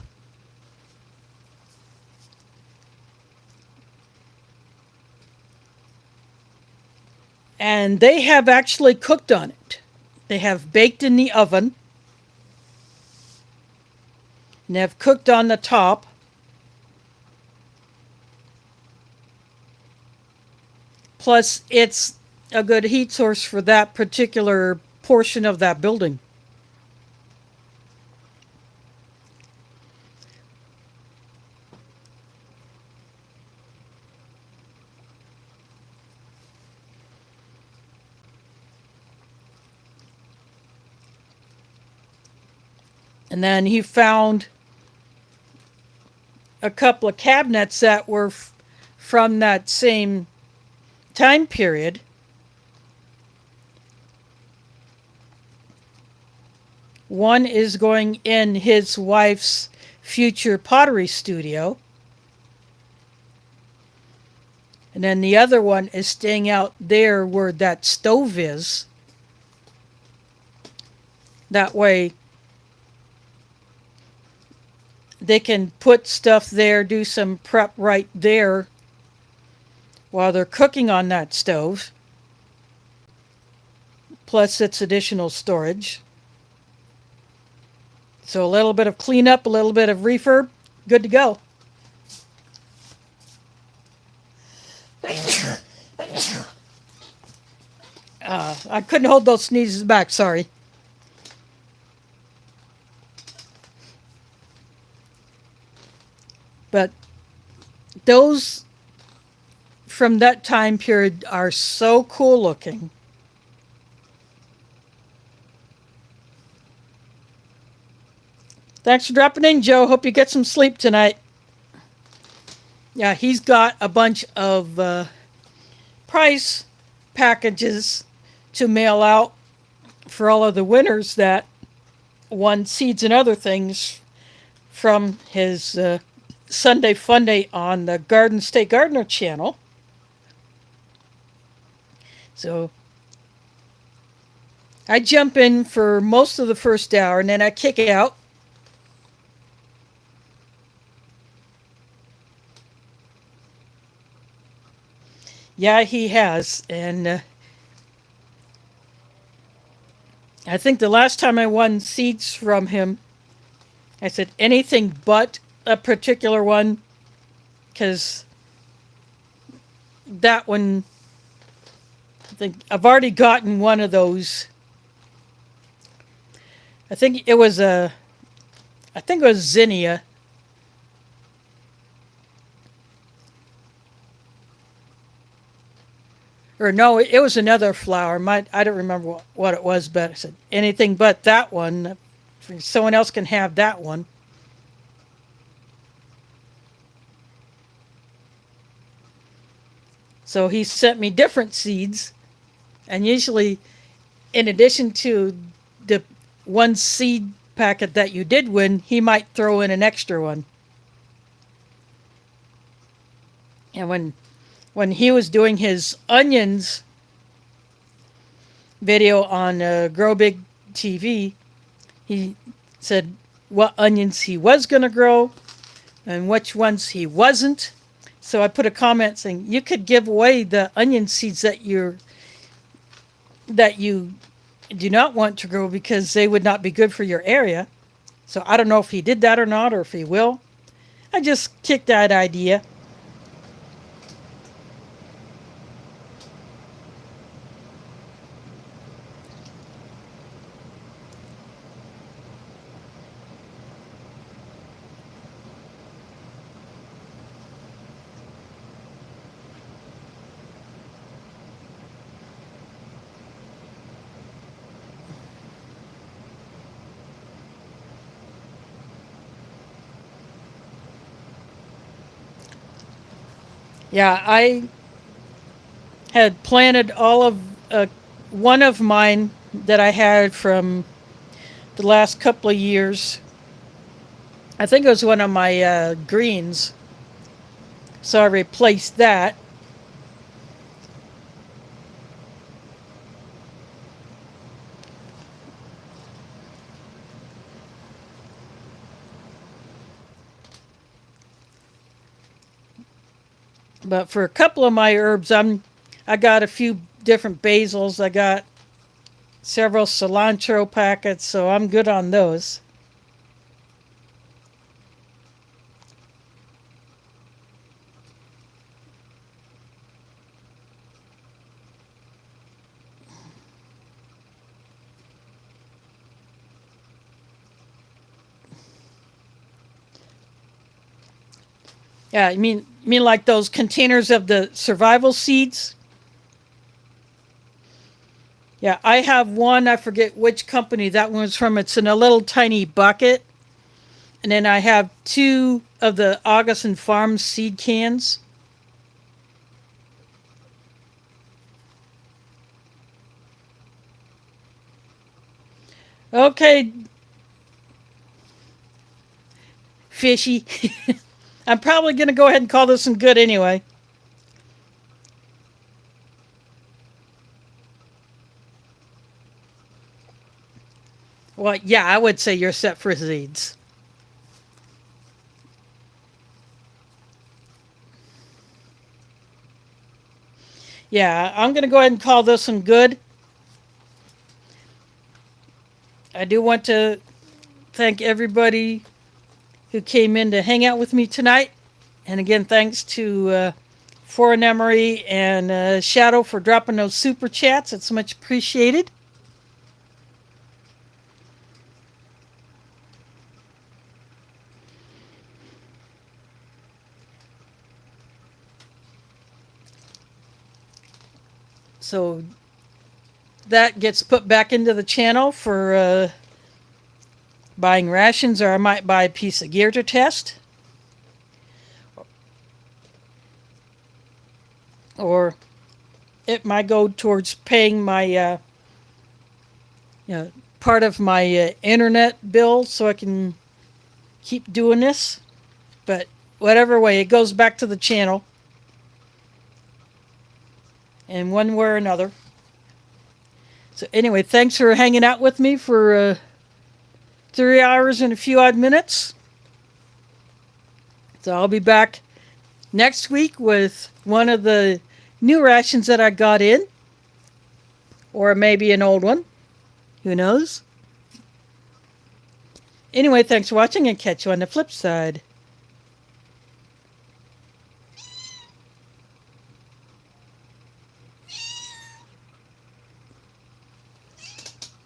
And they have actually cooked on it. They have baked in the oven and have cooked on the top. Plus, it's a good heat source for that particular portion of that building. And then he found a couple of cabinets that were from that same time period. One is going in his wife's future pottery studio. And then the other one is staying out there where that stove is. That way they can put stuff there, do some prep right there while they're cooking on that stove. Plus it's additional storage. So a little bit of cleanup, a little bit of refurb, good to go. I couldn't hold those sneezes back, sorry. But those from that time period are so cool looking. Thanks for dropping in, Joe. Hope you get some sleep tonight. Yeah, he's got a bunch of prize packages to mail out for all of the winners that won seeds and other things from his Sunday Fun Day on the Garden State Gardener channel. So I jump in for most of the first hour and then I kick out. Yeah, he has. And I think the last time I won seeds from him, I said anything but a particular one, because that one, I think I've already gotten one of those. I think it was zinnia. Or no, it was another flower. I don't remember what it was, but I said anything but that one. Someone else can have that one. So he sent me different seeds, and usually, in addition to the one seed packet that you did win, he might throw in an extra one. And when he was doing his onions video on Grow Big TV, he said what onions he was going to grow and which ones he wasn't. So I put a comment saying you could give away the onion seeds that you do not want to grow because they would not be good for your area. So I don't know if he did that or not, or if he will. I just kicked that idea. Yeah, I had planted all of one of mine that I had from the last couple of years. I think it was one of my greens. So I replaced that. But for a couple of my herbs, I got a few different basils. I got several cilantro packets, so I'm good on those. Yeah, you mean like those containers of the survival seeds? Yeah, I have one. I forget which company that one was from. It's in a little tiny bucket. And then I have two of the August and Farm seed cans. Okay, fishy. I'm probably going to go ahead and call this one good anyway. Well, yeah, I would say you're set for seeds. Yeah, I'm going to go ahead and call this one good. I do want to thank everybody who came in to hang out with me tonight. And again, thanks to Foreign Emery and Shadow for dropping those super chats. It's much appreciated. So that gets put back into the channel for buying rations, or I might buy a piece of gear to test. Or it might go towards paying my part of my internet bill so I can keep doing this. But whatever way, it goes back to the channel in one way or another. So anyway, thanks for hanging out with me for 3 hours and a few odd minutes. So I'll be back next week with one of the new rations that I got in, or maybe an old one. Who knows? Anyway, thanks for watching, and catch you on the flip side.